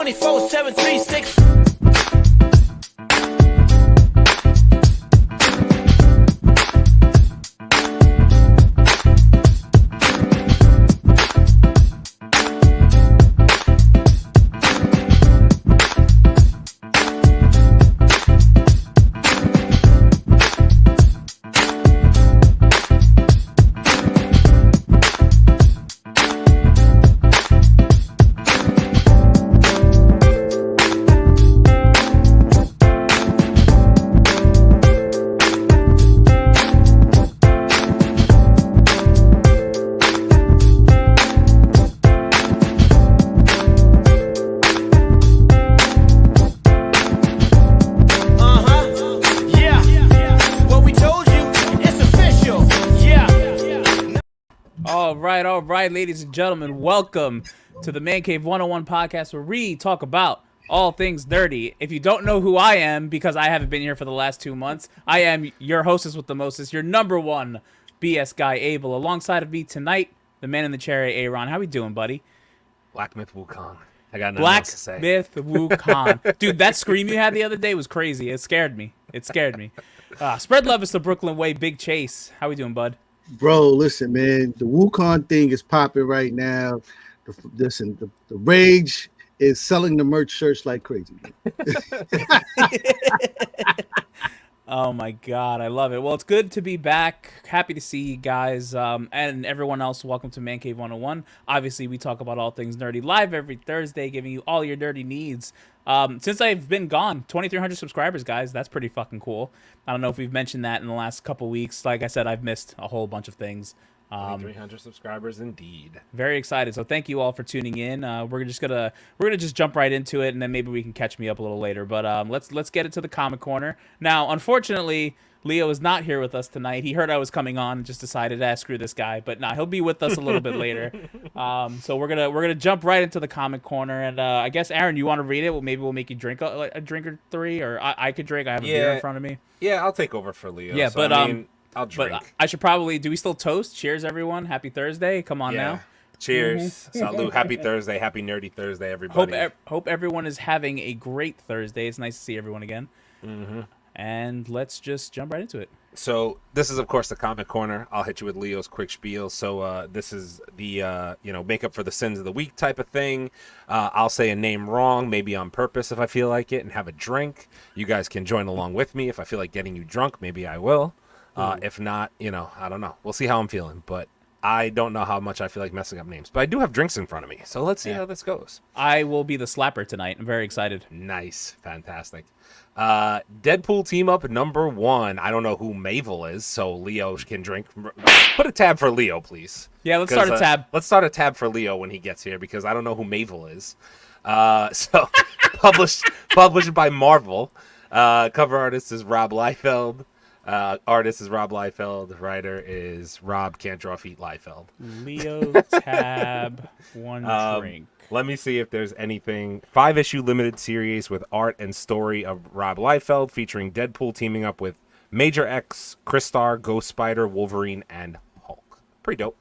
24/7 360. All right, ladies and gentlemen, welcome to the Mancave101 Podcast, where we talk about all things nerdy. If you don't know who I am, because I haven't been here for the last 2 months, I am your hostess with the mostest, your number one BS guy, Abel. Alongside of me tonight, the man in the chair, Aaron. How we doing, buddy? Black Myth Wukong. I got nothing else to say. Black Myth Wukong. Dude, that scream you had the other day was crazy. It scared me. Spread love is the Brooklyn way. Big Chase. How we doing, bud? Bro, listen, man. The Wukong thing is popping right now. The Rage is selling the merch shirts like crazy. Oh my God, I love it. Well, it's good to be back. Happy to see you guys and everyone else. Welcome to Mancave 101. Obviously, we talk about all things nerdy live every Thursday, giving you all your nerdy needs. Since I've been gone, 2,300 subscribers, guys. That's pretty fucking cool. I don't know if we've mentioned that in the last couple weeks. Like I said, I've missed a whole bunch of things. 300 subscribers indeed. Very excited. So thank you all for tuning in. We're gonna just jump right into it, and then maybe we can catch me up a little later. But let's get into the comic corner now. Unfortunately, Leo is not here with us tonight. He heard I was coming on and just decided, screw this guy. But nah, he'll be with us a little bit later. So we're gonna jump right into the comic corner, and I guess Aaron, you want to read it? Well, maybe we'll make you drink a drink or three, or I could drink. I have a beer in front of me. Yeah, I'll take over for Leo. Yeah, so, but I'll drink. But I should probably. Do we still toast? Cheers, everyone! Happy Thursday! Come on now. Cheers. Salute. Happy Thursday. Happy Nerdy Thursday, everybody. Hope everyone is having a great Thursday. It's nice to see everyone again. Mm-hmm. And let's just jump right into it. So this is, of course, the comic corner. I'll hit you with Leo's quick spiel. So this is the make up for the sins of the week type of thing. I'll say a name wrong, maybe on purpose if I feel like it, and have a drink. You guys can join along with me. If I feel like getting you drunk, maybe I will. If not, I don't know. We'll see how I'm feeling. But I don't know how much I feel like messing up names. But I do have drinks in front of me. So let's see how this goes. I will be the slapper tonight. I'm very excited. Nice. Fantastic. Deadpool team up number 1. I don't know who Mavel is, so Leo can drink. Put a tab for Leo, please. Yeah, let's start a tab. Let's start a tab for Leo when he gets here, because I don't know who Mavel is. So published by Marvel. Cover artist is Rob Liefeld. Artist is Rob Liefeld. Writer is Rob Can't Draw Feet Liefeld. Leo tab, one drink. Let me see if there's anything. 5-issue limited series with art and story of Rob Liefeld, featuring Deadpool teaming up with Major X, Crystar, Ghost Spider, Wolverine, and Hulk. Pretty dope.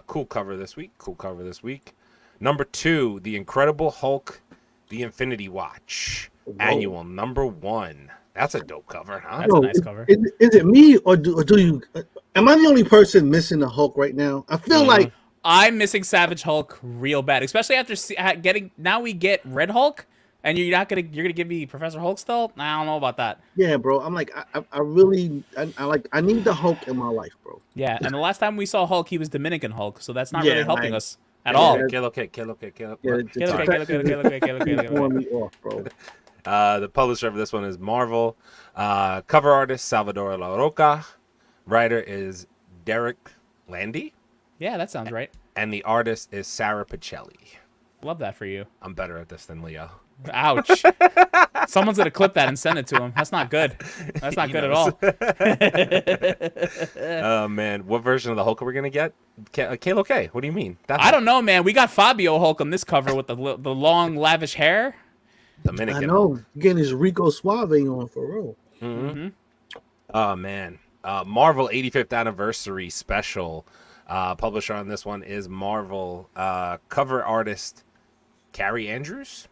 Cool cover this week. Number 2, The Incredible Hulk, The Infinity Watch. Whoa. Annual number 1. That's a dope cover, huh? That's a nice cover. Is it me, or do you? Am I the only person missing the Hulk right now? I feel like I'm missing Savage Hulk real bad, especially after getting. Now we get Red Hulk, and you're gonna give me Professor Hulk still? I don't know about that. Yeah, bro. I'm like, I really I need the Hulk in my life, bro. Yeah, and the last time we saw Hulk, he was Dominican Hulk, so that's not really helping us at all. Kill. The publisher of this one is Marvel. Cover artist Salvador La Roca. Writer is Derek Landy. Yeah, that sounds right. And the artist is Sarah Pichelli. Love that for you. I'm better at this than Leo. Ouch. Someone's going to clip that and send it to him. That's not good. That's not good at all. Oh, man. What version of the Hulk are we going to get? Kalo K. What do you mean? I don't know, man. We got Fabio Hulk on this cover with the long, lavish hair. Dominican. I know. Getting his Rico Suave on for real. Mm-hmm. Oh, man. Marvel 85th Anniversary Special. Publisher on this one is Marvel. Cover artist Carrie Andrews.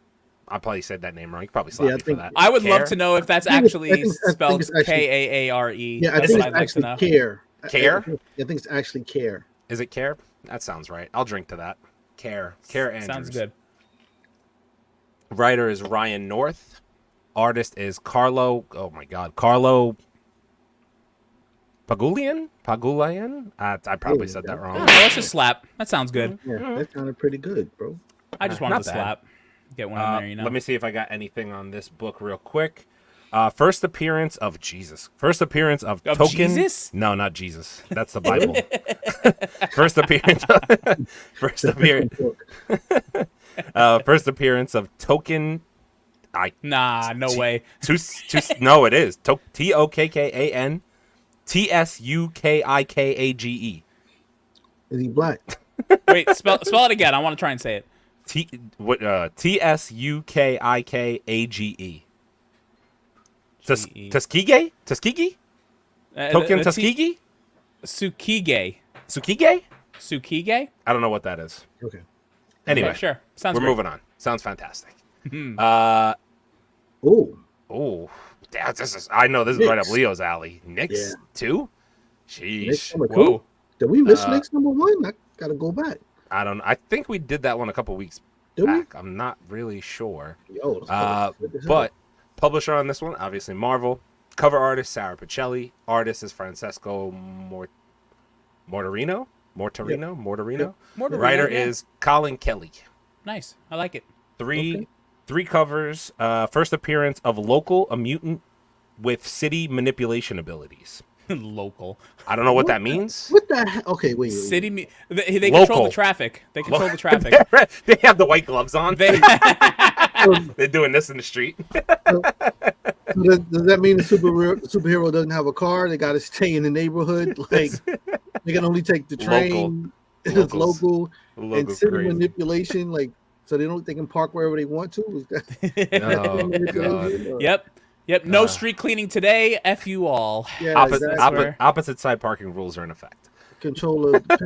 I probably said that name wrong. You probably slapped me for that. I would Care? love to know if that's actually I think spelled it's actually- Kaare. Yeah, I That's think what it's I'd like to actually know. Care. Care? I think it's actually Care. Is it Care? That sounds right. I'll drink to that. Care Andrews. Sounds good. Writer is Ryan North. Artist is Carlo. Oh my God, Carlo Pagulian. I probably said that Oh, wrong. let's just slap. That sounds good. Yeah, that sounded pretty good, bro. I just wanted Not to bad. slap. Get one in there, you know. Let me see if I got anything on this book real quick. First appearance of Jesus. First appearance of Of Token. Jesus? No, not Jesus. That's the Bible. First appearance. First appearance. First appearance of Token. Nah, no way. No, it is Tokkan Tsukikage. Is he black? Wait, spell it again. I want to try and say it. Tsukikage. G-E. Tuskegee? Tuskegee? Token Tuskegee? Tsukige. Tsukige? Tsukige? I don't know what that is. Okay. Anyway, Okay, sure. Sounds we're great. moving on. Sounds fantastic. Oh, Damn, I know this is right up Knicks. Leo's alley. Knicks Yeah. too? Knicks Sheesh. number two? Whoa. Did we miss Knicks number one? I gotta go back. I don't. I think we did that one a couple weeks Did we? back. I'm not really sure. Yo, But publisher on this one, obviously Marvel. Cover artist Sarah Pacelli. Artist is Francesco Mortarino. Mortarino, Writer yeah. is Colin Kelly. Nice. I like it. Three covers. First appearance of Local, a mutant with city manipulation abilities. Local. I don't know what that means. What the hell? Okay, wait. City. They Local. control the traffic. They control the traffic. They have the white gloves on. They. They're doing this in the street. So does that mean the superhero doesn't have a car? They got to stay in the neighborhood. Like they can only take the train. It's local and Local's city crazy. manipulation. Like so they can park wherever they want to. Is that Oh, manipulation? Or- Yep. No street cleaning today. F you all. Yeah, exactly. Opposite side parking rules are in effect. Control of the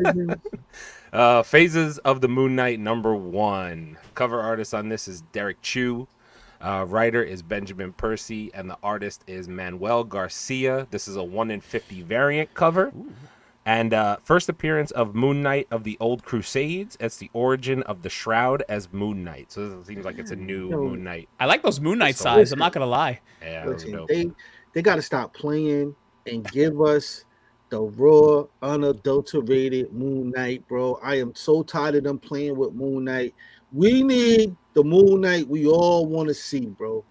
pigeons. Phases of the Moon Knight #1. Cover artist on this is Derek Chu. Writer is Benjamin Percy, and the artist is Manuel Garcia. This is a 1 in 50 variant cover. Ooh. And first appearance of Moon Knight of the Old Crusades. It's the origin of the Shroud as Moon Knight. So it seems like it's a new Moon Knight. I like those Moon Knight So size. I'm not gonna lie. Yeah, those are Listen, dope. they got to stop playing and give us the raw, unadulterated Moon Knight, bro. I am so tired of them playing with Moon Knight. We need the Moon Knight we all want to see, bro.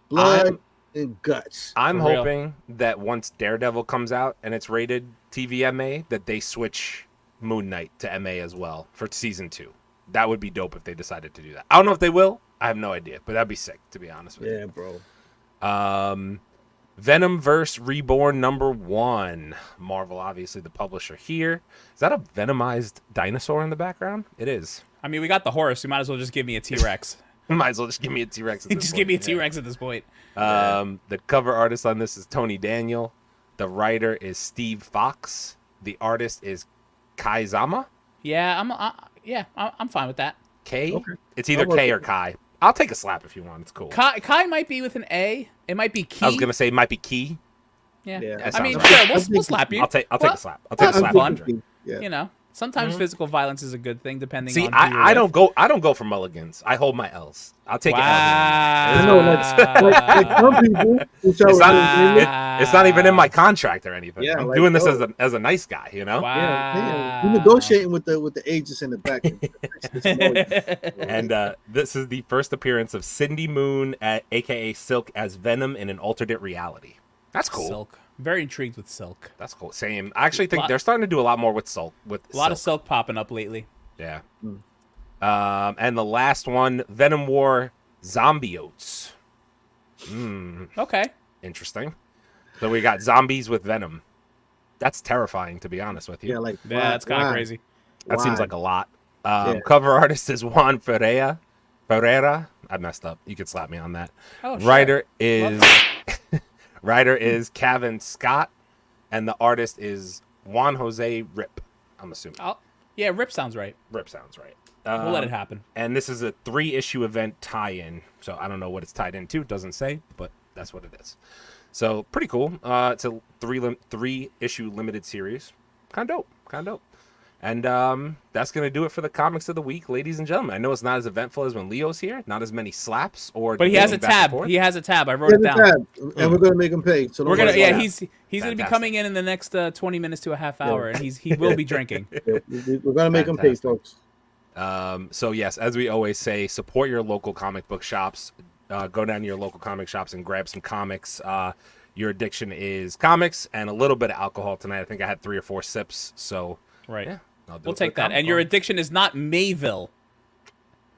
Blood and guts. I'm For real. hoping that once Daredevil comes out and it's rated TVMA, that they switch Moon Knight to MA as well for season 2. That would be dope if they decided to do that. I don't know if they will. I have no idea, but that'd be sick, to be honest with Yeah, bro. you. Venomverse Reborn #1. Marvel, obviously the publisher here. Is that a venomized dinosaur in the background? It is. I mean, we got the horse. You might as well just give me a T-Rex. Might as well just give me a T-Rex. At this Just point. give me a Yeah. T-Rex at this point. The cover artist on this is Tony Daniel. The writer is Steve Fox. The artist is Kai Zama. Yeah, I'm fine with that. K. Okay. It's either I'll work K or with it. Kai. I'll take a slap if you want. It's cool. Kai might be with an A. It might be Key. I was gonna say it might be Key. Yeah. Yeah. That I mean, sounds sure, right. we'll slap you. I'll take Well, a slap. I'll take a that's slap. fun. Yeah. You know, sometimes physical violence is a good thing, depending See, on. who you're I with. don't go for mulligans. I hold my L's. I'll take Wow. I it. know, like some people who tell It's us, not, it's not even in my contract or anything. Yeah, I'm like, doing this yo. as a nice guy, you know. Wow. yeah, we negotiating with the agents in the back. And this is the first appearance of Cindy Moon, aka Silk, as Venom in an alternate reality. That's cool. Silk. Very intrigued with Silk. That's cool. Same. I actually think Lot- they're starting to do a lot more with Silk. A lot of Silk popping up lately. Yeah. Mm. And the last one, Venom War Zombiotes. Okay. Interesting. So we got zombies with Venom. That's terrifying, to be honest with you. Yeah, like Yeah, that's kind of crazy. That seems Why? like a lot. Yeah. Cover artist is Juan Ferreira. I messed up. You could slap me on that. Oh, shit. Writer is writer is Kevin Scott, and the artist is Juan Jose Rip. I'm assuming Yeah, Rip sounds right. Rip sounds right. We'll let it happen. And this is a 3-issue event tie-in. So I don't know what it's tied into. It doesn't say, but that's what it is. So pretty cool. It's a 3-issue limited series. Kind of dope. And that's going to do it for the comics of the week, ladies and gentlemen. I know it's not as eventful as when Leo's here. Not as many slaps or. But he has a tab. I wrote it down. And we're going to make him pay. So we're gonna. Yeah, he's going to be coming in the next 20 minutes to a half hour, and he will be drinking. We're going to make him pay, folks. So yes, as we always say, support your local comic book shops. Go down to your local comic shops and grab some comics. Your addiction is comics and a little bit of alcohol tonight. I think I had 3 or 4 sips. So right. Yeah. We'll take that. And your addiction is not Mayville.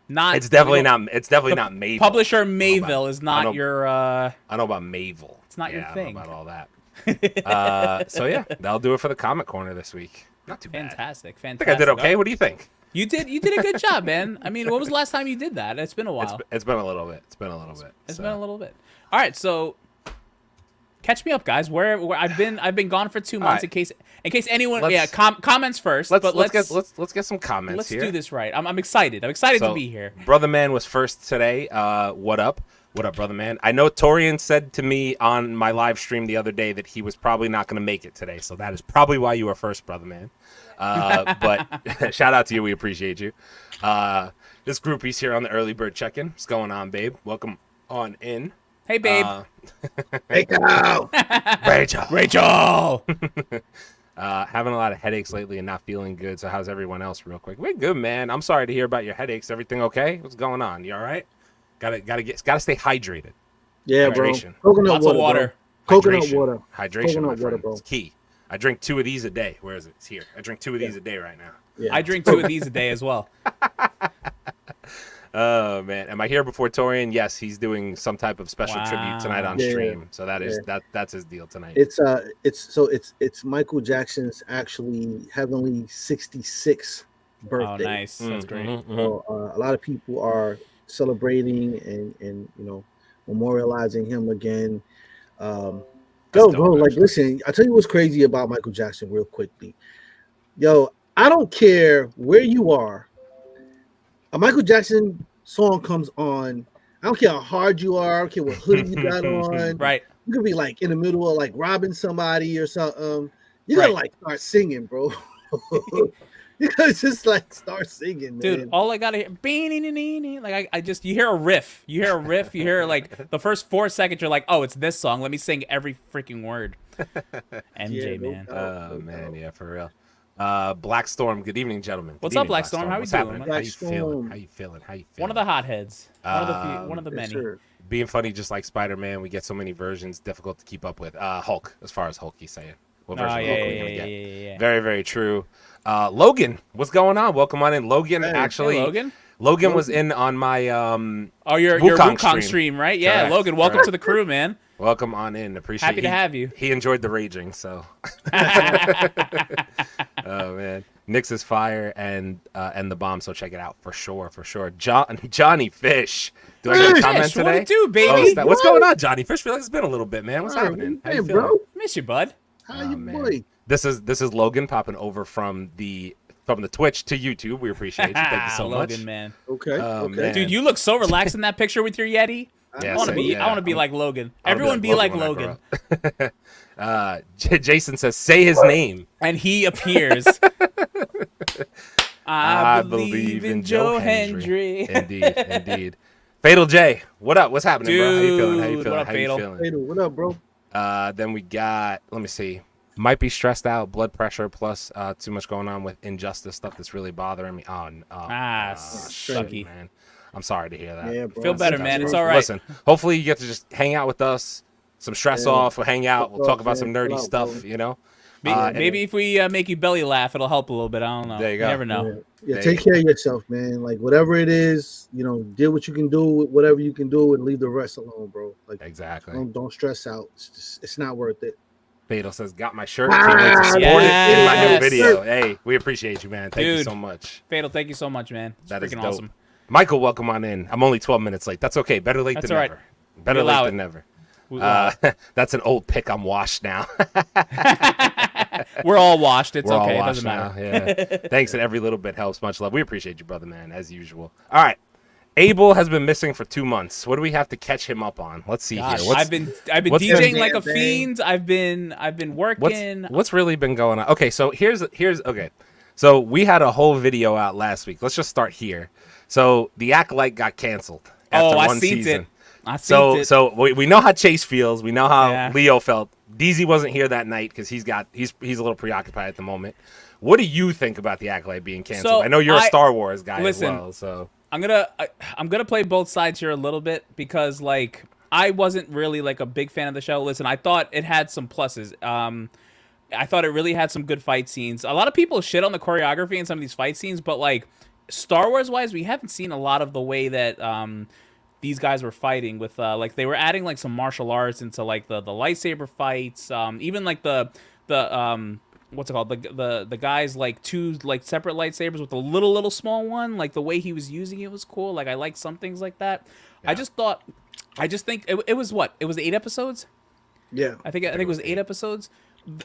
It's definitely not Mayville. Publisher Mayville is not your. I know about Mayville. It's not your thing. I don't know about all that. So yeah, that'll do it for the comic corner this week. Not too bad. Fantastic. I think I did okay. What do you think? You did a good job, man. I mean, when was the last time you did that? It's been a while. It's been a little bit. It's been a little bit. All right, so catch me up, guys. Where I've been gone for 2 months. Right. In case anyone, comments first. Let's get some comments here. Let's do this right. I'm excited. I'm excited to be here. Brother Man was first today. What up? What up, Brother Man? I know Torian said to me on my live stream the other day that he was probably not going to make it today, so that is probably why you were first, Brother Man. But shout out to you. We appreciate you. This groupie's here on the early bird check-in. What's going on, babe? Welcome on in. Hey, babe. Rachel. Having a lot of headaches lately and not feeling good. So how's everyone else real quick? We're good, man. I'm sorry to hear about your headaches. Everything okay? What's going on? You all right? Gotta stay hydrated. Yeah, hydration. Bro. Coconut Lots of water. Coconut water. Hydration, my friend. Bro. It's key. I drink 2 of these a day. Where is it? It's here. I drink 2 of these a day right now. Yeah. I drink 2 of these a day as well. Oh man, am I here before Torian? Yes, he's doing some type of special tribute tonight on stream. So that's his deal tonight. It's Michael Jackson's actually heavenly 66th birthday. Oh, nice. That's great. So, a lot of people are celebrating and memorializing him again. Bro, like, listen, I'll tell you what's crazy about Michael Jackson real quickly. Yo, I don't care where you are. A Michael Jackson song comes on. I don't care how hard you are. I don't care what hoodie you got on. Right. You could be like in the middle of like robbing somebody or something. You gotta like start singing, bro. You gotta just like start singing, man. Dude, all I gotta hear, like I just you hear a riff. You hear like the first 4 seconds. You're like, oh, it's this song. Let me sing every freaking word. MJ, man. Oh man, yeah, for real. Black Storm. Good evening, gentlemen. What's up, Black Storm? How you doing? How you feeling? One of the hotheads. One of the many. Sure. Being funny, just like Spider-Man, we get so many versions, difficult to keep up with. Hulk, as far as Hulk, he's saying. What version of Hulk are we gonna get? Yeah. Very, very true. Logan, what's going on? Welcome on in, Logan. Actually, Logan was in on my your Wukong stream, right? Yeah, correct, Logan, welcome to the crew, man. Welcome on in. Appreciate. Happy to have you. He enjoyed the raging, so. Oh man, Nyx is fire and the bomb. So check it out for sure. Johnny Fish. Do I get a comment today? What it do, baby? What's going on, Johnny Fish? Feel like it's been a little bit, man. What's happening? How you feeling? Bro? Miss you, bud. How you, boy? This is Logan popping over from the Twitch to YouTube. We appreciate you. Thank you so much, Logan, man. Okay. Man. Dude, you look so relaxed in that picture with your Yeti. I want to be like Logan. Everyone be like Logan. Jason says, "Say his name," and he appears. I believe in Joe Hendry. Indeed. Fatal J, what up? What's happening, dude, bro? How you feeling? What up, Fatal? Fatal, what up, bro? Then we got. Let me see. Might be stressed out, blood pressure, plus too much going on with injustice stuff that's really bothering me. sucky, man. I'm sorry to hear that. Yeah, bro. Feel better, man. It's all right. Listen, hopefully you get to just hang out with us, some stress off. We'll hang out. We'll talk about some nerdy stuff, you know. Maybe if we make you belly laugh, it'll help a little bit. I don't know. There you go. You never know. Yeah, take care of yourself, man. Like whatever it is, do what you can do with whatever you can do, and leave the rest alone, bro. Like exactly. Don't stress out. It's not worth it. Fatal says, "Got my shirt. Can't wait to support it in my new video." Hey, we appreciate you, man. Thank you so much. Fatal, thank you so much, man. That is freaking awesome. Michael, welcome on in. I'm only 12 minutes late. That's okay. Better late than never. Better late than never. That's an old pick. I'm washed now. We're all washed. It's We're okay. all It doesn't washed matter. now. Yeah. Thanks, and every little bit helps. Much love. We appreciate you, brother, man, as usual. All right. Abel has been missing for 2 months. What do we have to catch him up on? Let's see Gosh, here. I've been what's DJing been- like a fiend. I've been working. What's really been going on? Okay, so here's okay. So we had a whole video out last week. Let's just start here. So the Acolyte got canceled after I one seen season. it. I seen it. So we know how Chase feels. We know how Yeah. Leo felt. DZ wasn't here that night because he's a little preoccupied at the moment. What do you think about the Acolyte being canceled? So I know you're a Star Wars guy listen, as well. So I'm gonna play both sides here a little bit because like I wasn't really like a big fan of the show. Listen, I thought it had some pluses. I thought it really had some good fight scenes. A lot of people shit on the choreography in some of these fight scenes, but like Star Wars wise, we haven't seen a lot of the way that these guys were fighting with like they were adding like some martial arts into like the lightsaber fights, even like the what's it called, the guys like two like separate lightsabers with the little small one, like the way he was using it was cool. Like I like some things like that. Yeah. I just think it was 8 episodes. Yeah, I think it was 8 episodes.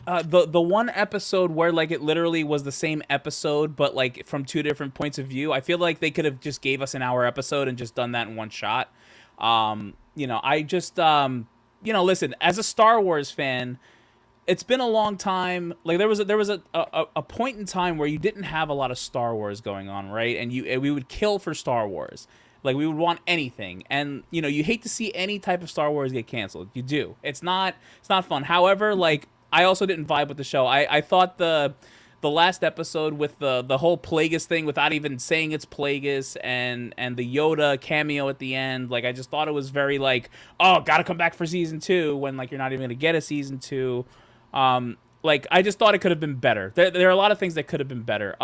The one episode where like it literally was the same episode but like from 2 different points of view, I feel like they could have just gave us an hour episode and just done that in one shot. I just listen, as a Star Wars fan, it's been a long time. Like there was a point in time where you didn't have a lot of Star Wars going on, right? And we would kill for Star Wars. Like we would want anything, and you hate to see any type of Star Wars get canceled. You do. It's not fun. However, like I also didn't vibe with the show. I thought the last episode with the whole Plagueis thing without even saying it's Plagueis and the Yoda cameo at the end, like I just thought it was very like, oh, gotta come back for season 2 when like you're not even gonna get a season 2. Like I just thought it could have been better. There are a lot of things that could have been better.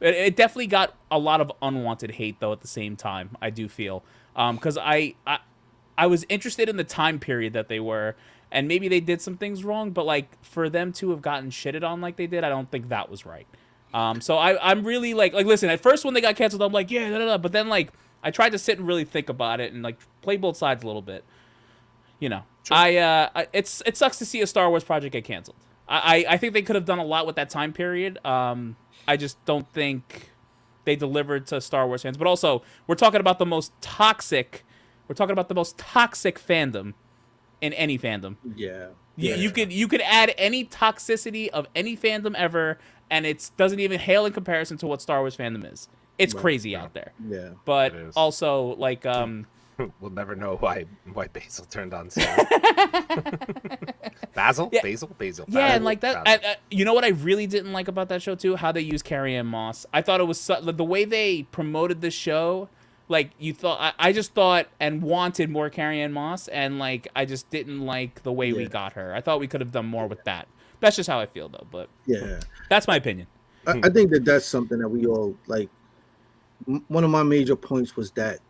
It definitely got a lot of unwanted hate though at the same time, I do feel. Because I was interested in the time period that they were, and maybe they did some things wrong, but like for them to have gotten shitted on like they did, I don't think that was right. So I'm really like listen, at first when they got canceled, I'm like, yeah, but then like I tried to sit and really think about it and like play both sides a little bit. Sure. It sucks to see a Star Wars project get canceled. I think they could have done a lot with that time period. I just don't think they delivered to Star Wars fans. But also, we're talking about the most toxic fandom in any fandom. Yeah. You could add any toxicity of any fandom ever, and it doesn't even hail in comparison to what Star Wars fandom is. It's crazy out there. Yeah. But also, like, we'll never know why Basil turned on Sarah. Basil? Yeah. Basil. Yeah, and like that, you know what I really didn't like about that show too? How they used Carrie-Anne Moss. I thought it was the way they promoted the show. Like I just thought and wanted more Carrie-Anne Moss, and like I just didn't like the way we got her. I thought we could have done more with that. That's just how I feel though. But yeah, that's my opinion. I think that's something that we all like. One of my major points was that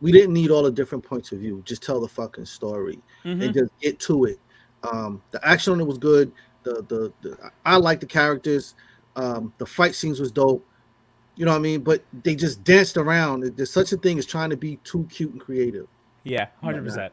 we didn't need all the different points of view. Just tell the fucking story and just get to it. The action on it was good. I like the characters. The fight scenes was dope. You know what I mean? But they just danced around. There's such a thing as trying to be too cute and creative. Yeah, 100%.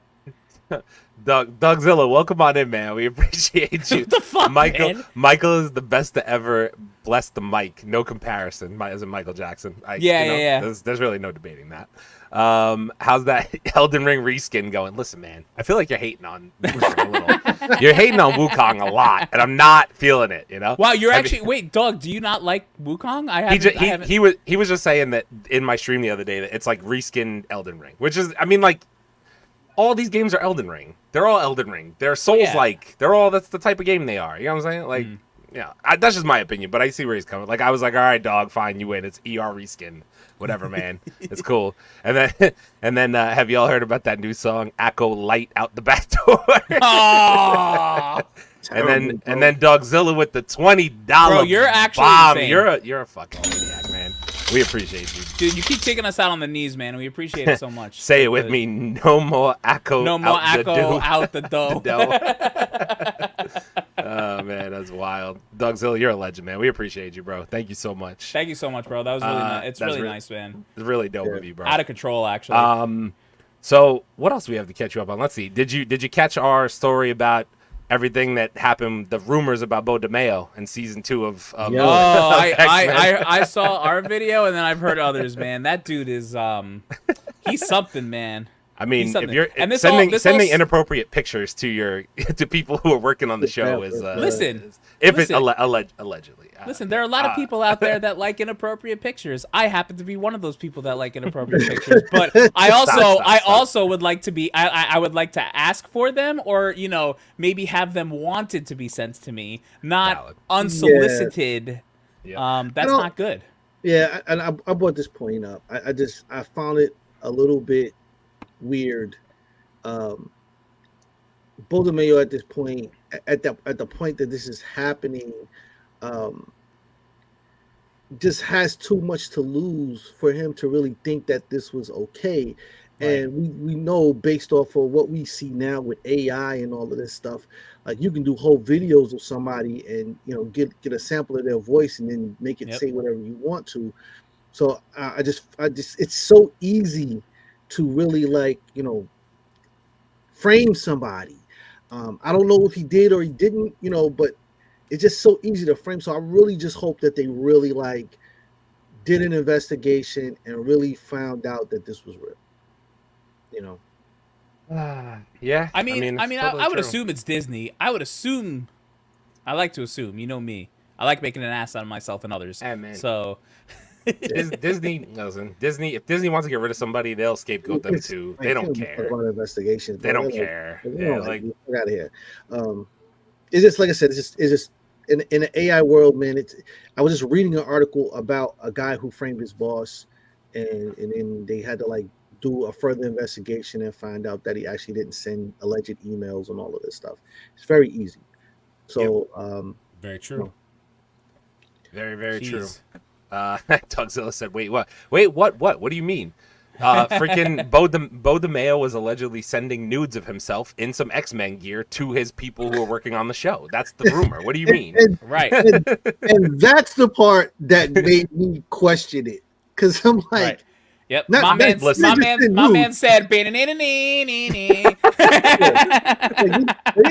Dougzilla, welcome on in, man. We appreciate you. What the fuck, man? Michael is the best to ever bless the mic. No comparison, as in Michael Jackson. Yeah. There's really no debating that. How's that Elden Ring reskin going? Listen, man, I feel like you're hating on Wukong a little. You're hating on Wukong a lot, and I'm not feeling it. Wow, wait, Doug, do you not like Wukong? He was just saying that in my stream the other day that it's like reskin Elden Ring, which is, I mean, like, all these games are Elden Ring. They're all Elden Ring. They're Souls-like. That's the type of game they are. You know what I'm saying? Like, yeah, that's just my opinion, but I see where he's coming. Like, I was like, all right, dog, fine, you win. It's ER reskin. Whatever, man. It's cool. And then have you all heard about that new song, Acolyte Out the Back Door? Oh! and then Dougzilla with the $20 Bro, you're actually bomb. insane. You're a fucking maniac, man. We appreciate you. Dude, you keep taking us out on the knees, man. We appreciate it so much. Say it with me. No more Acco out the dough. Oh, man, that's wild. Dougzilla, you're a legend, man. We appreciate you, bro. Thank you so much. Thank you so much, bro. That was really nice. It's really nice, man. It's really dope of you, bro. Out of control, actually. So what else do we have to catch you up on? Let's see. Did you catch our story about everything that happened, the rumors about Bo DeMeo in season 2 of I saw our video, and then I've heard others, man. That dude is he's something, man. I mean, if you're and sending inappropriate pictures to to people who are working on the show is allegedly. Listen, there are a lot of people out there that like inappropriate pictures. I happen to be one of those people that like inappropriate pictures, but I also would like to be. I would like to ask for them, or maybe have them wanted to be sent to me, not unsolicited. Yeah. That's not good. Yeah, and I brought this point up. I found it a little bit weird. Bo DeMeo at this point, at the point that this is happening, just has too much to lose for him to really think that this was okay. Right. And we know, based off of what we see now with AI and all of this stuff, like, you can do whole videos of somebody and get a sample of their voice and then make it say whatever you want to. So I just it's so easy to really frame somebody. I don't know if he did or he didn't, but it's just so easy to frame. So I really just hope that they really did an investigation and really found out that this was real. Yeah. I mean, I would assume it's Disney. I like to assume, me. I like making an ass out of myself and others. Man. So Disney, if Disney wants to get rid of somebody, they'll scapegoat them too. They don't care. Investigations. They don't care. Yeah, get out of here. It's just, like I said, it's just in the AI world, man. I was just reading an article about a guy who framed his boss, and then they had to do a further investigation and find out that he actually didn't send alleged emails and all of this stuff. It's very easy. So, very true. Very, very true. Dougzilla said, "Wait, what? What do you mean? Freaking Bo DeMeo was allegedly sending nudes of himself in some X-Men gear to his people who are working on the show. That's the rumor. What do you mean?" Right. And that's the part that made me question it, because I'm like, right. Yep. My man said, he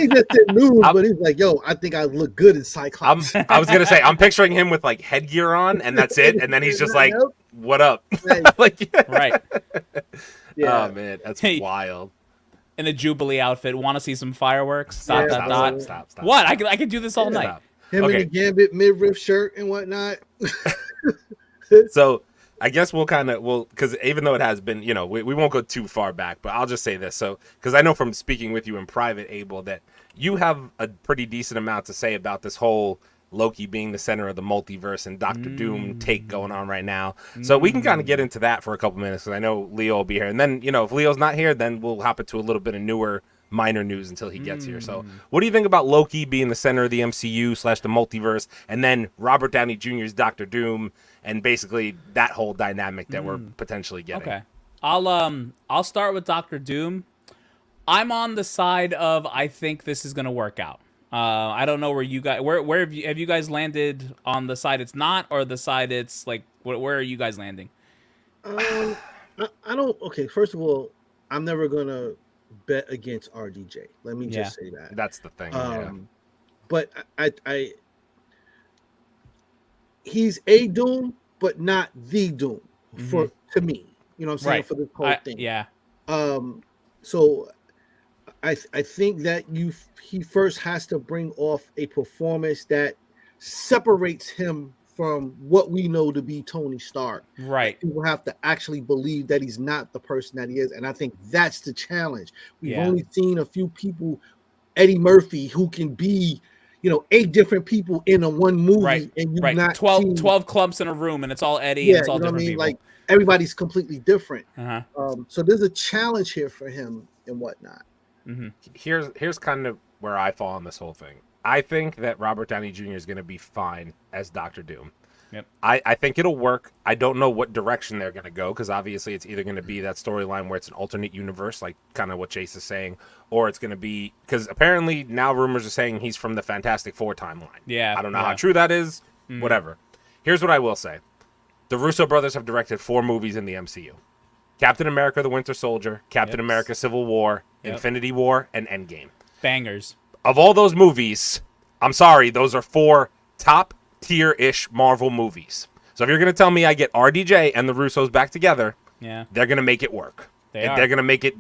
just said news, but he's like, "Yo, I think I look good in Cyclops." I was gonna say, I'm picturing him with headgear on, and that's it, and then he's just like, "What up?" Right. Yeah. Oh man, that's wild. In a Jubilee outfit, want to see some fireworks? Stop. What? I could do this all night. Him in the Gambit midriff shirt and whatnot. So I guess because even though it has been, we won't go too far back, but I'll just say this. So, because I know from speaking with you in private, Abel, that you have a pretty decent amount to say about this whole Loki being the center of the multiverse and Doctor Doom take going on right now. So we can kind of get into that for a couple minutes, because I know Leo will be here. And then, if Leo's not here, then we'll hop into a little bit of newer minor news until he gets here. So what do you think about Loki being the center of the MCU / the multiverse, and then Robert Downey Jr.'s Doctor Doom, and basically that whole dynamic that we're potentially getting? Okay. I'll start with Doctor Doom. I'm on the side of, I think this is going to work out. I don't know where you guys, where have you guys landed on the side it's not, or the side it's where are you guys landing? I don't. Okay, first of all, I'm never gonna bet against RDJ. Let me just say that. That's the thing. But I he's a Doom, but not the Doom to me. You know what I'm saying? Right. For this whole thing. Yeah. So I think that he first has to bring off a performance that separates him from what we know to be Tony Stark. Right. People have to actually believe that he's not the person that he is, and I think that's the challenge. We've only seen a few people, Eddie Murphy, who can be, 8 different people in a one movie, right. And you've right. not 12 clumps in a room, and it's all Eddie, and it's all different people. Like, everybody's completely different. Uh-huh. So there's a challenge here for him and whatnot. Mm-hmm. Here's kind of where I fall on this whole thing. I think that Robert Downey Jr. is going to be fine as Doctor Doom. Yep. I think it'll work. I don't know what direction they're going to go, because obviously it's either going to be that storyline where it's an alternate universe, like kind of what Chase is saying, or it's going to be, because apparently now rumors are saying he's from the Fantastic Four timeline. Yeah. I don't know how true that is. Whatever. Here's what I will say. The Russo brothers have directed 4 movies in the MCU. Captain America: The Winter Soldier, Captain America: Civil War, Infinity War, and Endgame. Bangers. of all those movies, I'm sorry, those are 4 top tier-ish Marvel movies. So if you're going to tell me I get RDJ and the Russos back together, they're going to make it work. They're going to make it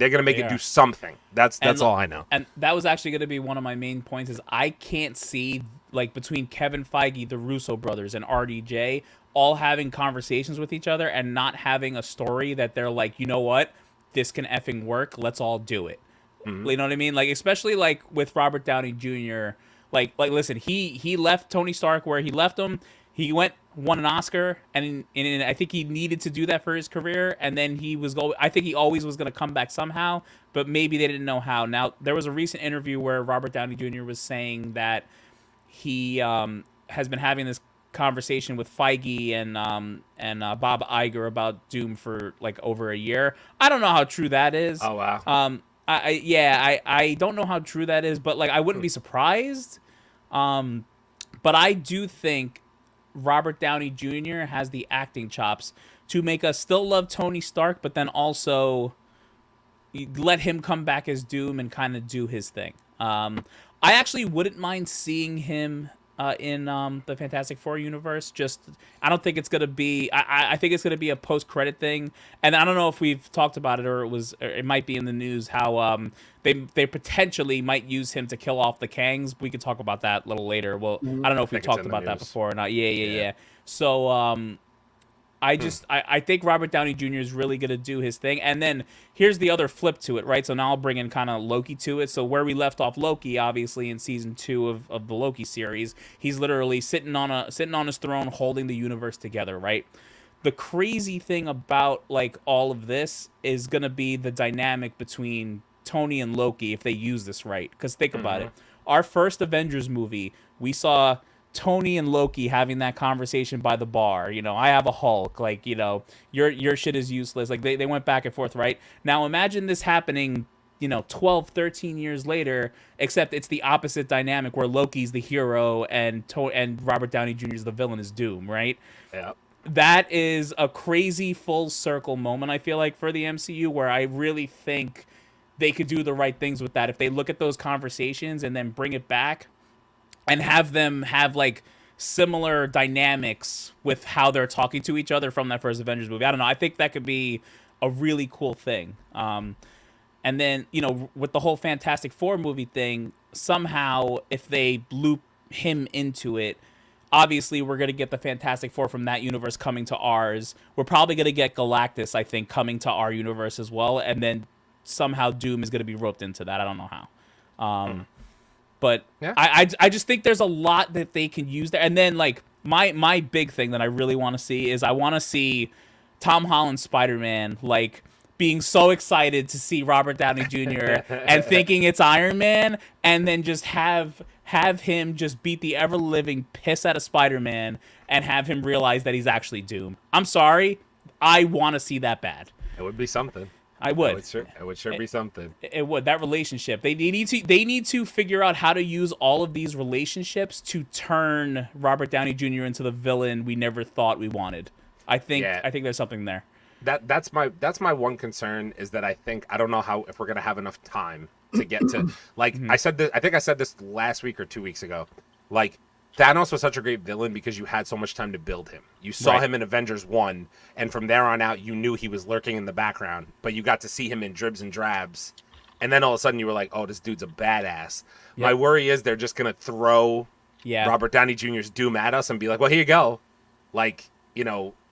do something. That's all I know. And that was actually going to be one of my main points is I can't see like between Kevin Feige, the Russo brothers, and RDJ all having conversations with each other and not having a story that they're like, you know what, this can effing work. Let's all do it. Mm-hmm. You know what I mean? Like, especially like with Robert Downey Jr. Like listen, he left Tony Stark where he left him. He won an Oscar, and I think he needed to do that for his career. And then I think he always was going to come back somehow, but maybe they didn't know how. Now, there was a recent interview where Robert Downey Jr. was saying that he has been having this conversation with Feige and Bob Iger about Doom for like over a year. I don't know how true that is. Oh wow. I don't know how true that is, but like I wouldn't be surprised. But I do think Robert Downey Jr. has the acting chops to make us still love Tony Stark, but then also let him come back as Doom and kind of do his thing. I actually wouldn't mind seeing him in the Fantastic Four universe. Just I don't think it's gonna be. I think it's gonna be a post-credit thing, and I don't know if we've talked about it or it might be in the news how they potentially might use him to kill off the Kangs. We could talk about that a little later. Well, I don't know if we've talked about that before or not. Yeah. So I think Robert Downey Jr. is really going to do his thing. And then here's the other flip to it, right? So now I'll bring in kind of Loki to it. So where we left off Loki, obviously, in season 2 of the Loki series, he's literally sitting on his throne holding the universe together, right? The crazy thing about like all of this is going to be the dynamic between Tony and Loki if they use this right. Because think about it. Our first Avengers movie, we saw Tony and Loki having that conversation by the bar. You know, I have a Hulk. Like, you know, your shit is useless. Like, they went back and forth, right? Now, imagine this happening, 12, 13 years later, except it's the opposite dynamic where Loki's the hero and Robert Downey Jr. is the villain is Doom, right? Yeah. That is a crazy full circle moment, I feel like, for the MCU, where I really think they could do the right things with that. If they look at those conversations and then bring it back and have them have like similar dynamics with how they're talking to each other from that first Avengers movie. I don't know. I think that could be a really cool thing. And then, with the whole Fantastic Four movie thing, somehow if they loop him into it, obviously we're going to get the Fantastic Four from that universe coming to ours. We're probably going to get Galactus, I think, coming to our universe as well. And then somehow Doom is going to be roped into that. I don't know how. But yeah. I just think there's a lot that they can use there. And then like my big thing that I really want to see is I want to see Tom Holland's Spider-Man like being so excited to see Robert Downey Jr. and thinking it's Iron Man, and then just have him just beat the ever-living piss out of Spider-Man and have him realize that he's actually Doom. I'm sorry. I want to see that bad. It would be something. I would. It would sure be something. It would. That relationship. They need to figure out how to use all of these relationships to turn Robert Downey Jr. into the villain we never thought we wanted. I think there's something there. That's my one concern is that I don't know if we're gonna have enough time to get to like I think I said this last week or 2 weeks ago. Like Thanos was such a great villain because you had so much time to build him. You saw him in Avengers 1, and from there on out, you knew he was lurking in the background, but you got to see him in dribs and drabs. And then all of a sudden, you were like, oh, this dude's a badass. Yep. My worry is they're just going to throw Robert Downey Jr.'s Doom at us and be like, well, here you go. Like, it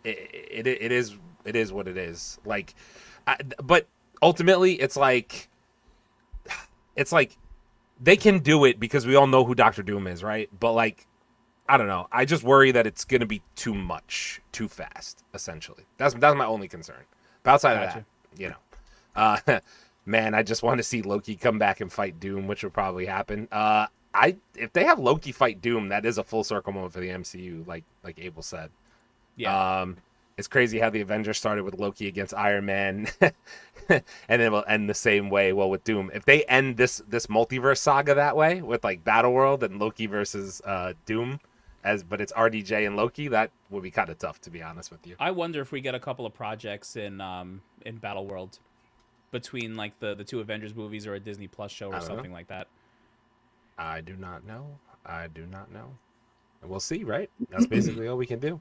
is what it is. Like, but ultimately, it's like they can do it because we all know who Dr. Doom is, right? But like, I don't know. I just worry that it's going to be too much, too fast, essentially. That's my only concern. But outside of that, man, I just want to see Loki come back and fight Doom, which will probably happen. If they have Loki fight Doom, that is a full circle moment for the MCU, like Abel said. Yeah. It's crazy how the Avengers started with Loki against Iron Man, and then we'll end the same way. Well, with Doom, if they end this multiverse saga that way with like Battleworld and Loki versus Doom, but it's RDJ and Loki, that would be kind of tough, to be honest with you. I wonder if we get a couple of projects in Battleworld between like the two Avengers movies or a Disney Plus show or something like that. I do not know. We'll see, right? That's basically all we can do.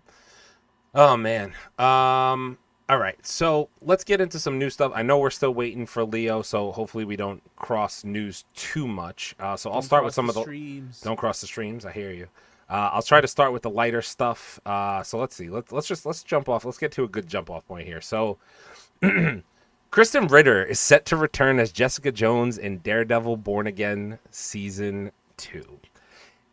Oh man. All right. So let's get into some new stuff. I know we're still waiting for Leo, so hopefully we don't cross news too much. So I'll start with some of the streams. Don't cross the streams. I hear you. I'll try to start with the lighter stuff. So let's see. Let's jump off. Let's get to a good jump off point here. So Kristen Ritter is set to return as Jessica Jones in Daredevil Born Again Season 2.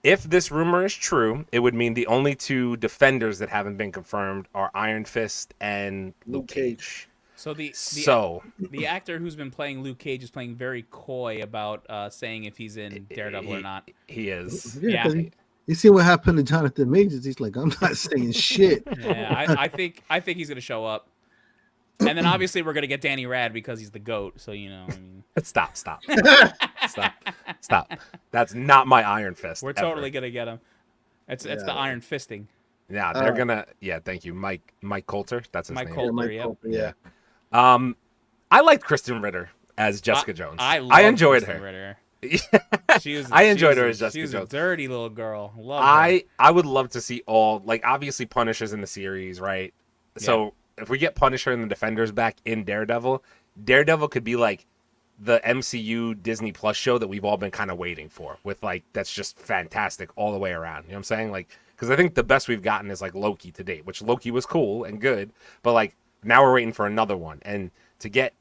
If this rumor is true, it would mean the only two Defenders that haven't been confirmed are Iron Fist and Luke Cage. So the actor who's been playing Luke Cage is playing very coy about saying if he's in Daredevil or not. He is. Yeah. You see what happened to Jonathan Majors? He's like, I'm not saying shit. Yeah, I think he's gonna show up. And then obviously we're gonna get Danny Rad because he's the GOAT. So I mean, stop. That's not my Iron Fist. We're totally gonna get him. It's the Iron Fisting. Yeah, they're gonna. Yeah, thank you, Mike Coulter. That's his name. Coulter, yeah. I liked Kristen Ritter as Jessica Jones. I enjoyed Kristen her. Ritter. I enjoyed her as Jessica Jones. She was a dirty little girl. I would love to see obviously Punisher's in the series, right? Yeah. So if we get Punisher and the Defenders back in Daredevil could be like the MCU Disney Plus show that we've all been kind of waiting for, with that's just fantastic all the way around. You know what I'm saying? Because I think the best we've gotten is Loki to date, which Loki was cool and good, but now we're waiting for another one, and to get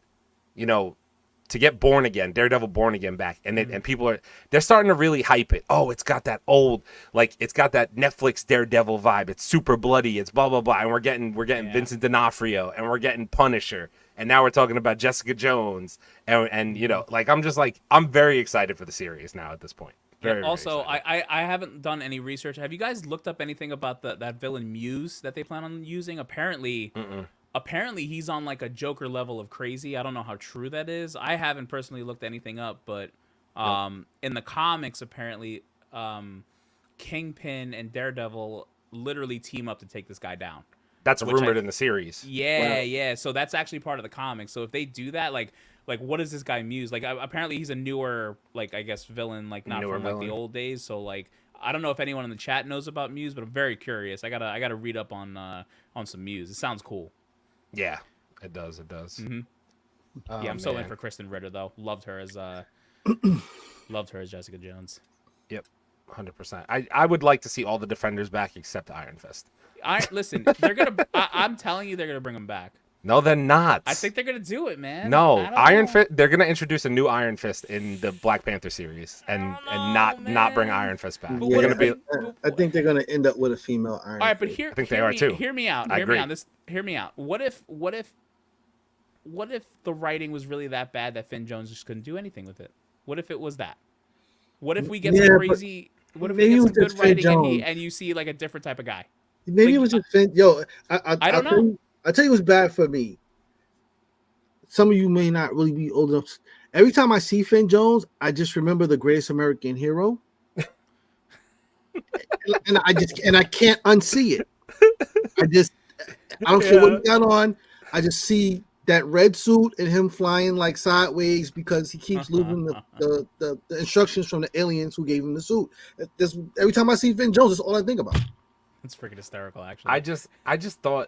Born Again, Daredevil Born Again back, and people they're starting to really hype it. Oh, it's got that old, it's got that Netflix Daredevil vibe. It's super bloody. It's blah blah blah, and we're getting Vincent D'Onofrio, and we're getting Punisher, and now we're talking about Jessica Jones, and I'm very excited for the series now at this point. Very I haven't done any research. Have you guys looked up anything about that villain Muse that they plan on using? Apparently he's on a Joker level of crazy. I don't know how true that is. I haven't personally looked anything up, but in the comics, apparently Kingpin and Daredevil literally team up to take this guy down. That's rumored in the series. Yeah, yeah. So that's actually part of the comics. So if they do that, what is this guy Muse? Apparently he's a newer, I guess, villain, not from the old days. So I don't know if anyone in the chat knows about Muse, but I'm very curious. I gotta read up on some Muse. It sounds cool. Yeah, it does. Mm-hmm. Yeah, I'm so in for Kristen Ritter though. Loved her as Jessica Jones. Yep, 100%. I would like to see all the Defenders back except Iron Fist. Listen, they're gonna. I'm telling you, they're gonna bring them back. No, they're not. I think they're gonna do it, man. No, Iron Fist. They're gonna introduce a new Iron Fist in the Black Panther series, and not bring Iron Fist back. Yeah, they're gonna I think they're gonna end up with a female Iron Fist. All right, but I think they are too. Hear me out. Hear me out. What if the writing was really that bad that Finn Jones just couldn't do anything with it? What if it was that? What if we get some crazy? What if we get some good writing and you see a different type of guy? Maybe it was just Finn. Yo, I don't know. I'll tell you what's bad for me. Some of you may not really be old enough. Every time I see Finn Jones, I just remember The Greatest American Hero. and I can't unsee it. I don't care what he got on. I just see that red suit and him flying sideways because he keeps losing the instructions from the aliens who gave him the suit. Every time I see Finn Jones, that's all I think about. It's freaking hysterical, actually. I just thought,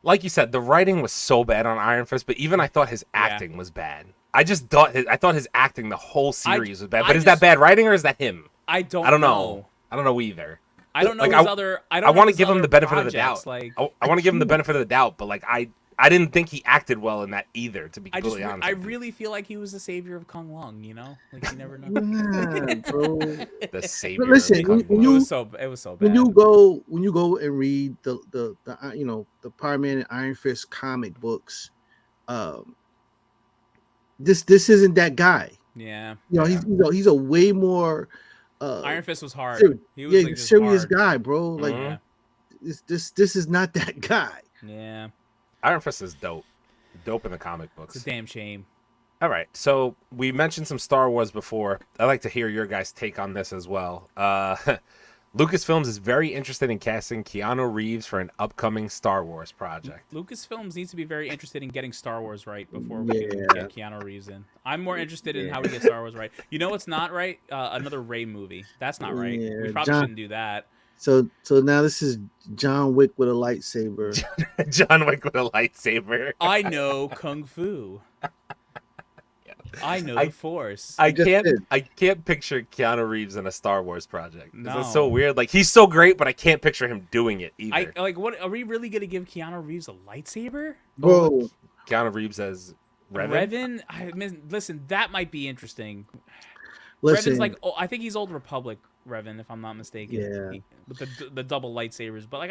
like you said, the writing was so bad on Iron Fist, but even I thought his acting was bad. I thought his acting the whole series was bad. But is that bad writing or is that him? I don't know. I don't know either. I don't know his other. I want to give him the benefit of the doubt. I want to give him the benefit of the doubt, but I didn't think he acted well in that either. To be completely honest, I really feel like he was the savior of Kung Lung. You never know. Yeah, bro. The savior. But listen, of Kung Lung. It was so bad. When you go and read the Power Man and Iron Fist comic books, this isn't that guy. Yeah. He's a way more. Iron Fist was hard. He was serious guy, bro. This is not that guy. Yeah. Iron Fist is dope in the comic books. It's a damn shame. All right, so we mentioned some Star Wars before. I'd like to hear your guys' take on this as well. Lucasfilms is very interested in casting Keanu Reeves for an upcoming Star Wars project. Lucasfilms needs to be very interested in getting Star Wars right before we can get Keanu Reeves in. I'm more interested in how we get Star Wars right. You know what's not right? Another Rey movie. That's not right. Yeah, We probably shouldn't do that. So now this is John Wick with a lightsaber. John Wick with a lightsaber. I know Kung Fu. I know the Force. I can't picture Keanu Reeves in a Star Wars project. No. That's so weird. Like, he's so great, but I can't picture him doing it either. What are we really gonna give Keanu Reeves a lightsaber? Bro, Keanu Reeves as Revan? Listen, that might be interesting. listen. Revan's like, I think he's Old Republic Revan, if I'm not mistaken. Yeah. With the double lightsabers. But like,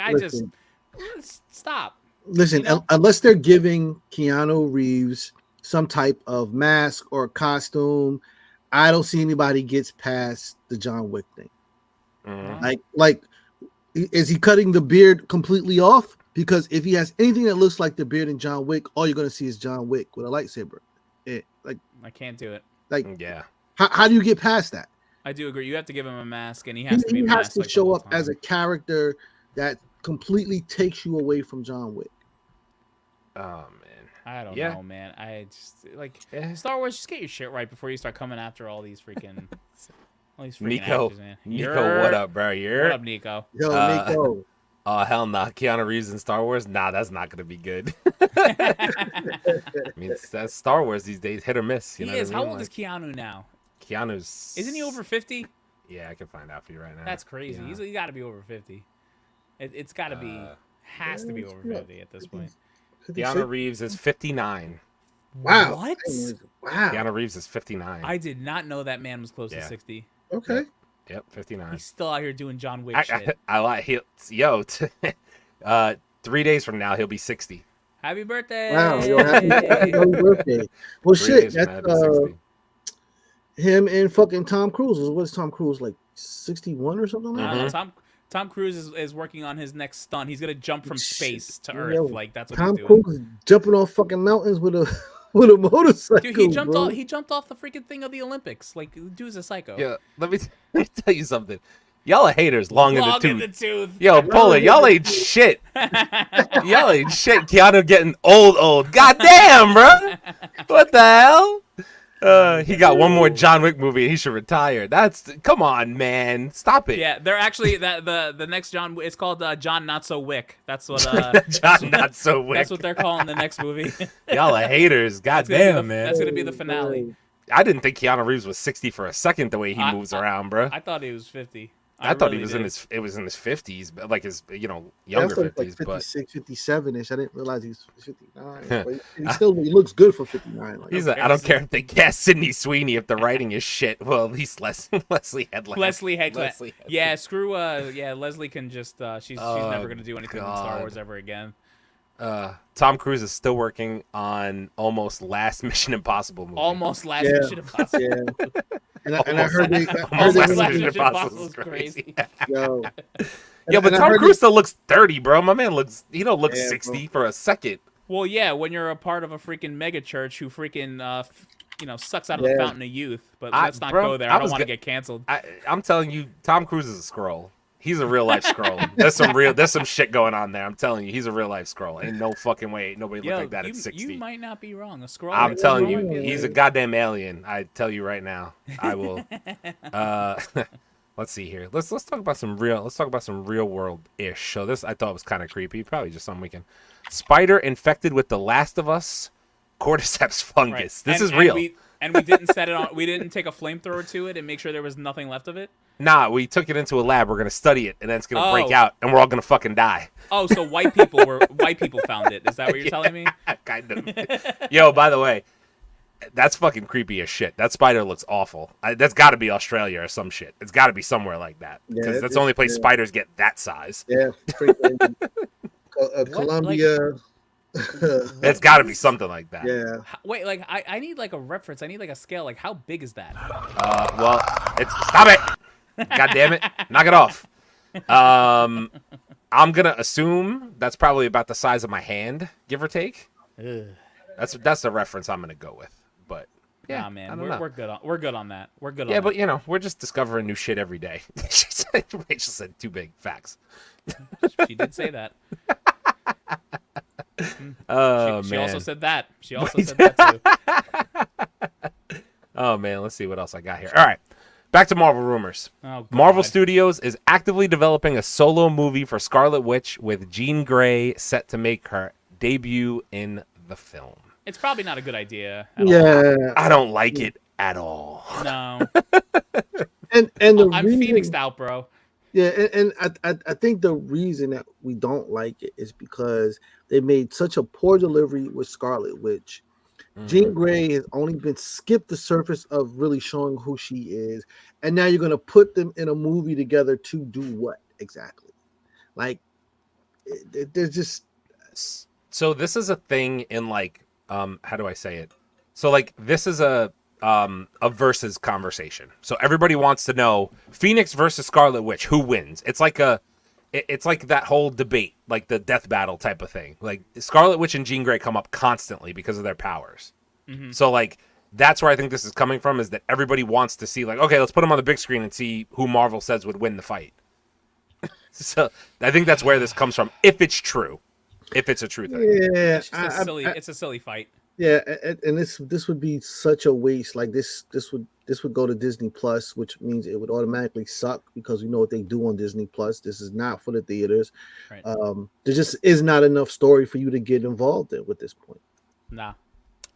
stop. Listen, unless they're giving Keanu Reeves some type of mask or costume, I don't see anybody gets past the John Wick thing. Mm-hmm. Like, is he cutting the beard completely off? Because if he has anything that looks like the beard in John Wick, all you're gonna see is John Wick with a lightsaber. I can't do it. Yeah. How do you get past that? I do agree. You have to give him a mask, and he has to be He has masked, to like, show the up whole time. as a character that completely takes you away from John Wick. Oh, man. I don't know, man. I just Star Wars. Just get your shit right before you start coming after all these freaking Nico, actors, man. Nico, what up, bro? What up, Nico? Yo, Nico. Oh, hell nah. Keanu Reeves in Star Wars? Nah, that's not going to be good. I mean, that's Star Wars these days. Hit or miss. He is. How old is Keanu now? Keanu's... Isn't he over 50? Yeah, I can find out for you right now. That's crazy. Yeah. He's got to be over 50. It's got to be... has to be over 50 at this point. Keanu Reeves is 59. Wow. What? Wow. Keanu Reeves is 59. I did not know that man was close to 60. Okay. Yep, 59. He's still out here doing John Wick shit. I like 3 days from now he'll be 60. Happy birthday! Wow. Yo, happy birthday. Well, 3 shit. days from now, That's he'll be 60. him and fucking Tom Cruise. What is Tom Cruise, like 61 or something like that? Tom Cruise is working on his next stunt. He's gonna jump from space to Earth. Yo, Like that's what Tom he's doing. Cruise is jumping off fucking mountains with a motorcycle. Dude, he jumped bro. off. He jumped off the freaking thing of the Olympics. Like, the dude's a psycho. Yeah, let me tell you something. Y'all are haters, long in Long the in tooth. the tooth. Yo, Polar, y'all ain't shit. Y'all ain't shit. Keanu getting old. God damn, bro. What the hell? He got one more John Wick movie and he should retire. Come on, man. Stop it. Yeah, they're actually the next John. It's called John Not So Wick. That's what John Not So Wick. That's what they're calling the next movie. Y'all are haters. God damn, man. That's gonna be the finale. I didn't think Keanu Reeves was 60 for a second the way he moves around, bro. I thought he was 50. I thought he really was did. in his 50s, but like his younger That's like 50s, 56, 57-ish. I didn't realize he's 59. But he looks good for 59. Like, he's like, I don't care if they cast Sydney Sweeney if the writing is shit. Well, at least Leslie Headland. Leslie Headland. Yeah, screw. Leslie can just. She's never gonna do anything in Star Wars ever again. Tom Cruise is still working on almost last Mission Impossible movie. Almost last Mission Impossible. Yeah. And I heard they Mission Impossible is crazy. Yo. Yeah, but Tom Cruise still looks 30, bro. My man looks, he don't look 60 for a second. Well, yeah, when you're a part of a freaking mega church who freaking, sucks out of the fountain of youth. But let's not go there. I don't want to get canceled. I'm telling you, Tom Cruise is a scroll. He's a real life scroll. There's some shit going on there. I'm telling you, he's a real life scroll. Ain't no fucking way. Nobody look like that at 60. You might not be wrong. A scroll. I'm telling you, he's a goddamn alien. I tell you right now. I will. Let's see here. Let's talk about some real world ish. So this I thought was kind of creepy. Probably just some weekend. Spider infected with the Last of Us cordyceps fungus. Right. This is real. And we didn't set it on. We didn't take a flamethrower to it and make sure there was nothing left of it. Nah, we took it into a lab. We're gonna study it, and then it's gonna break out, and we're all gonna fucking die. Oh, so white people found it. Is that what you're telling me? Kind of. Yo, by the way, that's fucking creepy as shit. That spider looks awful. That's got to be Australia or some shit. It's got to be somewhere like that because that's the only place spiders get that size. Yeah, Colombia. It's got to be something like that. Yeah. Wait, like I need like a reference. I need like a scale. Like how big is that? Well, stop it. God damn it. Knock it off. I'm gonna assume that's probably about the size of my hand, give or take. Ugh. That's the reference I'm gonna go with. But yeah, man, we're good on that. We're good on yeah, that. but we're just discovering new shit every day. Rachel said too big. Facts. She did say that. She man. also said that. She also said that too. Oh man, let's see what else I got here. All right. Back to Marvel rumors. Oh, God. Marvel Studios is actively developing a solo movie for Scarlet Witch with Jean Grey set to make her debut in the film. It's probably not a good idea. At all. I don't like it at all. No. And I'm Phoenixed out, bro. Yeah, and I think the reason that we don't like it is because they made such a poor delivery with Scarlet Witch. Jean Grey has only been skipped the surface of really showing who she is, and now you're gonna put them in a movie together to do what exactly? Like, there's just So this is a thing in like how do I say it? So like this is a versus conversation. So everybody wants to know Phoenix versus Scarlet Witch, who wins? It's like that whole debate, like the death battle type of thing. Like Scarlet Witch and Jean Grey come up constantly because of their powers. So like that's where I think this is coming from, is that everybody wants to see like, okay, let's put them on the big screen and see who Marvel says would win the fight. So I think that's where this comes from, if it's true, if it's a true thing. yeah. It's a silly fight. Yeah, and this would be such a waste. Like this would go to Disney Plus, which means it would automatically suck because we know what they do on Disney Plus. This is not for the theaters. Right. There just is not enough story for you to get involved in with this point. Nah.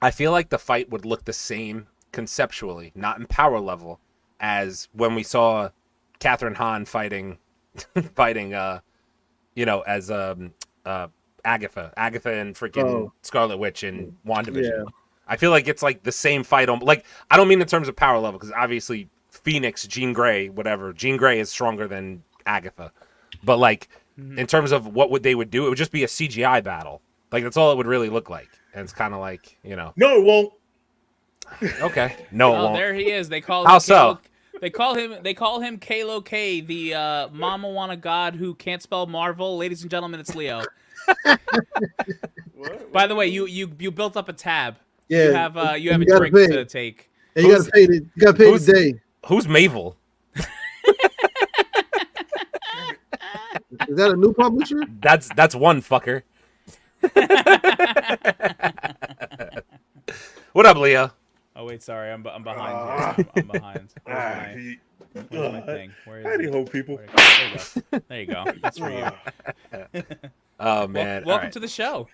I feel like the fight would look the same conceptually, not in power level, as when we saw Catherine Hahn fighting as Agatha and freaking Scarlet Witch and WandaVision. Yeah. I feel like it's like the same fight. Like, I don't mean in terms of power level, because obviously Phoenix, Jean Grey, whatever. Jean Grey is stronger than Agatha. But like, in terms of what they would do, it would just be a CGI battle. Like, that's all it would really look like. And it's kind of like, No, it won't. Okay. No, it Oh, won't. there he is. They call him How so? They call him Kalo K, the Mama Wanna God who can't spell Marvel. Ladies and gentlemen, it's Leo. By the way, you built up a tab. Yeah, you have a gotta drink pay. to take. And you gotta pay today. Who's Mavel? Is that a new publisher? That's one fucker. What up, Leo? Oh wait, sorry, I'm behind. I'm behind. Where's my thing? Where is Howdy it? ho, people. There you go. That's for you. Oh man! Welcome to the show.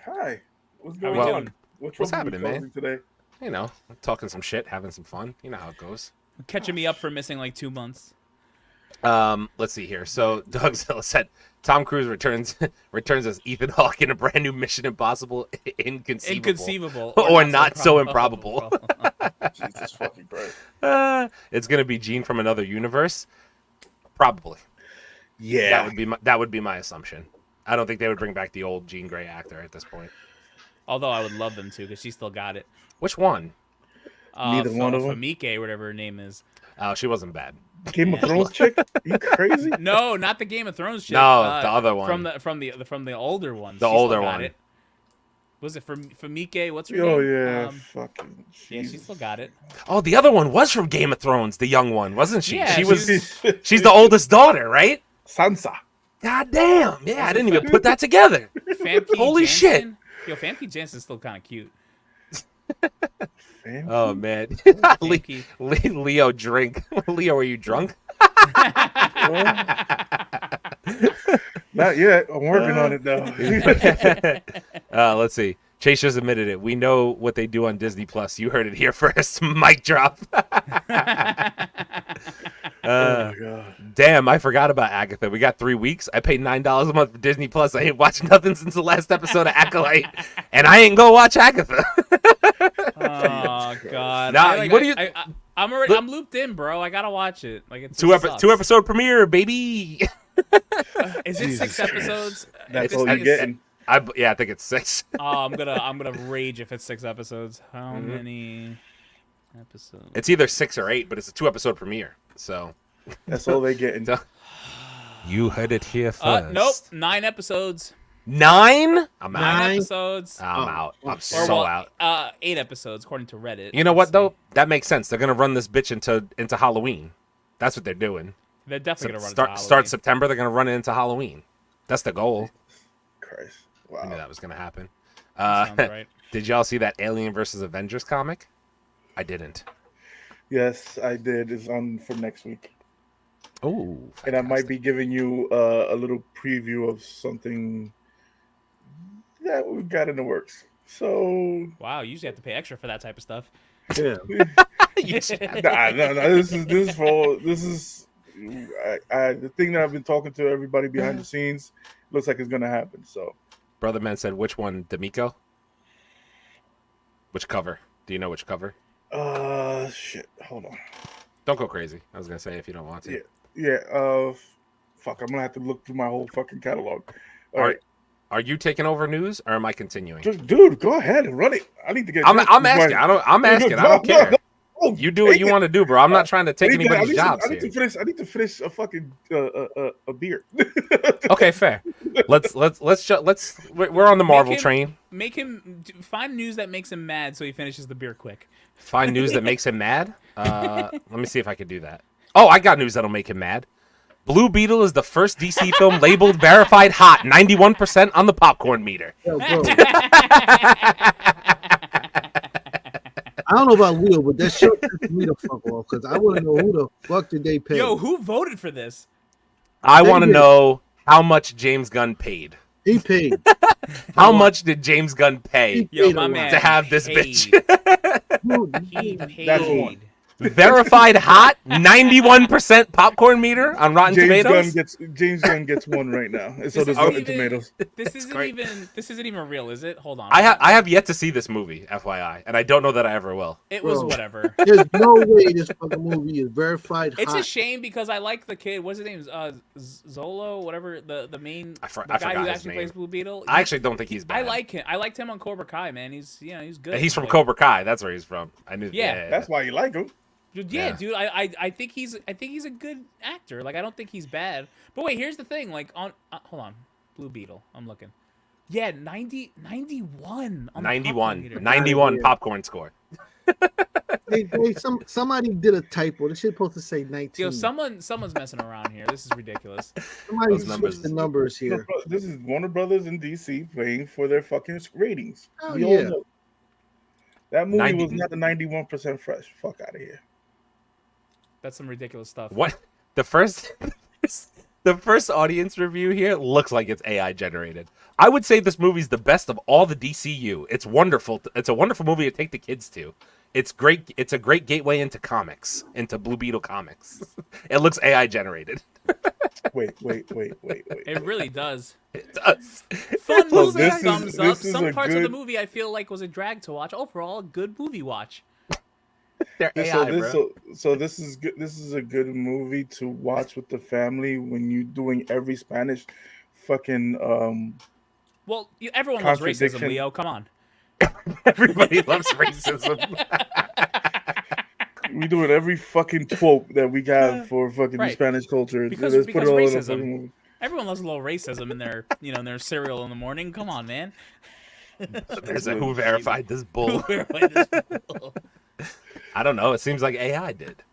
Hi. What's How going we on? doing? What's happening, man? Today? Talking some shit, having some fun. You know how it goes. Catching me up for missing like 2 months. Let's see here. So Doug Zilla said Tom Cruise returns as Ethan Hawke in a brand new Mission Impossible Inconceivable or not so improbable. Jesus fucking Christ. It's gonna be Jean from another universe, probably. Yeah. That would be my assumption. I don't think they would bring back the old Jean Grey actor at this point. Although I would love them to, because she still got it. Which one? Neither one of them. Famike, whatever her name is. Oh, she wasn't bad. Game of Thrones chick? You crazy? No, not the Game of Thrones chick. No, the other one. From the older one. The older one. It. Was it from Famike? What's her Oh name? yeah, fucking. Yeah, she still got it. Oh, the other one was from Game of Thrones, the young one, wasn't she? Yeah, She's the oldest daughter, right? Sansa. God damn. Yeah, I didn't even put that together. Famke Holy shit. Janssen? Yo, Famke Janssen's still kind of cute. Oh man. Famke. Leo drink. Leo, are you drunk? Not yet. I'm working on it though. Let's see. Chase just admitted it. We know what they do on Disney Plus. You heard it here first. Mic drop. Oh god. Damn, I forgot about Agatha. We got 3 weeks. I paid $9 a month for Disney Plus. I ain't watched nothing since the last episode of Acolyte, and I ain't gonna watch Agatha. Oh god. Nah, what do you? I'm looped in, bro. I gotta watch it. Like it's two episode premiere, baby. Is it 6 episodes? That's This all thing you're is- getting. I think it's 6. Oh, I'm gonna rage if it's 6 episodes. How many episodes? It's either 6 or 8, but it's a 2-episode premiere. So That's all they getting. you heard it here first. Nope, 9 episodes. 9? I'm out. 9 episodes. I'm out. I'm Or, so well, out. 8 episodes according to Reddit. You know what though? That makes sense. They're gonna run this bitch into Halloween. That's what they're doing. They're definitely gonna run Start into Halloween. September. They're gonna run it into Halloween. That's the goal. Christ. I knew Wow. that was gonna happen. Sounds right. Did y'all see that Alien versus Avengers comic? I didn't. Yes, I did. It's on for next week. Oh, And I might be giving you a little preview of something that we've got in the works. So Wow, you usually have to pay extra for that type of stuff. Yeah. no. This is for the thing that I've been talking to everybody behind the scenes. Looks like it's gonna happen. So Brother Man said, which one, D'Amico? Which cover? Do you know which cover? shit. Hold on. Don't go crazy. I was gonna say if you don't want to. Yeah. Fuck. I'm gonna have to look through my whole fucking catalog. All Are- right. Are you taking over news or am I continuing? Just, dude, go ahead and run it. I need to get. I'm asking. I'm asking. I don't care. No, You do what you want to do, bro. I'm not trying to take anybody's jobs I need here. to finish. I need to finish a fucking a beer. Okay, fair. We're on the Marvel train. Make him find news that makes him mad, so he finishes the beer quick. Find news that makes him mad. Let me see if I can do that. Oh, I got news that'll make him mad. Blue Beetle is the first DC film labeled verified hot, 91% on the popcorn meter. Yo, bro. I don't know about Will, but that shit pissed me the fuck off because I want to know who the fuck did they pay. Yo, who voted for this? I want to know how much James Gunn paid. He paid. How much did James Gunn pay Yo, paid my a lot. man to have this paid. bitch? Dude, He paid. That's one. Verified hot, 91% popcorn meter on Rotten Tomatoes. James Gunn gets one right now, and so This does isn't Rotten even- Tomatoes. This isn't great. even real, is it? Hold on. I have yet to see this movie, FYI, and I don't know that I ever will. It was Bro. whatever. there's no way this fucking movie is verified It's a hot. shame because I like the kid. What's his name? Zolo, whatever. The main I the forgot guy who his actually name. plays Blue Beetle. I actually don't think he's bad. I like him. I liked him on Cobra Kai, man. He's good. He's from Like, Cobra Kai. That's where he's from. I knew. Yeah. That's why you like him. Yeah, dude. I think he's a good actor. Like I don't think he's bad. But wait, here's the thing. Like on hold on, Blue Beetle. I'm looking. Yeah, 91. On the popcorn meter. 91 Yeah. popcorn score. Somebody did a typo. This shit supposed to say 19. Yo, someone's messing around here. This is ridiculous. Somebody those numbers- switched the numbers here. This is Warner Brothers and DC paying for their fucking ratings. Oh, We yeah. all know. That movie 90 was not a 91% fresh. Fuck out of here. That's some ridiculous stuff. What? The first audience review here looks like it's AI generated. I would say this movie's the best of all the DCU. It's wonderful. It's a wonderful movie to take the kids to. It's great. It's a great gateway into comics, into Blue Beetle comics. It looks AI generated. Wait. It really does. It does. Fun So movie, this is- thumbs up. this is Some a parts of the good- movie I feel like was a drag to watch. Overall, a good movie watch. They're AI, bro. So this is good. This is a good movie to watch with the family when you're doing every Spanish fucking Well, everyone loves racism, Contradiction. Leo. Come on. Everybody loves racism. we doing every fucking trope that we have for fucking Right. Spanish culture. Because Let's put it all in a racism. fucking movie. Everyone loves a little racism in their, in their cereal in the morning. Come on, man. There's a who verified this bull. I don't know. It seems like AI did.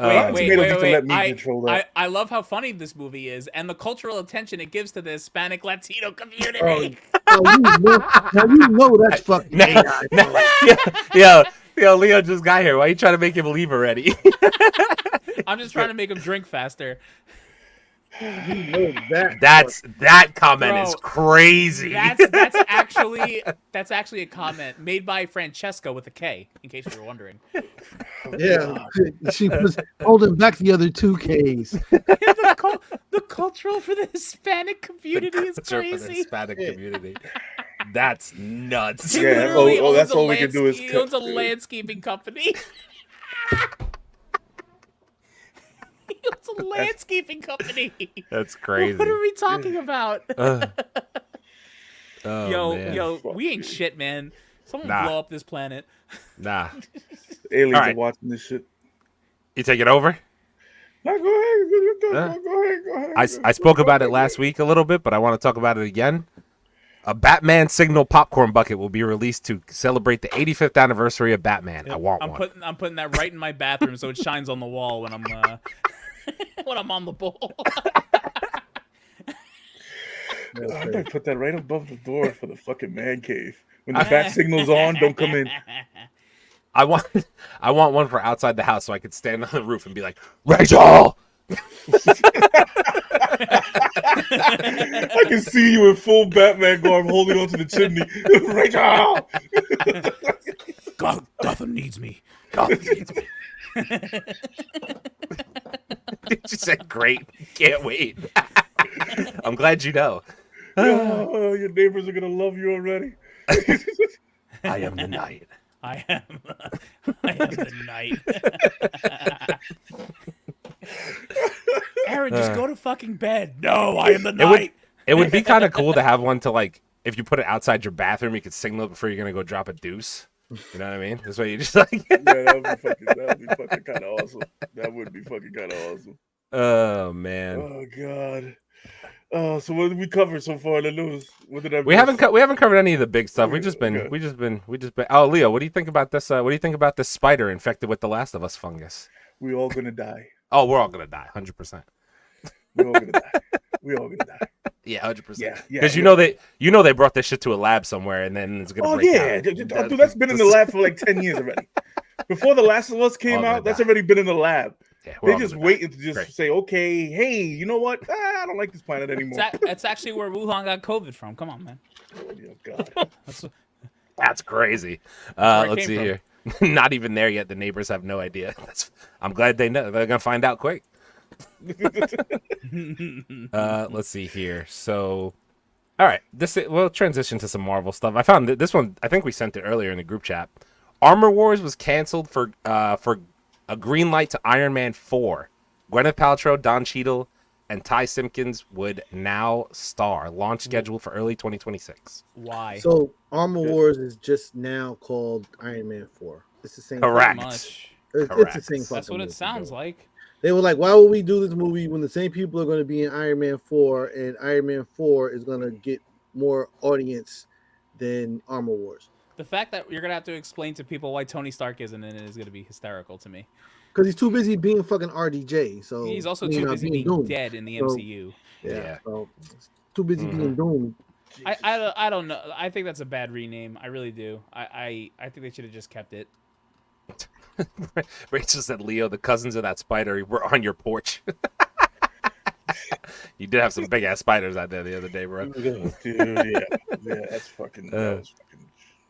Wait. Tomatoes need to let me control that. I love how funny this movie is and the cultural attention it gives to the Hispanic Latino community. You know that's fucking AI. Yo, Leo just got here. Why are you trying to make him leave already? I'm just trying to make him drink faster. You know that. That comment Bro, is crazy. That's actually a comment made by Francesca with a K, in case you were wondering. Yeah, she was holding back the other 2Ks. The cultural for the Hispanic community is Culture for the crazy. Hispanic community. That's nuts. He Yeah, literally oh, that's owns a all we can do is he cut owns a to it. landscaping company. He owns a landscaping company. That's crazy. What are we talking about? Oh, yo, man. we ain't shit, man. Someone Nah. blow up this planet. Nah. Aliens All right. are watching this shit. You take it over? No, go ahead. Huh? Go ahead. I spoke about it last week a little bit, but I want to talk about it again. A Batman Signal popcorn bucket will be released to celebrate the 85th anniversary of Batman. I want one. I'm putting that right in my bathroom so it shines on the wall when I'm when I'm on the ball. I might put that right above the door for the fucking man cave. When the bat signal's on, don't come in. I want one for outside the house so I could stand on the roof and be like, Rachel! I can see you in full Batman garb holding onto the chimney. Rachel! Gotham needs me. Gotham needs me. You said great. Can't wait. I'm glad you know. Oh, your neighbors are gonna love you already. I am the night. I am the knight. Aaron, just go to fucking bed. No, I am the knight. It would be kind of cool to have one to, like, if you put it outside your bathroom, you could signal it before you're gonna go drop a deuce. You know what I mean? This way you just like. Yeah, that would be fucking kind of awesome. That would be fucking kind of awesome. Oh man. Oh god. So what did we cover so far in the news? What did I? We haven't covered any of the big stuff. We just been. Okay. Oh, Leo, what do you think about this? What do you think about this spider infected with the Last of Us fungus? We all gonna die. Oh, we're all gonna die, 100%. We all gonna die. We all gonna die. Yeah, 100%. Yeah. Because you know they brought this shit to a lab somewhere, and then it's gonna. Oh break yeah, out. dude, that's been in the lab for like 10 years already. Before The Last of Us came out, that's already been in the lab. Yeah, they just waiting to just say, okay, hey, you know what? I don't like this planet anymore. That's actually where Wuhan got COVID from. Come on, man. Oh god. That's crazy. Let's see here. Not even there yet. The neighbors have no idea. I'm glad they know. They're gonna find out quick. Let's see here. So, all right, we'll transition to some Marvel stuff. I found this one. I think we sent it earlier in the group chat. Armor Wars was canceled for a green light to Iron Man 4. Gwyneth Paltrow, Don Cheadle, and Ty Simpkins would now star. Launch scheduled for early 2026. Why? So Armor Wars is just now called Iron Man 4. It's the same. Correct. It's the same. That's what it sounds like. They were like, why would we do this movie when the same people are going to be in Iron Man 4 and Iron Man 4 is going to get more audience than Armor Wars? The fact that you're going to have to explain to people why Tony Stark isn't in it is going to be hysterical to me. Because he's too busy being fucking RDJ. So he's also too busy being dead in the MCU. Yeah. So too busy being doomed. I don't know. I think that's a bad rename. I really do. I think they should have just kept it. Rachel said, Leo, the cousins of that spider were on your porch. You did have some big ass spiders out there the other day, bro. Dude, yeah, that's fucking.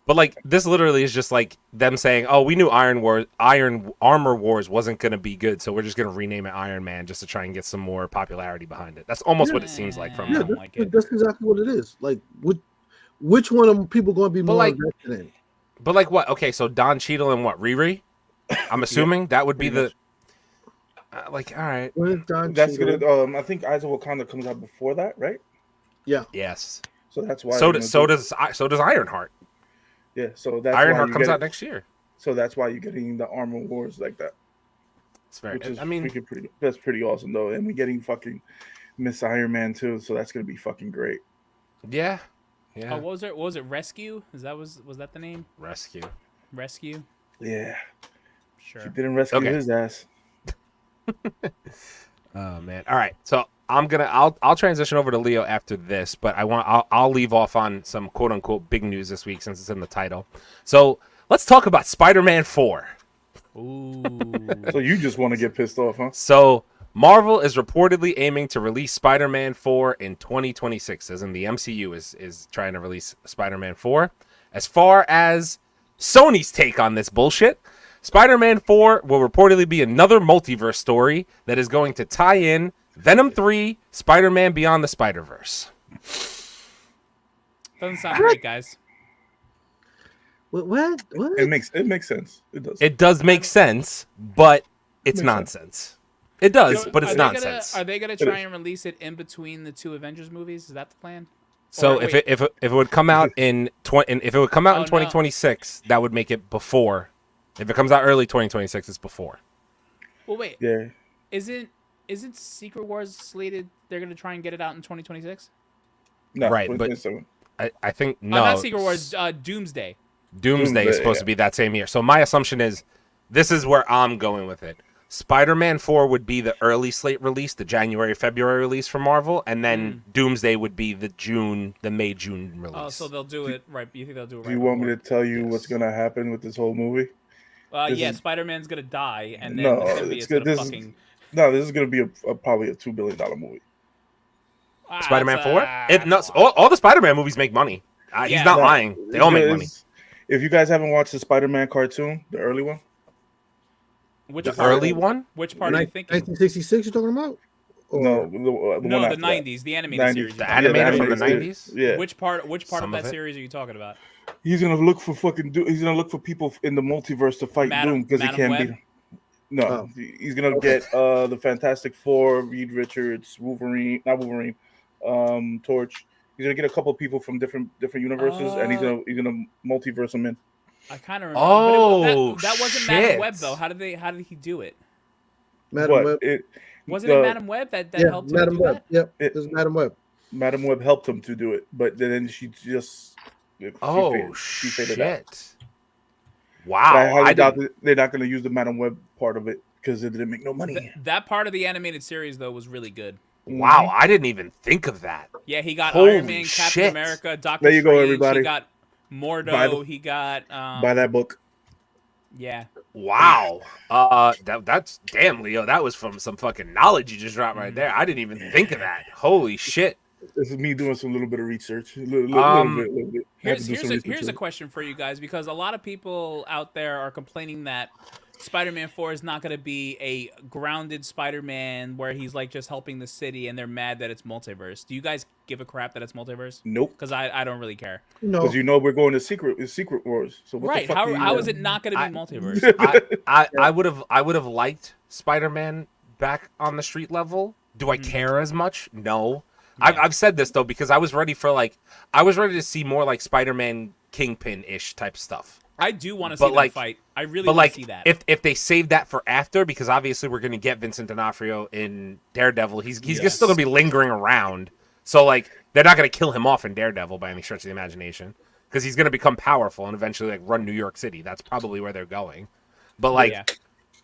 But like, this literally is just like them saying, "Oh, we knew Armor Wars wasn't gonna be good, so we're just gonna rename it Iron Man just to try and get some more popularity behind it." That's almost what it seems like from. That's exactly what it is. Like, which one of people going to be more invested in? But like what? Okay, so Don Cheadle and what? Riri? I'm assuming that would be the. Like, all right. That's gonna. I think Eyes of Wakanda comes out before that, right? Yeah. Yes. So that's why. So does Ironheart. Yeah. So that's Ironheart comes out next year. So that's why you're getting the Armor Wars like that. It's very. That's pretty awesome though, and we're getting fucking Miss Iron Man too. So that's gonna be fucking great. Yeah. Yeah. Oh, what was it? Rescue? Was that the name? Rescue. Yeah. Sure. She didn't rescue his ass. Oh man. All right. So I'll transition over to Leo after this, but I'll leave off on some quote unquote big news this week since it's in the title. So let's talk about Spider-Man 4. Ooh. So you just want to get pissed off, huh? So Marvel is reportedly aiming to release Spider-Man 4 in 2026, as in the MCU is trying to release Spider-Man 4. As far as Sony's take on this bullshit, Spider-Man 4 will reportedly be another multiverse story that is going to tie in Venom 3, Spider-Man Beyond the Spider-Verse. Doesn't sound great, guys. What? It makes sense. It does. It does make sense, but it's nonsense. It does, but it's nonsense. Are they gonna try and release it in between the two Avengers movies? Is that the plan? So if it would come out in 2026, that would make it before. If it comes out early 2026, it's before. Well, wait. Yeah. Isn't Secret Wars slated? They're gonna try and get it out in 2026. No, right, but I think no. Not Secret Wars. Doomsday. Doomsday is supposed to be that same year. So my assumption is, this is where I'm going with it. Spider-Man 4 would be the early slate release, the January, February release for Marvel, and then Doomsday would be the May, June release. Oh, so they'll do it right. You think they'll do it right? Do you want me to tell you what's gonna happen with this whole movie? Spider-Man's gonna die, and then No, the symbiote's gonna fucking. No, this is gonna be probably a $2 billion movie. Spider-Man 4? All the Spider-Man movies make money. He's not lying. They all make money. If you guys haven't watched the Spider-Man cartoon, the early one. Early one? Which part are you thinking? 1966 you're talking about? No, the 90s, the animated series. The animated from the 90s? Yeah. Which part of that series are you talking about? He's gonna look for he's gonna look for people in the multiverse to fight Doom because he can't beat him. No, he's gonna get the Fantastic Four, Reed Richards, Wolverine, Torch. He's gonna get a couple of people from different universes, and he's gonna multiverse them in. I kind of remember. That wasn't shit. Madam Web though. How did he do it? Madam Web. Wasn't it Madam Web that helped him Madam do Web. that? Yep, it was Madam Web. Madam Web helped him to do it, but then she just she faded out. Wow! I highly doubt they're not going to use the Madam Web part of it because it didn't make no money. That part of the animated series though was really good. Wow! I didn't even think of that. Yeah, he got Iron Man, Captain America, Doctor There you Strange, go, everybody. He got Mordo. He got buy that book. Yeah. Wow. That's damn, Leo. That was from some fucking knowledge you just dropped right there. I didn't even think of that. Holy shit. This is me doing some little bit of research. Little bit. Here's a question for you guys, because a lot of people out there are complaining that Spider-Man 4 is not going to be a grounded Spider-Man where he's like just helping the city, and they're mad that it's multiverse. Do you guys give a crap that it's multiverse? Nope. Because I don't really care. No. Because we're going to Secret Wars. So what right. The fuck how is it not going to be multiverse? I would have liked Spider-Man back on the street level. Do I care as much? No. Yeah. I've said this though because I was ready to see more like Spider-Man Kingpin-ish type stuff. I do want to see that fight. I really want to see that. If they save that for after, because obviously we're going to get Vincent D'Onofrio in Daredevil. He's still going to be lingering around. So like they're not going to kill him off in Daredevil by any stretch of the imagination, because he's going to become powerful and eventually like run New York City. That's probably where they're going. But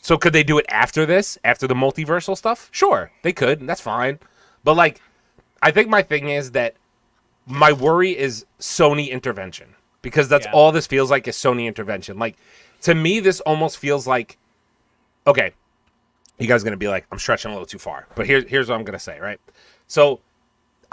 so could they do it after this, after the multiversal stuff? Sure, they could, and that's fine. But like, I think my thing is that my worry is Sony intervention. Because that's all this feels like is Sony intervention. Like, to me, this almost feels like, okay, you guys are going to be like, I'm stretching a little too far. But here's what I'm going to say, right? So,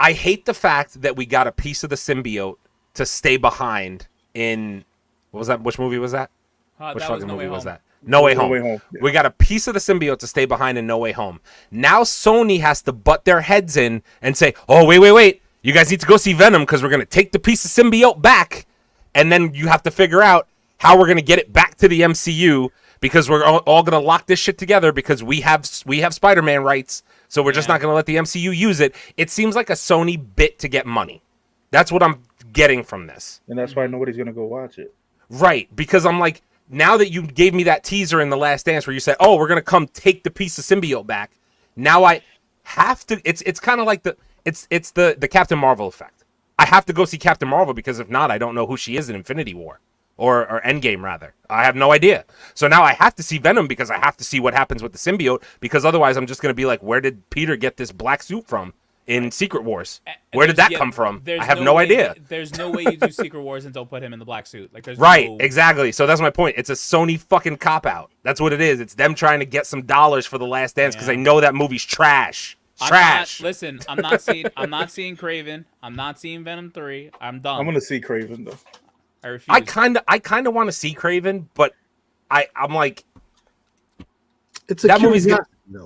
I hate the fact that we got a piece of the symbiote to stay behind in, what was that? Which movie was that? Which fucking movie was that? No Way Home. Yeah. We got a piece of the symbiote to stay behind in No Way Home. Now Sony has to butt their heads in and say, oh, wait. You guys need to go see Venom because we're going to take the piece of symbiote back. And then you have to figure out how we're going to get it back to the MCU, because we're all going to lock this shit together because we have Spider-Man rights. So we're just not going to let the MCU use it. It seems like a Sony bit to get money. That's what I'm getting from this. And that's why nobody's going to go watch it. Right. Because I'm like, now that you gave me that teaser in The Last Dance where you said, oh, we're going to come take the piece of symbiote back. Now I have to, it's kind of like the Captain Marvel effect. I have to go see Captain Marvel because if not, I don't know who she is in Infinity War or Endgame rather. I have no idea. So now I have to see Venom because I have to see what happens with the symbiote, because otherwise I'm just going to be like, where did Peter get this black suit from in Secret Wars? Where did that come from? I have no idea. There's no way you do Secret Wars and don't put him in the black suit. Like, there's exactly. So that's my point. It's a Sony fucking cop-out. That's what it is. It's them trying to get some dollars for The Last Dance because they know that movie's trash. Trash. I'm not seeing Craven. I'm not seeing Venom 3. I'm done. I'm gonna see Craven though. I refuse. I kind of want to see Craven, but I'm like, it's a curiosity.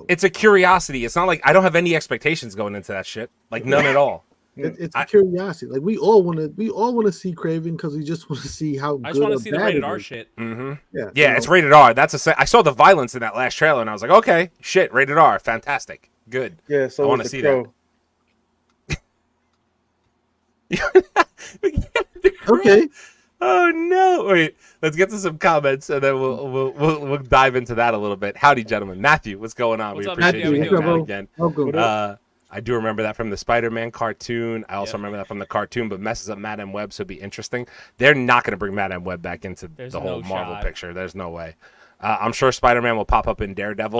It's a curiosity. It's not like I don't have any expectations going into that shit. Like none at all. It's a curiosity. Like we all want to see Craven because we just want to see how. I just want to see the rated R shit. Mm-hmm. Yeah, it's rated R. I saw the violence in that last trailer, and I was like, okay, shit, rated R, fantastic. Good. Yeah, so I want to see that. Okay. Oh no! Wait, let's get to some comments and then we'll dive into that a little bit. Howdy, gentlemen. Matthew, what's going on? What's we up, appreciate Matthew? you coming out again. Welcome. I do remember that from the Spider-Man cartoon. I also remember that from the cartoon, but messes up Madame Web, so it'd be interesting. They're not going to bring Madame Web back into the whole Marvel picture. There's no way. I'm sure Spider-Man will pop up in Daredevil.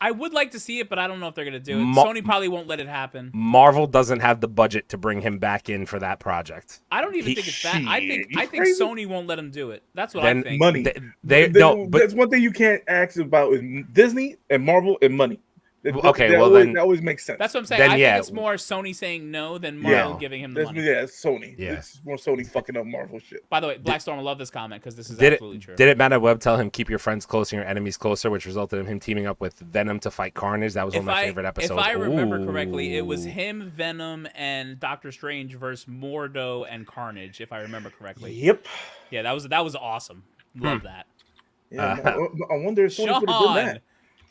I would like to see it, but I don't know if they're going to do it. Sony probably won't let it happen. Marvel doesn't have the budget to bring him back in for that project. I don't even think it's that. I think Sony won't let him do it. That's what I think. Money. That's one thing you can't ask about with Disney and Marvel and money. Then that always makes sense. That's what I'm saying. I think it's more Sony saying no than Marvel giving him the money. Yeah, it's Sony. Yeah. It's more Sony fucking up Marvel shit. By the way, Blackstorm, I love this comment because this is absolutely true. Did it Matt Webb tell him keep your friends close and your enemies closer, which resulted in him teaming up with Venom to fight Carnage? That was one of my favorite episodes. If I remember correctly, it was him, Venom, and Doctor Strange versus Mordo and Carnage. If I remember correctly. Yep. Yeah, that was awesome. Love that. Yeah, I wonder if Sony would have done that.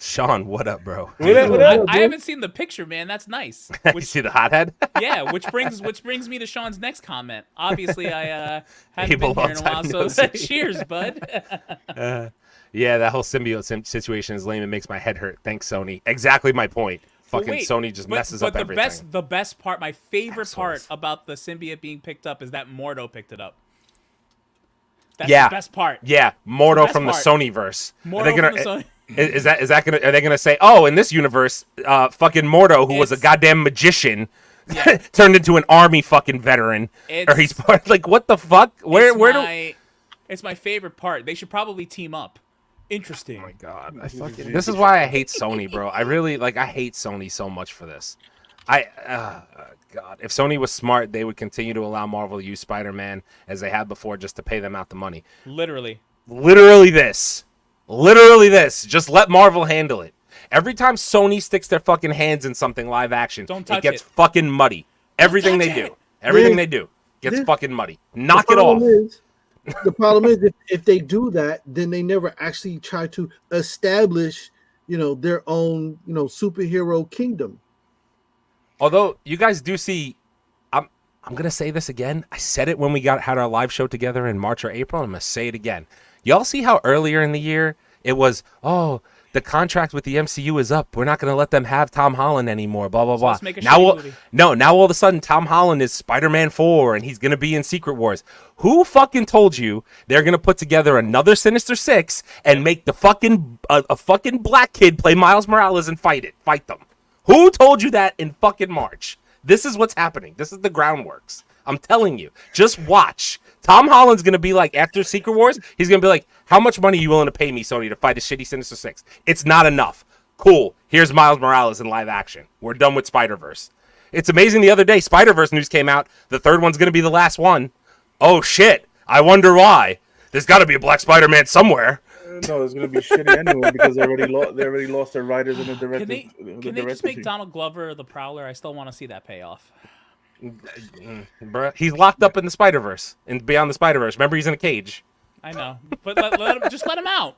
Sean, what up, bro? I haven't seen the picture, man. That's nice. You see the hothead? Yeah, which brings me to Sean's next comment. Obviously, I haven't been here in a while, so cheers, bud. Yeah, that whole symbiote situation is lame. It makes my head hurt. Thanks, Sony. Exactly my point. Sony just messes up everything. The best part, my favorite part about the symbiote being picked up is that Mordo picked it up. That's the best part. Yeah, Mordo from the Sonyverse. Mordo from the Sony. Is that gonna? Are they gonna say, oh, in this universe, fucking Mordo, who was a goddamn magician, turned into an army fucking veteran, or he's part like what the fuck? It's my favorite part. They should probably team up. Interesting. Oh my god, this is why I hate Sony, bro. I hate Sony so much for this. God, if Sony was smart, they would continue to allow Marvel to use Spider-Man as they had before, just to pay them out the money. Literally this. Just let Marvel handle it. Every time Sony sticks their fucking hands in something live action, it gets fucking muddy. Everything they do gets fucking muddy. Knock it off. The problem is if they do that, then they never actually try to establish, their own, superhero kingdom. Although you guys do see, I'm gonna say this again. I said it when we had our live show together in March or April. I'm gonna say it again. Y'all see how earlier in the year it was, the contract with the MCU is up. We're not going to let them have Tom Holland anymore, blah, blah, blah. Let's make a movie. Now all of a sudden Tom Holland is Spider-Man 4 and he's going to be in Secret Wars. Who fucking told you they're going to put together another Sinister Six and make the fucking a fucking black kid play Miles Morales and fight them? Who told you that in fucking March? This is what's happening. This is the groundworks. I'm telling you. Just watch. Tom Holland's going to be like, after Secret Wars, he's going to be like, how much money are you willing to pay me, Sony, to fight a shitty Sinister Six? It's not enough. Cool. Here's Miles Morales in live action. We're done with Spider-Verse. It's amazing the other day, Spider-Verse news came out. The third one's going to be the last one. Oh, shit. I wonder why. There's got to be a Black Spider-Man somewhere. No, it's going to be shitty anyway because they already lost their writers and the director. Can they just make Donald Glover the Prowler? I still want to see that payoff. Bruh, he's locked up in the Spider-Verse and Beyond the Spider-Verse. Remember, he's in a cage. I know, but let him out. Just let him out.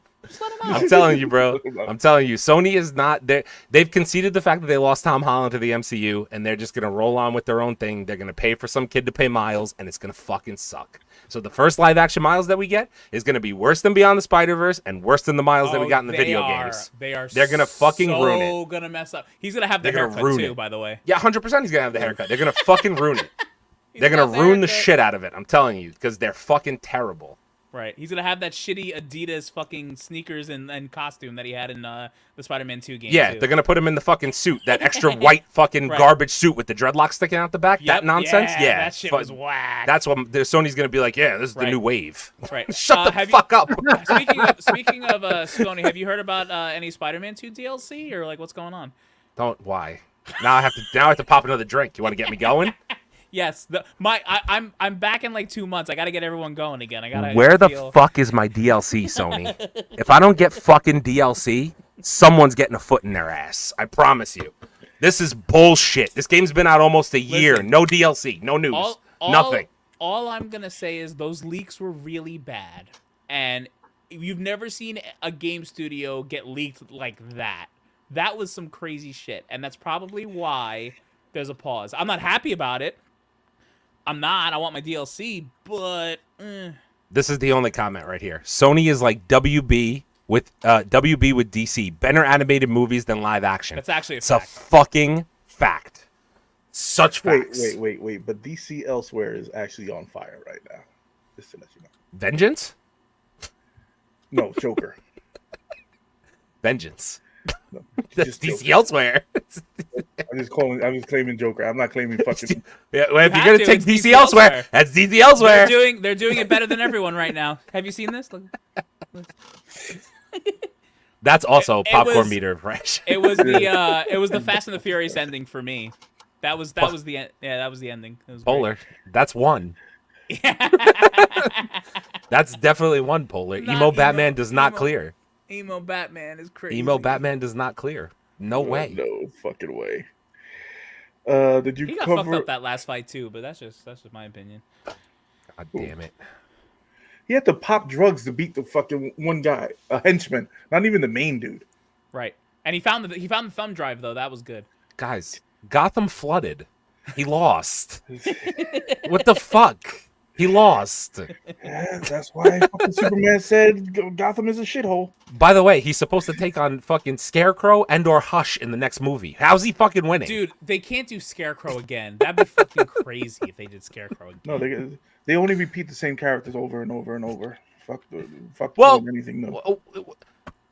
I'm telling you, bro. I'm telling you, Sony is not there. They've conceded the fact that they lost Tom Holland to the MCU, and they're just gonna roll on with their own thing. They're gonna pay for some kid to pay Miles, and it's gonna fucking suck. So the first live-action Miles that we get is gonna be worse than Beyond the Spider-Verse and worse than the Miles that we got in the video games. They're gonna fucking ruin it. So gonna mess up. He's gonna have the haircut too, by the way. Yeah, 100%. He's gonna have the haircut. They're gonna fucking ruin it. They're gonna ruin the shit out of it. I'm telling you, because they're fucking terrible. Right. He's going to have that shitty Adidas fucking sneakers and costume that he had in the Spider-Man 2 game. Yeah, too. They're going to put him in the fucking suit. That extra white fucking garbage suit with the dreadlocks sticking out the back. Yep, that nonsense. Yeah, that shit was whack. That's what Sony's going to be like, yeah, this is the new wave. Right. Shut the fuck up. Speaking of Sony, have you heard about any Spider-Man 2 DLC or like what's going on? Why? Now I have to pop another drink. You want to get me going? Yes, I'm back in like 2 months. I got to get everyone going again. Where the fuck is my DLC, Sony? If I don't get fucking DLC, someone's getting a foot in their ass. I promise you. This is bullshit. This game's been out almost a year. Listen, no DLC, no news, nothing. All I'm gonna say is those leaks were really bad, and you've never seen a game studio get leaked like that. That was some crazy shit, and that's probably why there's a pause. I'm not happy about it. I'm not. I want my DLC, but This is the only comment right here. Sony is like WB with DC. Better animated movies than live action. That's actually a fucking fact. Such facts. Wait. But DC elsewhere is actually on fire right now. Just to let you know. Vengeance? No, Joker. Vengeance. No, That's DC elsewhere. I'm just claiming Joker. I'm not claiming fucking. Yeah, well, if you're gonna take DC elsewhere, that's DC elsewhere. They're doing it better than everyone right now. Have you seen this? Look. That's also popcorn meter fresh. It was the Fast and the Furious ending for me. That was the ending. It was Polar. That's one. That's definitely one, Polar. Emo Batman does not clear. Emo Batman is crazy. Emo Batman does not clear. No way. No fucking way. Did you He got cover? fucked up that last fight too, but that's just my opinion. God damn it. He had to pop drugs to beat the fucking one guy, a henchman, not even the main dude. Right, and he found the thumb drive though. That was good. Guys, Gotham flooded. He lost. What the fuck? He lost. Yeah, that's why fucking Superman said Gotham is a shithole. By the way, he's supposed to take on fucking Scarecrow and or Hush in the next movie. How's he fucking winning? Dude, they can't do Scarecrow again. That'd be fucking crazy if they did Scarecrow again. No, they only repeat the same characters over and over and over. Fuck anything. No.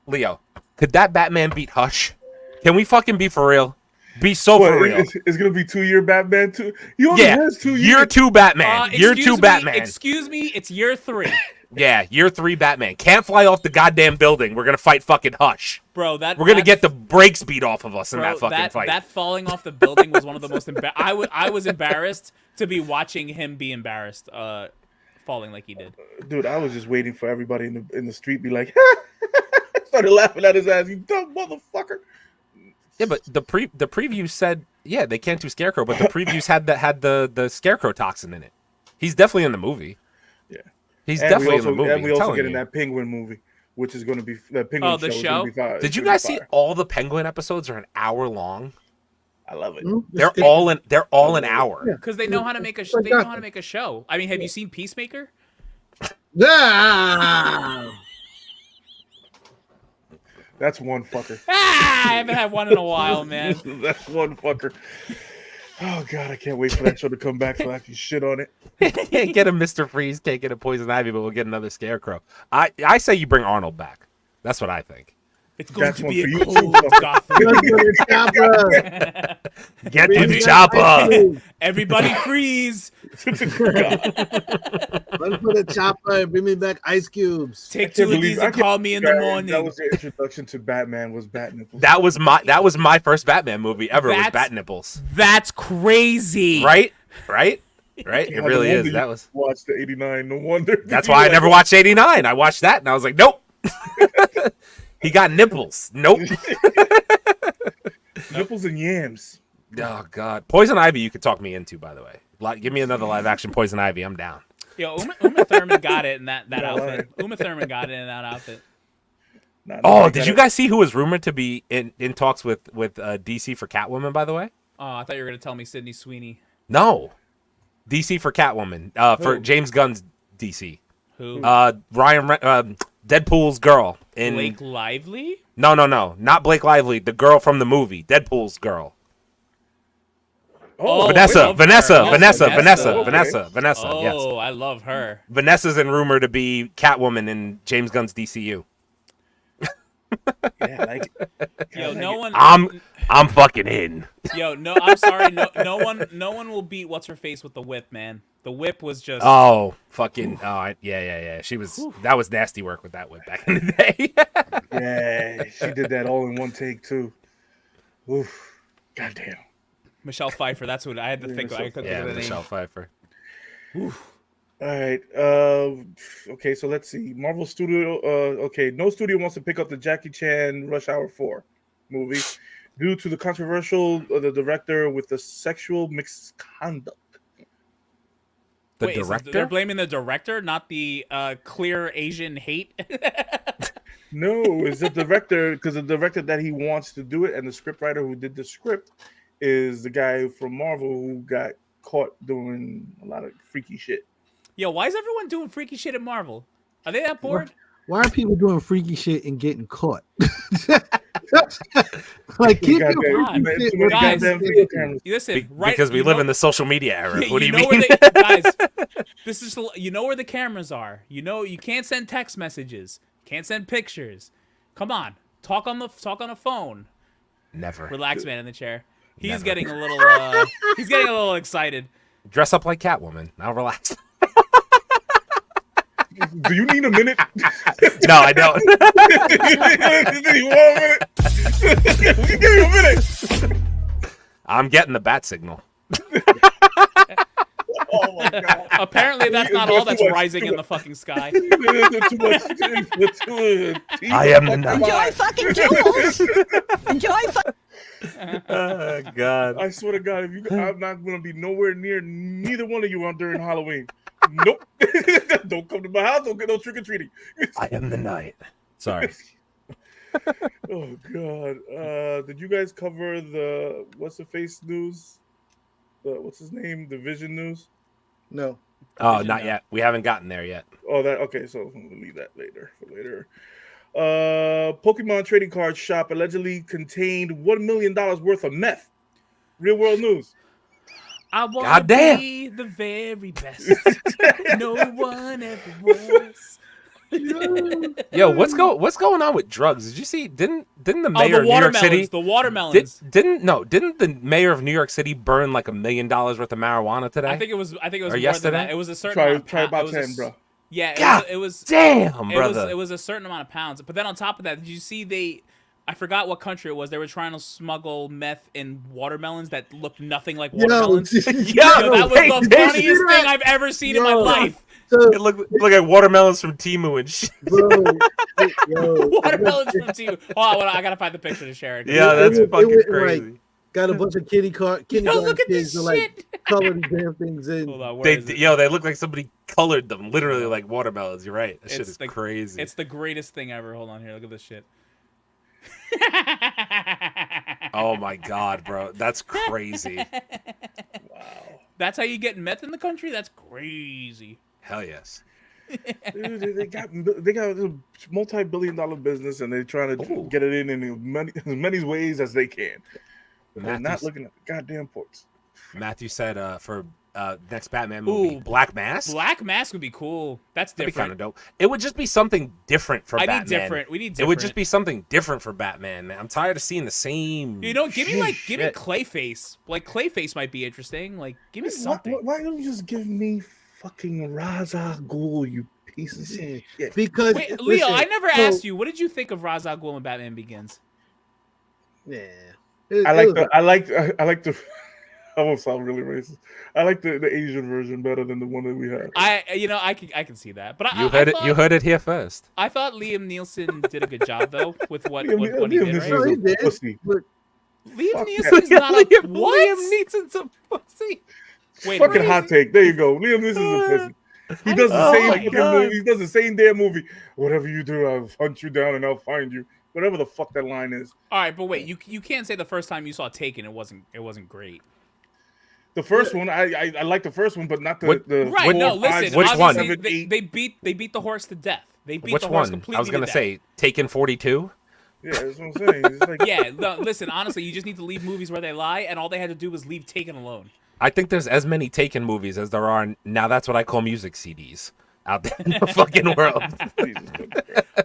Leo, could that Batman beat Hush? Can we fucking be for real? Be for real. It's gonna be 2-year Batman too. He only has 2 years. Year 2 Batman. Year 2 Batman. Excuse me, it's year 3. Yeah, year 3 Batman. Can't fly off the goddamn building. We're gonna fight fucking Hush. Bro, we're gonna get the brakes beat off of us in that fucking fight. That falling off the building was one of the most I was embarrassed to be watching him be embarrassed falling like he did. Dude, I was just waiting for everybody in the street be like started laughing at his ass, you dumb motherfucker. Yeah, but the preview said, yeah, they can't do Scarecrow, but the previews had the Scarecrow toxin in it. He's definitely in the movie. Yeah, he's definitely in the movie. And we also get in that Penguin movie, which is going to be the Penguin show. Did you guys see all the Penguin episodes are an hour long? I love it. They're all an hour because they know how to make a they know how to make a show. I mean, have you seen Peacemaker? Yeah. That's one fucker. I haven't had one in a while, man. That's one fucker. Oh god, I can't wait for that show to come back so I can shit on it. Get a Mr. Freeze, can't get a Poison Ivy, but we'll get another Scarecrow. I say you bring Arnold back. That's what I think. It's going to be a cold Gotham. Get to the chopper. Everybody freeze. Run for the chopper and bring me back ice cubes. Take 2 of these and call me in the morning. That was the introduction to Batman. Was Bat Nipples? That was my first Batman movie ever. Was Bat Nipples. That's crazy. Right. It really is. That was watched the '89. No wonder. That's why I never watched '89. I watched that and I was like, nope. He got nipples. Nope. Nipples and yams. Oh God, Poison Ivy. You could talk me into, by the way. Give me another live action Poison Ivy. I'm down. Yo, Uma Thurman got it in that outfit. Uma Thurman got it in that outfit. Did you guys see who was rumored to be in talks with DC for Catwoman? By the way. Oh, I thought you were gonna tell me Sydney Sweeney. No, DC for Catwoman. For James Gunn's DC. Who? Ryan. Deadpool's girl in Blake Lively? No, not Blake Lively. The girl from the movie, Deadpool's girl. Oh, Vanessa. Okay. Yes. Oh, I love her. Vanessa's in rumor to be Catwoman in James Gunn's DCU. Yeah, like yo, no one. I'm fucking in. Yo, no, I'm sorry. No one will beat what's her face with the whip, man. The whip was just. Oh, fucking. Oh, yeah. She was. That was nasty work with that whip back in the day. Yeah, she did that all in one take too. Oof, goddamn. Michelle Pfeiffer. That's what I had to think. I couldn't think of the Michelle name. Pfeiffer. Oof. All right. Okay, so let's see. Marvel Studio. Okay, no studio wants to pick up the Jackie Chan Rush Hour 4 movie due to the the director with the sexual misconduct. Wait, director? They're blaming the director, not the clear Asian hate. No, it's the director because the director that he wants to do it, and the scriptwriter who did the script is the guy from Marvel who got caught doing a lot of freaky shit. Yo, why is everyone doing freaky shit at Marvel? Are they that bored? Why are people doing freaky shit and getting caught? Like, keep your guys. Listen, right? Because we live in the social media era. What do you mean, guys? This is where the cameras are. You can't send text messages. Can't send pictures. Come on, Talk on the phone. Never. Relax, man, in the chair. He's Never. getting a little. He's getting a little excited. Dress up like Catwoman. Now relax. Do you need a minute? No, I don't. Do you want a minute? Give me a minute. I'm getting the bat signal. Oh my god. Apparently, that's not all that's rising in the fucking sky. I am the night. Enjoy fucking Jules. Enjoy. Oh God. I swear to God, I'm not gonna be nowhere near neither one of you during Halloween. Nope. Don't come to my house. Don't get no trick or treating. I am the night. Sorry. Oh God. Did you guys cover the what's the face news? What's his name? The Vision news? No. Oh, not yet. We haven't gotten there yet. Oh, that okay. So we'll leave that for later. Pokemon trading card shop allegedly contained $1 million worth of meth. Real world news. I want to be the very best. No one ever was. Yo, what's going on with drugs? Did you see? Didn't the mayor of New York City? The watermelons. Didn't the mayor of New York City burn like $1 million worth of marijuana today? I think it was or more yesterday? than that. It was a certain amount. Try about 10, bro. Yeah, it was. Damn, brother. It was a certain amount of pounds. But then on top of that, did you see I forgot what country it was. They were trying to smuggle meth in watermelons that looked nothing like watermelons. Yo, that was the funniest thing I've ever seen in my life. It looked like watermelons from Temu and shit. Watermelons from Temu. Hold on, I gotta find the picture to share it. Yeah, that's fucking crazy. Like, got a bunch of kitty look at this shit. Like colored damn things in. Hold on, They look like somebody colored them, literally like watermelons. You're right. That shit is crazy. It's the greatest thing ever. Hold on here. Look at this shit. Oh my God, bro. That's crazy. Wow. That's how you get meth in the country? That's crazy. Hell yes. Dude, they got a multi-billion-dollar business, and they're trying to get it in as many ways as they can. But they're not looking at the goddamn ports. Matthew said for next Batman movie, Black Mask. Black Mask would be cool. That's different. That'd be kind of dope. It would just be something different for Batman. We need different. It would just be something different for Batman, man. I'm tired of seeing the same. Give me Clayface. Like Clayface might be interesting. Like give me something. Why don't you just give me fucking Ra's al Ghul, you piece of shit? Because wait, Leo, I never asked you. What did you think of Ra's al Ghul in Batman Begins? Yeah, I like the. I won't sound really racist. I like the Asian version better than the one that we had. I can see see but you heard it here first. I thought Liam Neeson did a good job though with what he did. Right? Liam Neeson's not a what? Liam Neeson's a pussy. Wait, fucking hot take. There you go. Liam Neeson's a pussy. He does the same fucking movie. He does the same damn movie. Whatever you do, I'll hunt you down and I'll find you. Whatever the fuck that line is. All right, but wait, you can't say the first time you saw Taken it wasn't great. The first one, I like the first one, but not the right. 4, no, listen. 5, which 6, one? 7, 8. They beat the horse to death. They beat Which the horse one? completely. I was gonna to say Taken 42. Yeah, that's what I'm saying. It's like, yeah, no, listen. Honestly, you just need to leave movies where they lie, and all they had to do was leave Taken alone. I think there's as many Taken movies as there are now. That's what I call music CDs out there in the fucking world.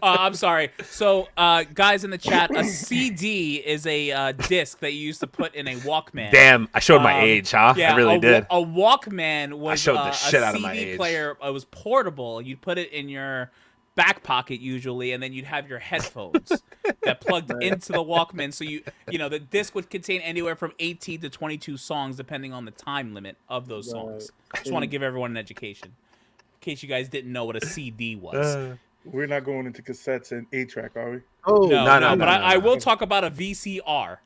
I'm sorry. So, guys in the chat, a CD is a disc that you used to put in a Walkman. Damn, I showed my age, huh? Yeah, I really did. A Walkman was I showed the shit a out of my CD age. player. It was portable. You'd put it in your back pocket usually, and then you'd have your headphones that plugged into the Walkman. So the disc would contain anywhere from 18 to 22 songs, depending on the time limit of those songs. I just want to give everyone an education, in case you guys didn't know what a CD was. We're not going into cassettes and 8-track, are we? Oh no. But I will talk about a VCR.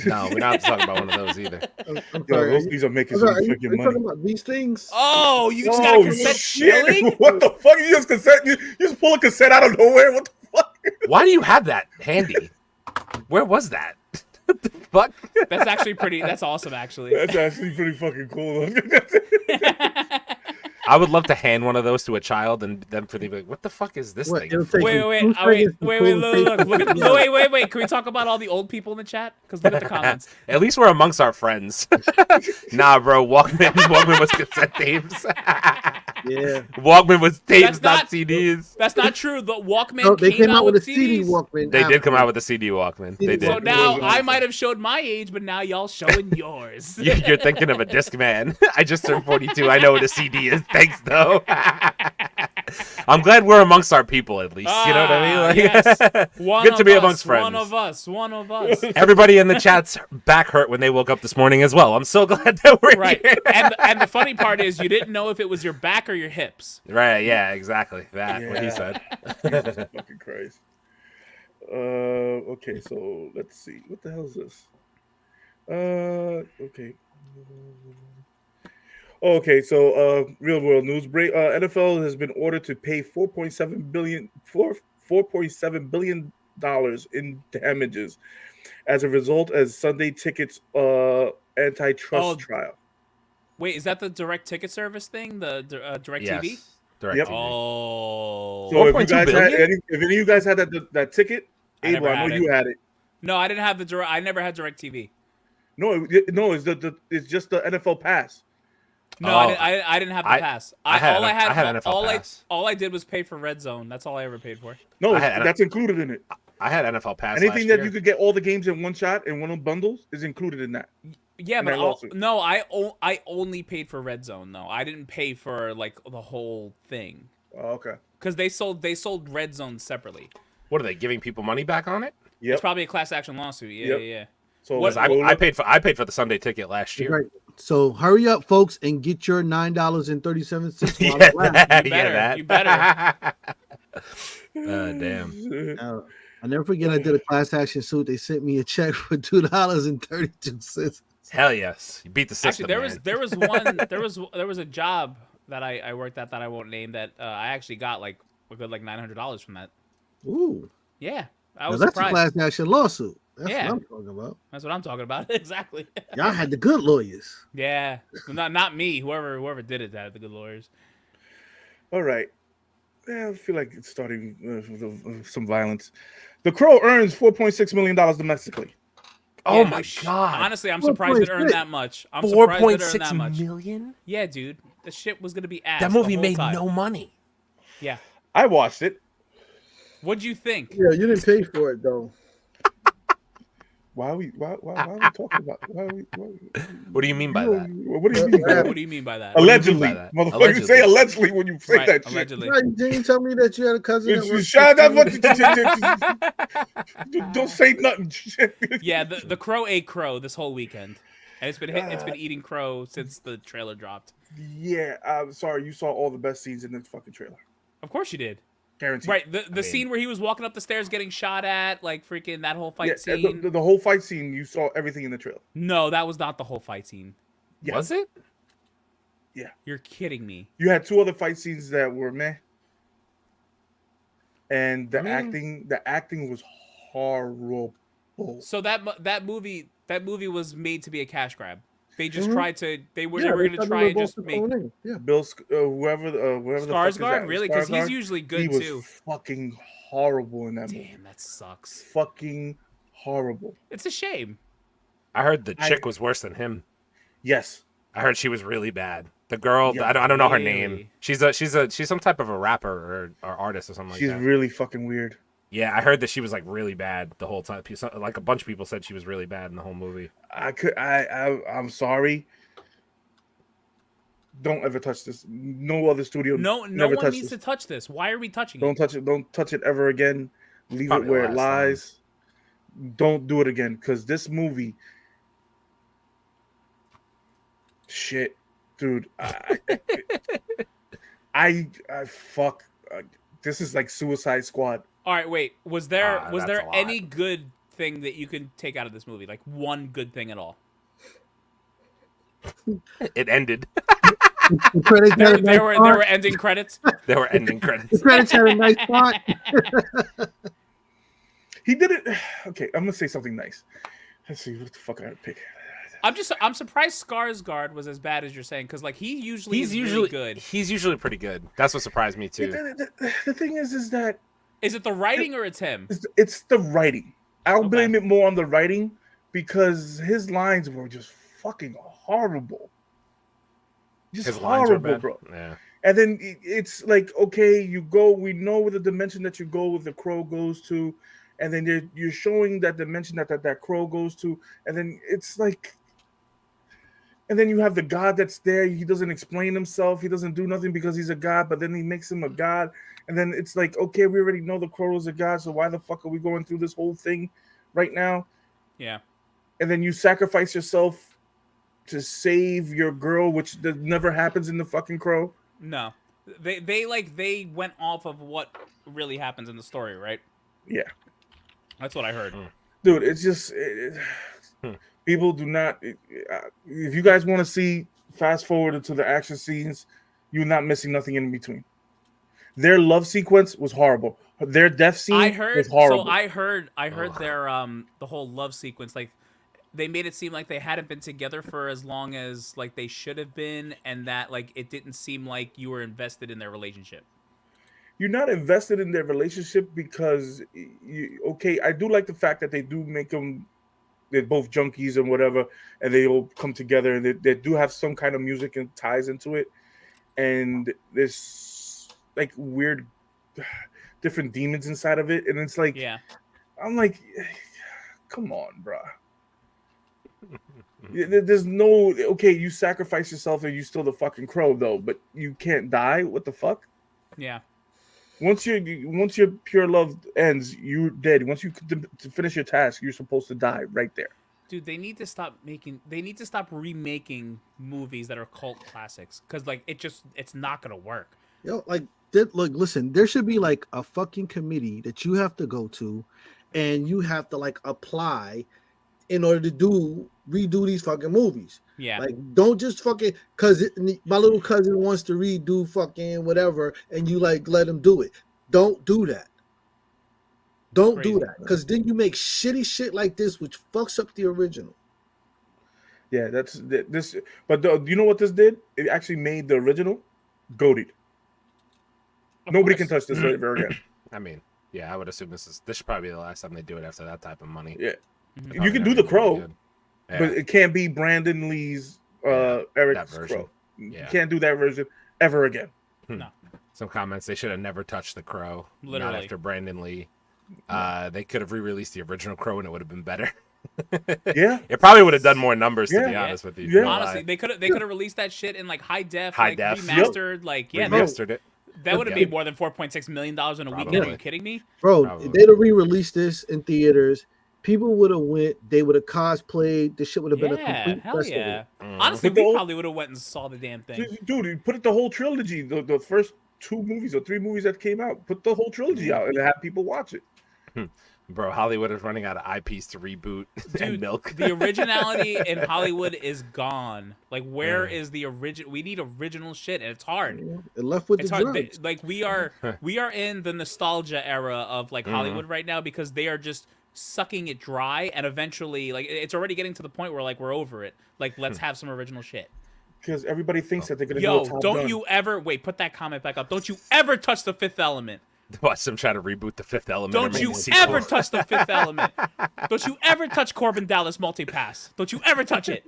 No, we're not talking about one of those either. I'm Yo, sorry. those things are making some freaking Are you money. talking about these things? Oh, you just got a cassette chilling? What the fuck? You just cassette? You just pull a cassette out of nowhere? What the fuck? Why do you have that handy? Where was that? What the fuck? That's actually pretty. That's awesome, actually. That's actually pretty fucking cool. I would love to hand one of those to a child and them for them to be like, "What the fuck is this thing?" Wait. Look. Wait. Can we talk about all the old people in the chat? Because look at the comments. At least we're amongst our friends. Nah, bro. Walkman was cassette tapes. Yeah. Walkman was tapes, not CDs. That's not true. The Walkman they came out with a CDs. CD Walkman. They did come out with a CD Walkman. They did. So now I might have showed my age, but now y'all showing yours. You're thinking of a Discman. I just turned 42. I know what a CD is. Thanks, though. I'm glad we're amongst our people, at least. You know what I mean? Like, yes. Good to be amongst friends. One of us. Everybody in the chat's back hurt when they woke up this morning as well. I'm so glad that we're here. And the funny part is you didn't know if it was your back or your hips. Right, yeah, exactly. What he said. Jesus fucking Christ. Okay, so let's see. What the hell is this? Okay. Okay, so real world news break. NFL has been ordered to pay $4.7 billion in damages as a result as Sunday Ticket's antitrust trial. Wait, is that the direct ticket service thing? The direct yes. TV? Direct Yep. TV. Oh. So if any of you guys had that ticket, Abel, I know you had it. No, I didn't have the direct. I never had direct TV. No, it's just the NFL pass. No, I didn't have the pass. I had NFL pass. All I did was pay for Red Zone. That's all I ever paid for. No, that's included in it. I had NFL pass. Anything that you could get all the games in one shot in one of the bundles is included in that. Yeah, but I only paid for Red Zone though. I didn't pay for like the whole thing. Oh, okay. Because they sold Red Zone separately. What are they giving people money back on it? Yeah, it's probably a class action lawsuit. Yeah. So I paid for the Sunday ticket last year. Right. So hurry up, folks, and get your $9.37. You better. Damn. I'll never forget. I did a class action suit. They sent me a check for $2.32. Hell yes, you beat the system. Actually, there was a job that I worked at that I won't name that I actually got like a good like $900 from that. Ooh. Yeah, I was that's surprised. A class action lawsuit. That's what I'm talking about. That's what I'm talking about. Exactly. Y'all had the good lawyers. Yeah, not me. Whoever did it had the good lawyers. All right. Yeah, I feel like it's starting with some violence. The Crow earns $4.6 million domestically. Oh my god! Honestly, I'm surprised it earned that much. I'm $4.6 million. Yeah, dude, the shit was gonna be ass. That movie made no money. Yeah, I watched it. What'd you think? Yeah, you didn't pay for it though. Why are we talking about? What do you mean by that? What do you mean by that? What do you mean by that? Allegedly, motherfucker. You say allegedly when you say that shit. Allegedly. Didn't you tell me that you had a cousin? Shut up! Don't say nothing. Yeah, the crow ate crow this whole weekend, and it's been eating crow since the trailer dropped. Yeah, I'm sorry. You saw all the best scenes in this fucking trailer. Of course you did. Guaranteed. Right, the scene where he was walking up the stairs getting shot at, like freaking that whole fight scene. The whole fight scene, you saw everything in the trailer. No, that was not the whole fight scene. Yeah. Was it? Yeah. You're kidding me. You had two other fight scenes that were meh. And the acting was horrible. So that movie was made to be a cash grab. They just tried to. They were never going to try and just make. Yeah, Bill, whoever Skarsgård, really, because he's usually good too. He was fucking horrible in that movie. Damn, that sucks. Fucking horrible. It's a shame. I heard the chick was worse than him. Yes, I heard she was really bad. The girl, I don't know her name. She's some type of a rapper or artist or something like that. She's really fucking weird. Yeah, I heard that she was like really bad the whole time. Like a bunch of people said she was really bad in the whole movie. I'm sorry. Don't ever touch this. No other studio. No one needs to touch this. Why are we touching it? Don't touch it. Don't touch it ever again. Leave it where it lies. Don't do it again, because this movie. Shit, dude. I fuck. This is like Suicide Squad. All right, wait. Was there any good thing that you could take out of this movie? Like one good thing at all? It ended. There were ending credits. There were ending credits. The credits had a nice spot. He did it. Okay, I'm gonna say something nice. Let's see what the fuck I pick. I'm surprised Skarsgård was as bad as you're saying, because like he's usually really good. He's usually pretty good. That's what surprised me too. The thing is that is it the writing or it's him? It's the writing. I'll blame it more on the writing because his lines were just fucking horrible. Just his horrible, bro. Yeah. And then it's like, okay, you go. We know where the dimension that you go with the crow goes to, and then you're showing that dimension that crow goes to, and then it's like, and then you have the god that's there. He doesn't explain himself. He doesn't do nothing because he's a god, but then he makes him a god. And then it's like, okay, we already know the crow is a god, so why the fuck are we going through this whole thing right now? Yeah. And then you sacrifice yourself to save your girl, which never happens in the fucking crow. No. They went off of what really happens in the story, right? Yeah. That's what I heard. Dude, it's just... people do not... if you guys want to see fast forward to the action scenes, you're not missing nothing in between. Their love sequence was horrible. Their death scene was horrible. So I heard their the whole love sequence, like they made it seem like they hadn't been together for as long as like they should have been, and that like it didn't seem like you were invested in their relationship. You're not invested in their relationship because I do like the fact that they do make them, they're both junkies and whatever, and they all come together, and they do have some kind of music and ties into it, and there's like weird different demons inside of it, and it's like, yeah, I'm like, come on, bro. There's no, okay, you sacrifice yourself and you still the fucking crow though, but you can't die. What the fuck? Yeah. Once your pure love ends, you're dead. Once you finish your task, you're supposed to die right there. Dude, they need to stop remaking movies that are cult classics, because like it's not gonna work. Yo, like, look, listen, there should be like a fucking committee that you have to go to, and you have to like apply in order to redo these fucking movies. Yeah. Like, don't just fucking, because my little cousin wants to redo fucking whatever, and you like let him do it. Don't do that. Don't do that, because then you make shitty shit like this, which fucks up the original. Yeah, that's this. But you know what this did? It actually made the original goated. Nobody can touch this ever again. I mean, yeah, I would assume this should probably be the last time they do it after that type of money. Yeah, you can do the Crow, but it can't be Brandon Lee's Eric's Crow. Yeah. You can't do that version ever again. No. Some comments: they should have never touched the Crow. Literally. Not after Brandon Lee. They could have re-released the original Crow and it would have been better. Yeah, it probably would have done more numbers, to be honest with you. Yeah. Honestly, they could have released that shit in like high def, remastered, remastered it. That would have made more than $4.6 million in a weekend. Are you kidding me, bro? If they'd have re-released this in theaters, people would have went. They would have cosplayed. This shit would have been a complete festival. Yeah. Honestly, we probably would have went and saw the damn thing. Dude, you put it the whole trilogy, the first 2 movies or 3 movies that came out. Put the whole trilogy out and have people watch it. Bro, Hollywood is running out of IPs to reboot and milk. The originality in Hollywood is gone. Like, where is the original? We need original shit, and it's hard. It left with the drugs. Like, we are in the nostalgia era of like Hollywood right now, because they are just sucking it dry, and eventually, like, it's already getting to the point where like we're over it. Like, let's have some original shit. Because everybody thinks that they're gonna do a Top don't Gun. you ever put that comment back up? Don't you ever touch The Fifth Element? Watch them try to reboot The Fifth Element. Don't you ever touch The Fifth Element. Don't you ever touch Corbin Dallas Multipass. Don't you ever touch it.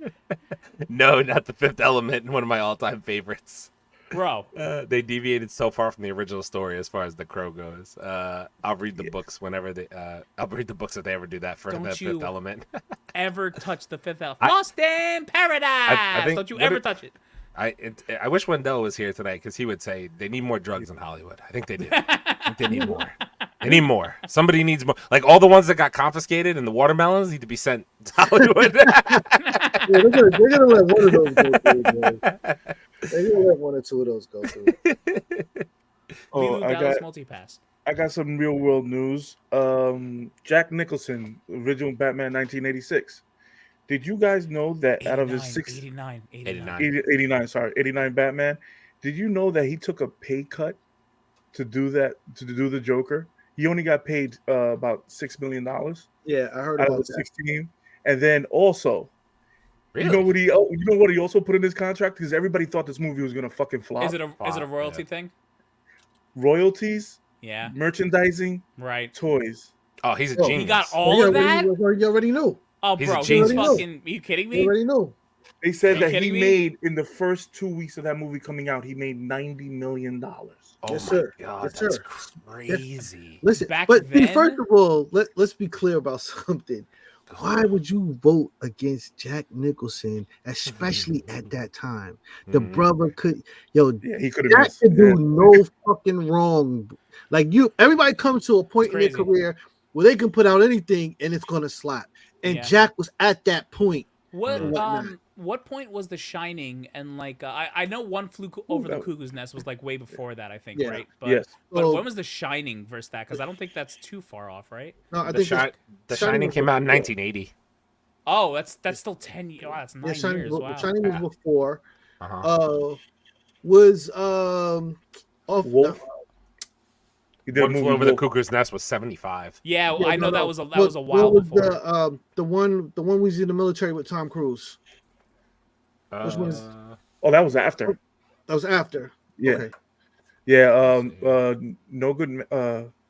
No, not The Fifth Element. One of my all-time favorites. Bro. They deviated so far from the original story as far as The Crow goes. I'll read the books whenever they... I'll read the books if they ever do that for The Fifth Element. Ever touch The Fifth Element. Lost in Paradise. Don't you ever touch it. I wish Wendell was here tonight, because he would say they need more drugs in Hollywood. I think they do. I think they need more. They need more. Somebody needs more. Like, all the ones that got confiscated and the watermelons need to be sent to Hollywood. They're gonna let one of those go through, bro. They're gonna let 1 or 2 of those go through. I got some real world news. Jack Nicholson, original Batman 1986. Did you guys know that out of his 89 Batman, did you know that he took a pay cut to do the Joker? He only got paid about $6 million. Yeah, I heard out about of the that. 16. And then also, Really? You know what he also put in his contract? Because everybody thought this movie was gonna fucking flop. Is it a royalty thing? Royalties, Yeah. merchandising, Right. toys. Oh, he's a He genius. got all of that? You already know. Oh, He's a bro, genius. he's fucking. Are you kidding You me? already know. They said Are you that he kidding me? made in the first 2 weeks of that movie coming out, he made $90 million. Oh Yes, my sir. God, Yes, that's sir. crazy. Listen, Back but then- first of all, let's be clear about something. Why would you vote against Jack Nicholson, especially at that time? The brother could, Yeah, he could have Jack could do no fucking wrong. Like everybody comes to a point in their crazy. career where they can put out anything and it's gonna slap. And Yeah. Jack was at that point. What point was The Shining? And like I know One Flew Over the Cuckoo's Nest was like way before that, I think, Yeah. right? But, Yes. But So- when was The Shining versus that? Because I don't think that's too far off, right? No, I The think Shining came out in 1980. Oh, that's still 10 years. Wow, that's 9 Shining, years. Wow. Shining was before. Uh-huh. Was off Wolf. He did a One movie Flew Over the Wolf. Cuckoo's Nest was 75. Yeah, Yeah, I know no, that no. was a What while was before. the one we was in the military with Tom Cruise. Which one is- Oh, that was after. That was after. Yeah. Okay. Yeah. No good.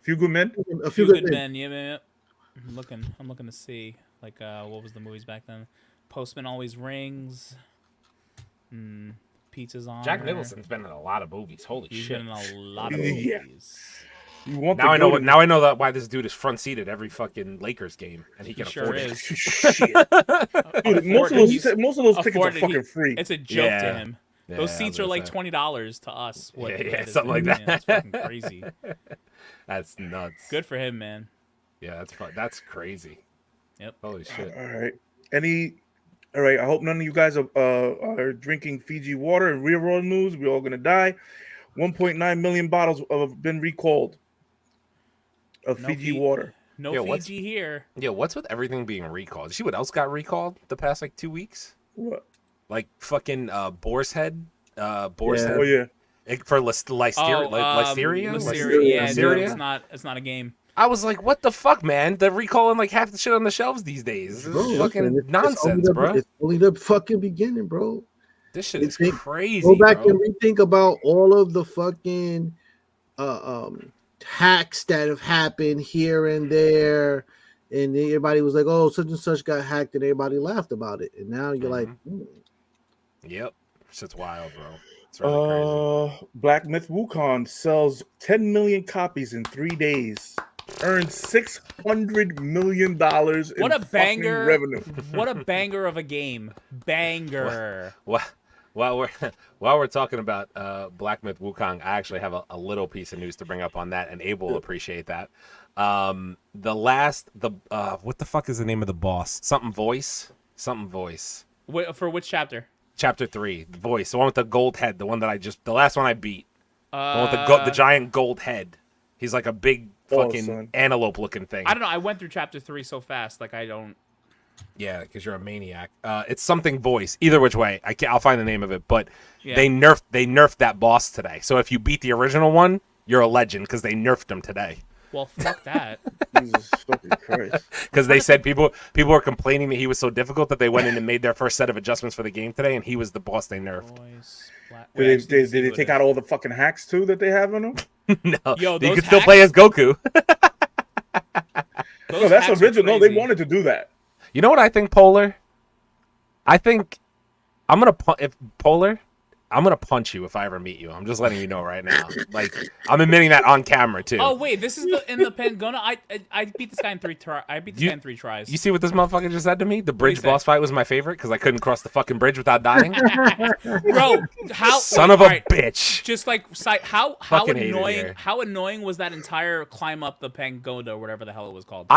Few good men. A Few few Good good Men. Yeah. I'm looking to see like what was the movies back then? Postman Always Rings. Pizza's on. Jack Nicholson's been in a lot of movies. Holy He's shit! been in a lot of Yeah. movies. You want Now the I know. goat- Now I know that why this dude is front seated every fucking Lakers game, and he can Sure afford it. is. Shit. Dude, most of those tickets are afforded. fucking free. It's a joke Yeah. to him. Those Yeah, seats I are was like gonna $20 to us. What Yeah, the yeah, head is something like doing. that. That's fucking crazy. That's nuts. Good for him, man. Yeah, that's fun. That's crazy. Yep. Holy shit. All right. All right. I hope none of you guys are drinking Fiji water and real world news. We're all gonna die. 1.9 million bottles have been recalled of No Fiji Fi- water. No Yo, what's- Fiji here. Yeah, what's with everything being recalled? You see what else got recalled the past like 2 weeks? What? Like fucking Boar's Head. Boar's Yeah. Head. Oh yeah. For Listeria? Listeria. Yeah, Listeria? dude, it's not a game. I was like, what the fuck, man? They're recalling like half the shit on the shelves these days. This is fucking nonsense, bro. It's only the fucking beginning, bro. This shit is Think- crazy. Go back bro. and rethink about all of the fucking hacks that have happened here and there, and everybody was like, "Oh, such and such got hacked," and everybody laughed about it. And now you're like, Yep. Shit's wild, bro. It's really crazy. Black Myth Wukong sells 10 million copies in 3 days. Earned $600 million in What a fucking banger revenue. What a banger of a game. Banger. While we're talking about Black Myth Wukong, I actually have a little piece of news to bring up on that, and Abe will appreciate that. What the fuck is the name of the boss? Something voice. Wait, for which chapter? Chapter 3, the voice, the one with the gold head, the last one I beat, the one with the giant gold head. He's like a big fucking antelope looking thing. I don't know. I went through chapter 3 so fast, like I don't. Yeah, because you're a maniac. It's something voice. Either which way, I'll find the name of it. But Yeah. they nerfed that boss today. So if you beat the original one, you're a legend because they nerfed him today. Well, fuck that. Jesus fucking Christ. Because they said people were complaining that he was so difficult that they went in and made their first set of adjustments for the game today, and he was the boss they nerfed. Voice, Did they take out all the fucking hacks too that they have on them? No, Yo, you those can still play as hacks- Goku. No, that's original. They wanted to do that. You know what I think, Polar? I think I'm gonna punch you if I ever meet you. I'm just letting you know right now. Like, I'm admitting that on camera too. Oh wait, this is in the Pangona. I beat this guy in 3 tries. I beat this guy in 3 tries. You see what this motherfucker just said to me? The bridge say? boss fight was my favorite because I couldn't cross the fucking bridge without dying. Bro, how Son of a bitch. Just like how Fucking hate it annoying here. how annoying was that entire climb up the Pangona or whatever the hell it was called?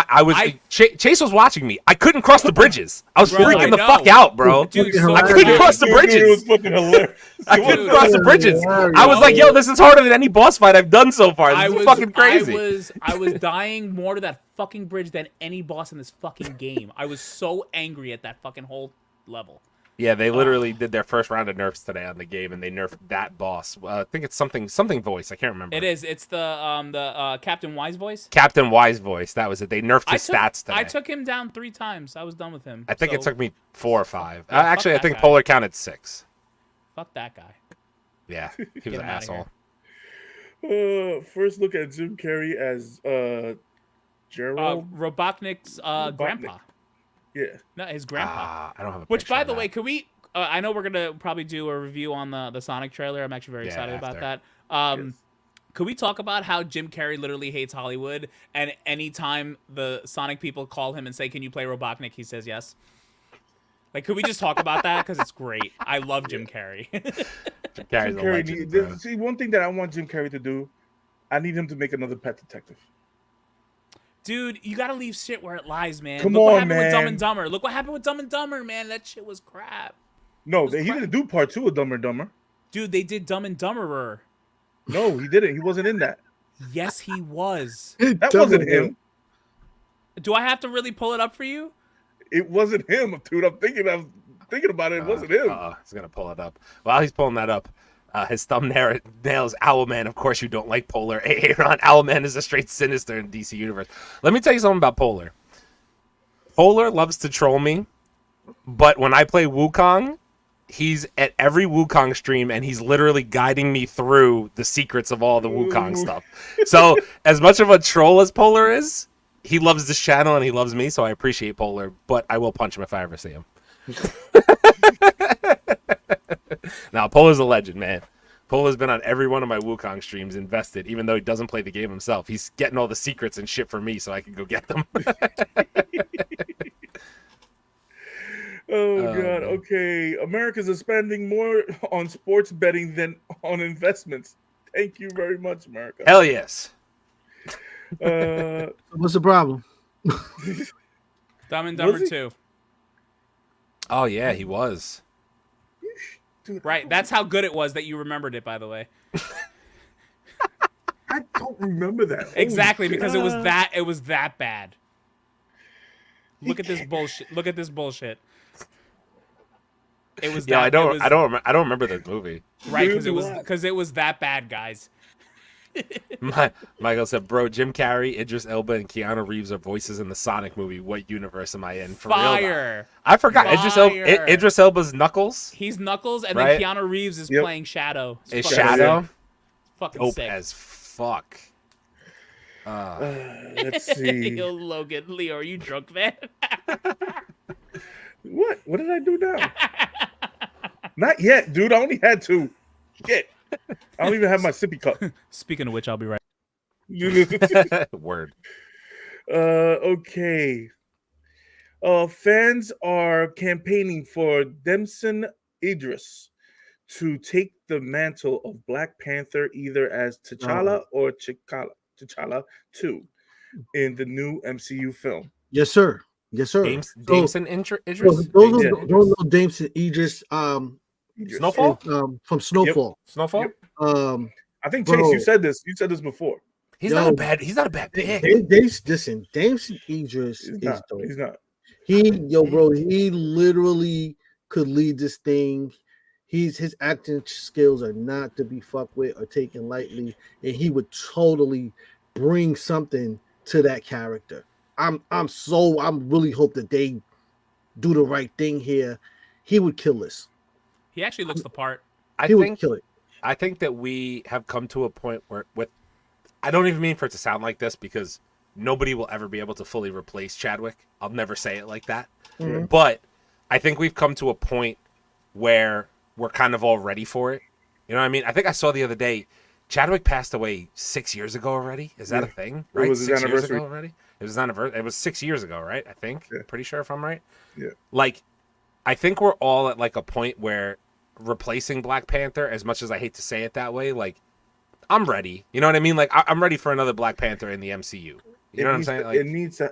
Chase was watching me. I couldn't cross the bridges. I was Bro, freaking I the know. fuck out, bro. Dude, I I couldn't cross the It was bridges. fucking hilarious. I couldn't Dude, cross the bridges. hilarious. I was like, yo, this is harder than any boss fight I've done so far. This is fucking crazy. I was dying more to that fucking bridge than any boss in this fucking game. I was so angry at that fucking whole level. Yeah, they literally did their first round of nerfs today on the game, and they nerfed that boss. I think it's something voice. I can't remember. It is. It's the Captain Wise voice. Captain Wise voice. That was it. They nerfed his stats today. I took him down 3 times. I was done with him. I think it took me 4 or 5. Yeah, actually, I think guy. Polar counted 6. Fuck that guy. Yeah, he was an asshole. First look at Jim Carrey as Gerald Robotnik's grandpa. Yeah. No, his grandpa. I don't have a Which, picture by of the that. way, could we? I know we're gonna probably do a review on the Sonic trailer. I'm actually very excited about that. Yes. Could we talk about how Jim Carrey literally hates Hollywood, and anytime the Sonic people call him and say, "Can you play Robotnik?" he says yes. Like, could we just talk about that? Because it's great. I love Jim Carrey. Jim Carrey's a legend, bro. See, one thing that I want Jim Carrey to do, I need him to make another Pet Detective. Dude, you gotta leave shit where it lies, man. Come Look what on, happened with Dumb man. and Dumber. Look what happened with Dumb and Dumber, man. That shit was crap. No, he didn't do part 2 of Dumb and Dumber. Dude, they did Dumb and Dumberer. No, he didn't. He wasn't in that. Yes, he was. That wasn't him. Do I have to really pull it up for you? It wasn't him, dude. I'm thinking about it. It wasn't him. He's gonna pull it up. While he's pulling that up, his thumbnail is Owlman. Of course, you don't like Polar. Aaron, Owlman is a straight sinister in DC Universe. Let me tell you something about Polar. Polar loves to troll me, but when I play Wukong, he's at every Wukong stream, and he's literally guiding me through the secrets of all the Wukong stuff. So, as much of a troll as Polar is, he loves this channel and he loves me, so I appreciate Polar, but I will punch him if I ever see him. Now, Polar's a legend, man. Polar's been on every one of my Wukong streams invested, even though he doesn't play the game himself. He's getting all the secrets and shit for me so I can go get them. Oh, God. Okay. Americans are spending more on sports betting than on investments. Thank you very much, America. Hell yes. What's the problem? Dumb and Dumber Was he? 2. Oh, yeah, he was. Dude, Right, that's how good it was that you remembered it, by the way. I don't remember that. Holy Exactly, shit. because it was that bad. Look at this bullshit. Look at this bullshit. It was Yeah, that, I don't remember the movie. right, because it was that bad, guys. Michael said, "Bro, Jim Carrey, Idris Elba, and Keanu Reeves are voices in the Sonic movie. What universe am I in?" For real, Fire. I forgot. Fire. Idris Elba's Knuckles. He's Knuckles, and Right? then Keanu Reeves is Yep. playing Shadow. Is fucking Shadow sick. Fucking dope sick. as fuck. Let's see. Yo, Logan, Leo, are you drunk, man? What? What did I do now? Not yet, dude. I only had 2. Shit. I don't even have my sippy cup. Speaking of which, I'll be right. Word. Okay. Fans are campaigning for Damson Idris to take the mantle of Black Panther either as T'Challa or T'Challa 2 in the new MCU film. Yes, sir. Yes, sir. Damson Idris? Those are Damson Idris. Snowfall? From Snowfall. Snowfall? Yep. I think Chase, Bro. you said this. You said this before. He's not a bad pick. Listen, Damson Idris is dope. He's not. Bro, he literally could lead this thing. His acting skills are not to be fucked with or taken lightly, and he would totally bring something to that character. I'm really hope that they do the right thing here. He would kill this. He actually looks the part. He would kill it. I think that we have come to a point where, I don't even mean for it to sound like this because nobody will ever be able to fully replace Chadwick. I'll never say it like that. Mm-hmm. But I think we've come to a point where we're kind of all ready for it. You know what I mean? I think I saw the other day, Chadwick passed away 6 years ago already. Is that a thing? Right? It was his 6 years anniversary. ago already? It was his anniversary. It was 6 years ago, right? I think. Yeah. Pretty sure if I'm right. Yeah. Like, I think we're all at like a point where replacing Black Panther, as much as I hate to say it that way, like, I'm ready. You know what I mean? Like, I'm ready for another Black Panther in the MCU. You know what I'm saying? Like,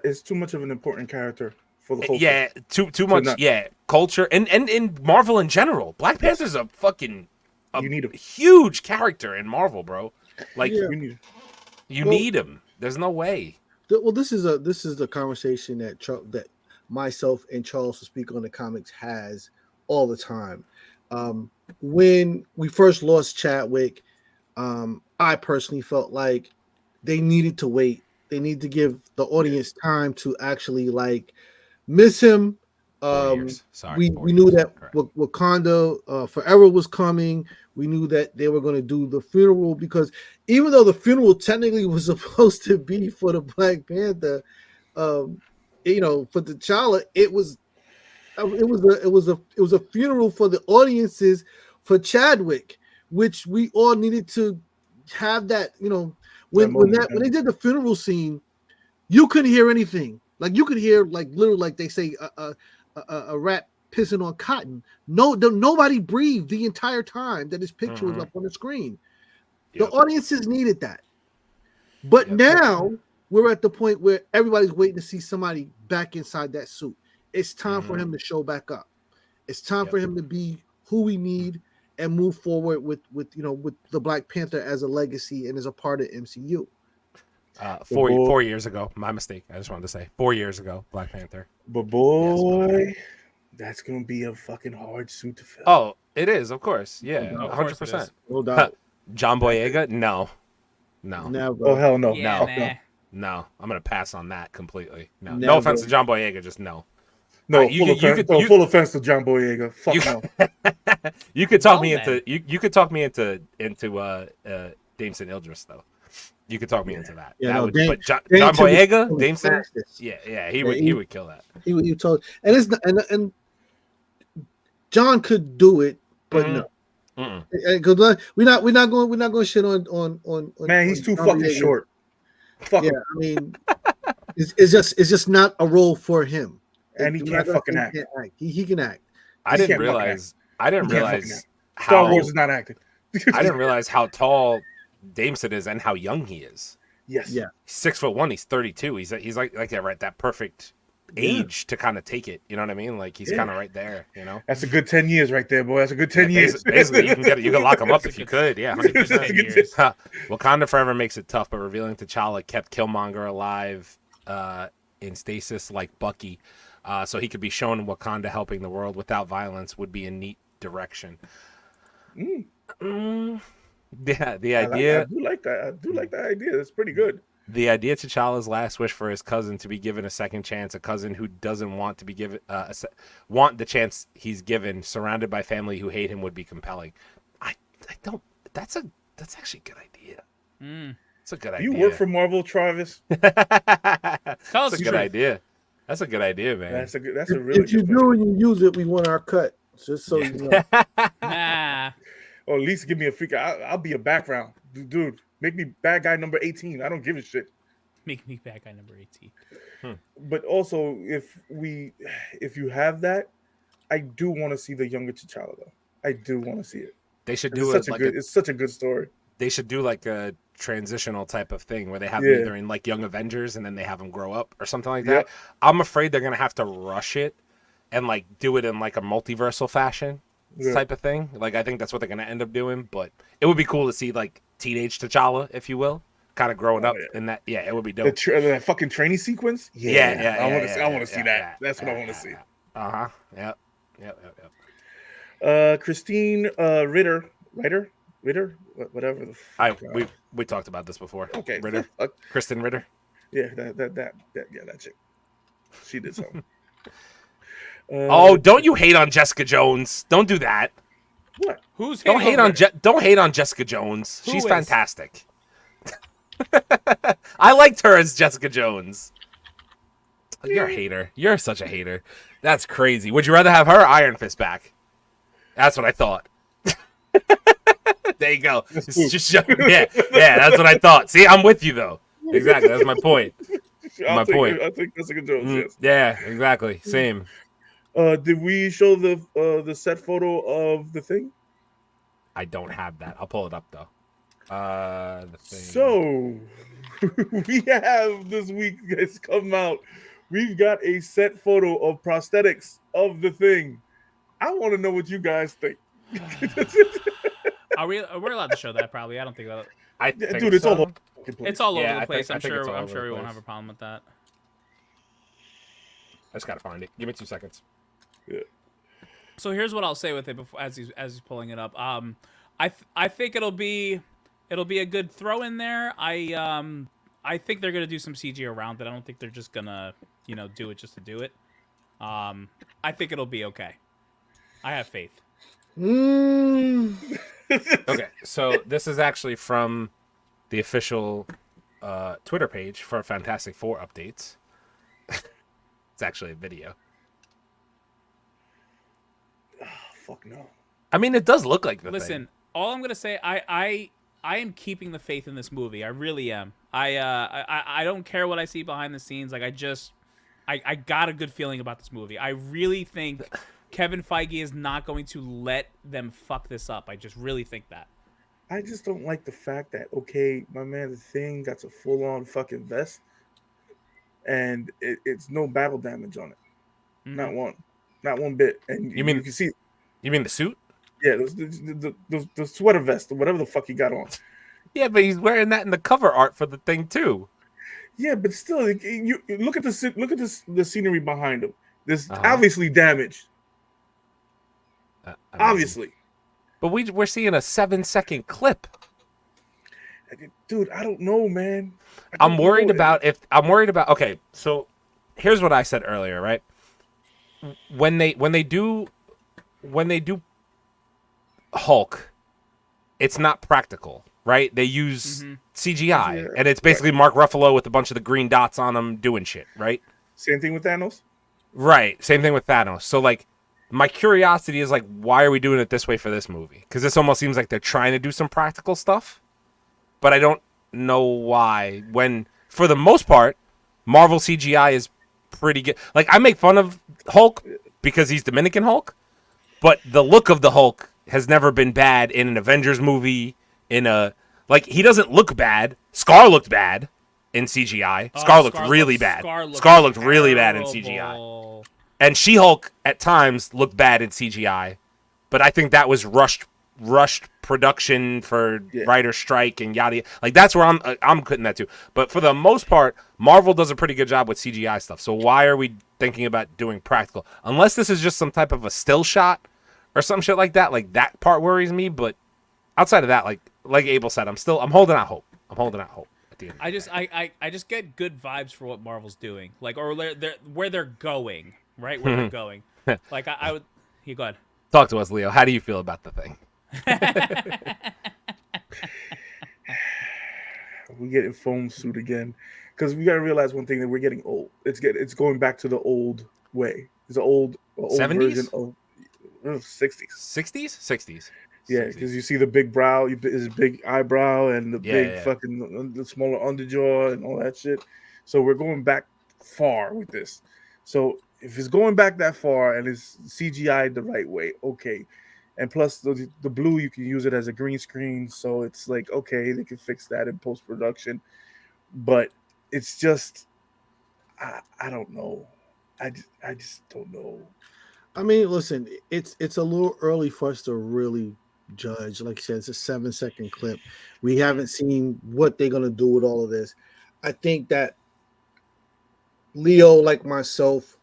it's too much of an important character for the whole yeah, too much. Yeah, culture and in Marvel in general. Black Panther's a fucking You need him. huge character in Marvel, bro. Like, You need you need him. There's no way. Well, this is the conversation that myself and Charles, to speak on the comics, has all the time. When we first lost Chadwick, I personally felt like they needed to wait. They need to give the audience time to actually like miss him. 4 years. We knew that Wakanda Forever was coming. We knew that they were going to do the funeral, because even though the funeral technically was supposed to be for the Black Panther, for T'Challa, it was a funeral for the audiences for Chadwick, which we all needed to have that. When they did the funeral scene, you couldn't hear anything. Like you could hear like literally like they say a rat pissing on cotton. Nobody breathed the entire time that his picture was up on the screen. Yep. The audiences needed that. But now we're at the point where everybody's waiting to see somebody back inside that suit. It's time for him to show back up. It's time for him to be who we need and move forward with the Black Panther as a legacy and as a part of MCU. 4 years ago, my mistake. I just wanted to say 4 years ago, Black Panther. But boy, that's gonna be a fucking hard suit to fill. Oh, it is, of course. Yeah, 100%. No doubt. John Boyega? No. Never. Oh hell no. Yeah, No. I'm gonna pass on that completely. No. Never. No offense to John Boyega, just no. No, full offense to John Boyega. Fuck no. You could talk me into you could talk me into Damson Idris though. You could talk me into that. Yeah, but John Boyega, Damson, he would kill that. He told, and it's not, and John could do it, but no. Because we're not going to shit on. Man, he's too fucking short. Fuck him. I mean, it's just not a role for him. And he can't fucking act. He can act. I didn't realize Star Wars is not acting. I didn't realize how tall Damson is and how young he is. Yes. Yeah. He's 6'1". He's 32. He's like that perfect age to kind of take it. You know what I mean? Like he's kind of right there. You know. That's a good 10 years right there, boy. That's a good 10 years. Basically, you can lock him up if you could. Yeah. 100%. Wakanda Forever makes it tough, but revealing T'Challa kept Killmonger alive in stasis like Bucky. So he could be shown Wakanda helping the world without violence would be a neat direction. Yeah, the idea. I do like that. I do like that idea. That's pretty good. The idea T'Challa's last wish for his cousin to be given a second chance, a cousin who doesn't want to be given want the chance he's given, surrounded by family who hate him, would be compelling. I don't. That's actually a good idea. It's a good idea. You work for Marvel, Travis. That's a good idea. That's a good idea, man. That's a really. If you do and you use it, we want our cut. Just so you know. Or at least give me a freak. I'll be a background, dude. Make me bad guy number 18. I don't give a shit. Make me bad guy number 18. But also, if you have that, I do want to see the younger T'Challa though. I do want to see it. They should do it like it's such a good story. They should do like a transitional type of thing where they have them either in like Young Avengers and then they have them grow up or something like that. I'm afraid they're gonna have to rush it and like do it in like a multiversal fashion type of thing. Like I think that's what they're gonna end up doing. But it would be cool to see like teenage T'Challa, if you will, kind of growing up in that. Yeah, it would be dope. That fucking training sequence. I want to see that. That's what I want to see. Yep. Christine Ritter, whatever the fuck. We talked about this before. Okay, Ritter, Kristen Ritter. Yeah, that chick. She did something. Don't you hate on Jessica Jones? Don't do that. What? Don't hate on Jessica Jones. She's fantastic. I liked her as Jessica Jones. You're a hater. You're such a hater. That's crazy. Would you rather have her or Iron Fist back? That's what I thought. There you go. Yeah, that's what I thought. See, I'm with you though. Exactly. That's my point. I think Jessica Jones. Yes. Yeah, exactly. Same. Did we show the set photo of the thing? I don't have that. I'll pull it up though. The thing. So we have this week it's come out. We've got a set photo of prosthetics of the thing. I want to know what you guys think. We're allowed to show that probably. I don't think that. Dude, it's all over. It's all over the place. I'm sure we won't have a place. problem with that. I just gotta find it. Give me 2 seconds. Yeah. So here's what I'll say with it before, as he's pulling it up. I think it'll be a good throw in there. I think they're gonna do some CG around it. I don't think they're just gonna do it just to do it. I think it'll be okay. I have faith. Okay, so this is actually from the official Twitter page for Fantastic Four updates. It's actually a video. Oh, fuck no. I mean, it does look like the Listen, thing. all I'm gonna say, I am keeping the faith in this movie. I really am. I don't care what I see behind the scenes. Like I got a good feeling about this movie. I really think Kevin Feige is not going to let them fuck this up. I just really think that. I just don't like the fact that, okay, my man, the Thing got a full-on fucking vest, and it's no battle damage on it. Mm-hmm. Not one bit. And You mean you can see? You mean the suit? Yeah, the sweater vest or whatever the fuck he got on. Yeah, but he's wearing that in the cover art for the Thing too. Yeah, but still, you look at the scenery behind him. There's obviously damage. Obviously. But we're seeing a 7-second clip. Dude, I don't know, man. I'm worried about. Okay, so here's what I said earlier, right? When they do Hulk, it's not practical, right? They use CGI, and it's basically Mark Ruffalo with a bunch of the green dots on him doing shit, right? Same thing with Thanos? Right, same thing with Thanos. So, like, my curiosity is, like, why are we doing it this way for this movie? Because this almost seems like they're trying to do some practical stuff, but I don't know why. When, for the most part, Marvel CGI is pretty good. Like, I make fun of Hulk because he's Dominican Hulk, but the look of the Hulk has never been bad in an Avengers movie. He doesn't look bad. Scar looked bad in CGI. Scar looked really bad. Scar looked really bad in CGI. And She-Hulk at times looked bad in CGI, but I think that was rushed production for writer strike and yada. Like, that's where I'm putting that to. But for the most part, Marvel does a pretty good job with CGI stuff. So why are we thinking about doing practical? Unless this is just some type of a still shot or some shit like that. Like, that part worries me. But outside of that, like Abel said, I'm holding out hope. I'm holding out hope. At the end. I just get good vibes for what Marvel's doing, like, or where they're going. Right where they're going. Like, I would. You go ahead. Talk to us, Leo. How do you feel about the Thing? We get a foam suit again, because we gotta realize one thing, that we're getting old. It's going back to the old way. It's an old 70s? Version of 60s. Yeah, because you see the big brow, his big eyebrow, and the big fucking the smaller underjaw and all that shit. So we're going back far with this. So if it's going back that far and it's CGI the right way, okay. And plus the blue, you can use it as a green screen, so it's like, okay, they can fix that in post production. But it's just, I don't know. I just don't know. I mean, listen, it's a little early for us to really judge. Like I said, it's a 7-second clip. We haven't seen what they're gonna do with all of this. I think that Leo, like myself,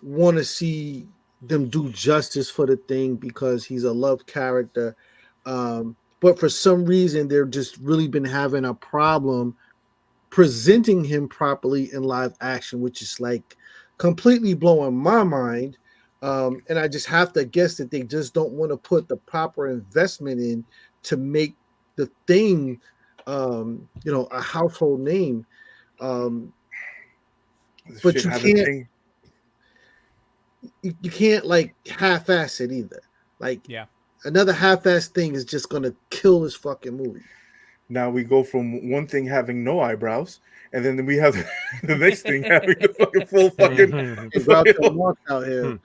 want to see them do justice for the Thing because he's a loved character. But for some reason, they're just really been having a problem presenting him properly in live action, which is like completely blowing my mind. And I just have to guess that they just don't want to put the proper investment in to make the Thing, a household name. But you can't like half-ass it either. Like, another half-ass thing is just gonna kill this fucking movie. Now we go from one thing having no eyebrows, and then we have the next thing having the fucking full fucking out here.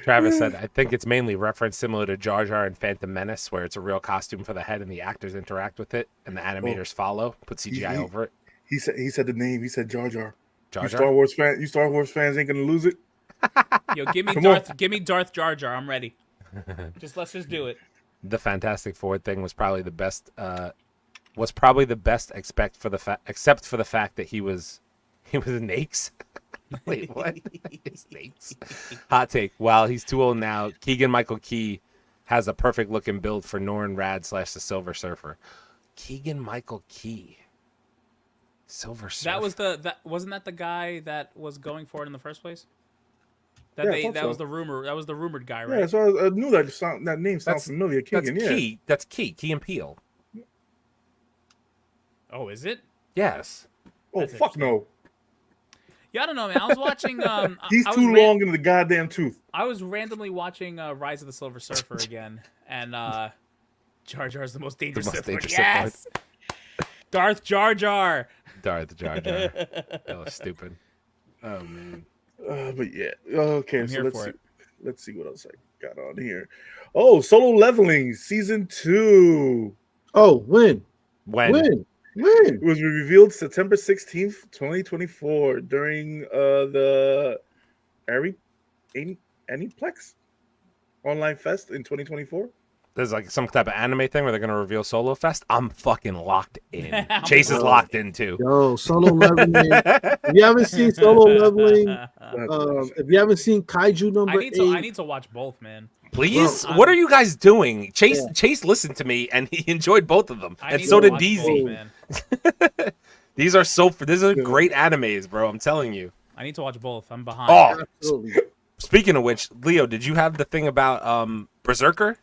Travis said, I think it's mainly reference similar to Jar Jar and Phantom Menace, where it's a real costume for the head and the actors interact with it and the animators follow, put CGI over it. He said the name. He said Jar Jar. Jar Jar? You Star Wars fans ain't gonna lose it. Yo, give me Darth Jar Jar. I'm ready. Let's just do it. The Fantastic Four thing was probably the best. Except for the fact that he was an ace. Wait, what? States. Hot take. While he's too old now, Keegan-Michael Key has a perfect looking build for Norrin Rad / the Silver Surfer. Keegan-Michael Key. Silver Surfer. Wasn't that the guy that was going for it in the first place? Was the rumor. That was the rumored guy, right? Yeah, so I knew that name sounds familiar. Keegan, that's Key. That's Key and Peele. Oh, is it? Yes. Oh, fuck no. Yeah, I don't know, man. I was watching. He's too long in the goddamn tooth. I was randomly watching Rise of the Silver Surfer again, and Jar Jar's the most dangerous Sith Lord. Yes! Darth Jar Jar! Darth Jar Jar. That was stupid. Oh, man. But yeah. Okay, so let's see what else I got on here. Oh, Solo Leveling Season 2. Oh, when? It was revealed September 16th, 2024 during the Aniplex Online Fest in 2024. There's like some type of anime thing where they're going to reveal Solo Fest. I'm fucking locked in. Chase is locked in too. Yo, Solo Leveling. If you haven't seen Solo Leveling, if you haven't seen Kaiju number 8. I need to watch both, man. Please? What are you guys doing? Chase listened to me and he enjoyed both of them. And so did DZ. These are great animes, bro. I'm telling you. I need to watch both. I'm behind. Oh, absolutely. Speaking of which, Leo, did you have the thing about Berserker?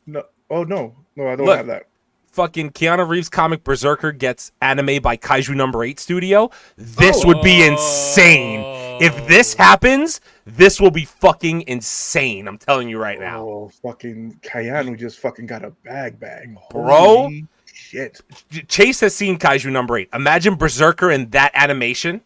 No. Oh, no. No, I don't have that. Fucking Keanu Reeves comic Berserker gets anime by Kaiju number 8 studio. This would be insane. If this happens, this will be fucking insane. I'm telling you right now. Oh, fucking Keanu just fucking got a bag. Bro. Holy shit. Chase has seen Kaiju number 8. Imagine Berserker in that animation.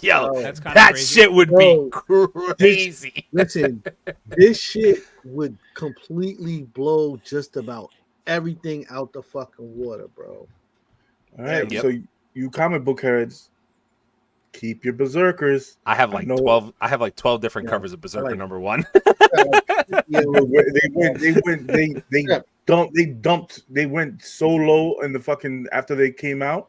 Yo, that crazy. Shit would be crazy. Listen, this shit would completely blow just about everything out the fucking water, bro. All right, so you comic book heads, keep your Berserkers. I have like 12. I have like 12 different covers of Berserker number 1. They went so low in the fucking after they came out,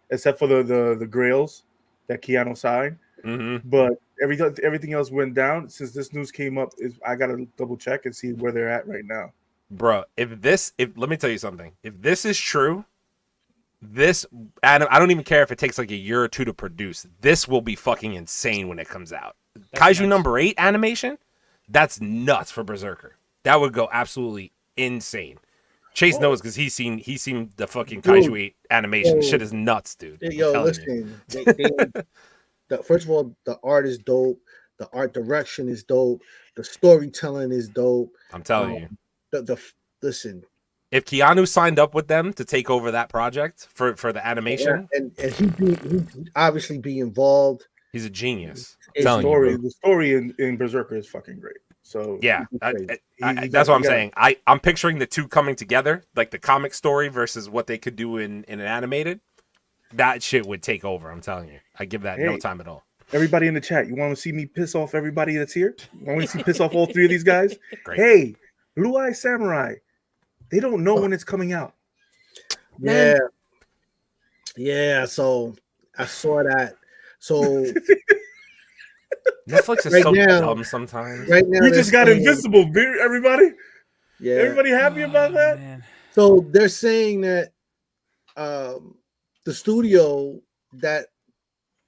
except for the Grails that Keanu signed. Mm-hmm. But everything else went down. Since this news came up, I gotta double check and see where they're at right now. Bro, if let me tell you something. If this is true, I don't even care if it takes like a year or two to produce. This will be fucking insane when it comes out. Kaiju number 8 animation, that's nuts for Berserker. That would go absolutely insane. Chase knows because he's seen the fucking Kaiju 8 animation. Shit is nuts, dude. Yo, listen. First of all, the art is dope. The art direction is dope. The storytelling is dope. I'm telling you. Listen. If Keanu signed up with them to take over that project for the animation, and he obviously be involved. He's a genius. The story in Berserker is fucking great. So yeah, that's what I'm saying. I'm picturing the two coming together, like the comic story versus what they could do in an animated. That shit would take over. I'm telling you. I give that no time at all. Everybody in the chat, you want to see me piss off everybody that's here? You want me to piss off all 3 of these guys? Great. Hey, Blue Eye Samurai. They don't know when it's coming out. Yeah. So I saw that. So Netflix is so dumb sometimes. Right now, we just got Invincible, everybody. Yeah. Everybody happy about that? Man. So they're saying that the studio that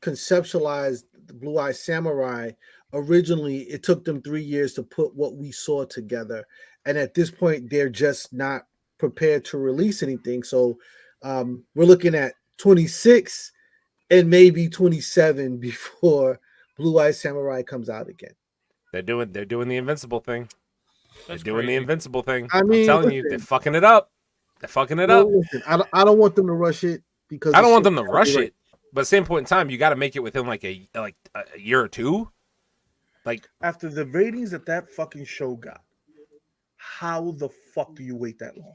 conceptualized the Blue Eye Samurai, originally it took them 3 years to put what we saw together. And at this point, they're just not prepared to release anything. So we're looking at 26 and maybe 27 before Blue Eye Samurai comes out again. They're doing the Invincible thing. That's they're doing crazy. the Invincible thing. I mean, I'm telling you, they're fucking it up. Listen, I don't want them to rush it because I don't want them to rush it. But at the same point in time, you got to make it within like a year or two. Like after the ratings that fucking show got, how the fuck do you wait that long?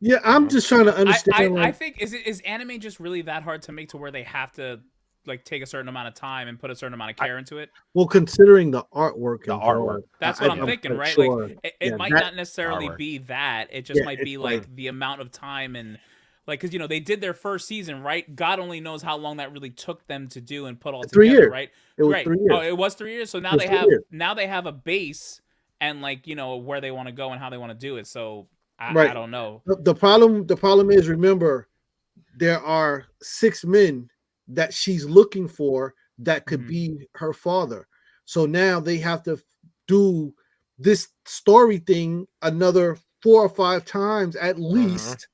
Yeah, I'm just trying to understand. I think is anime just really that hard to make to where they have to like take a certain amount of time and put a certain amount of care into it? Well, considering the artwork, that's what I'm thinking, right? Sure. Like it might not necessarily be that. It just might be like the amount of time and like, because they did their first season, right? God only knows how long that really took them to do and put all 3 together, years. right? It was right. 3 years. Oh, it was 3 years. So now they have a base and like where they want to go and how they want to do it. So I don't know. The problem is, remember, there are 6 men that she's looking for that could be her father. So now they have to do this story thing another 4 or 5 times at least,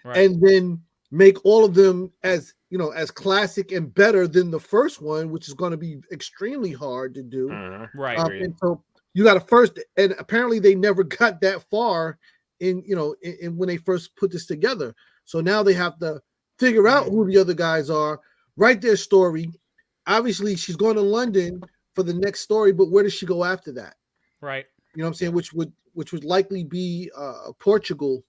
and then make all of them as as classic and better than the first one, which is going to be extremely hard to do. Right. And so you got to first, and apparently they never got that far in when they first put this together. So now they have to figure out who the other guys are, write their story. Obviously, she's going to London for the next story, but where does she go after that? Right. You know what I'm saying? Which would likely be Portugal,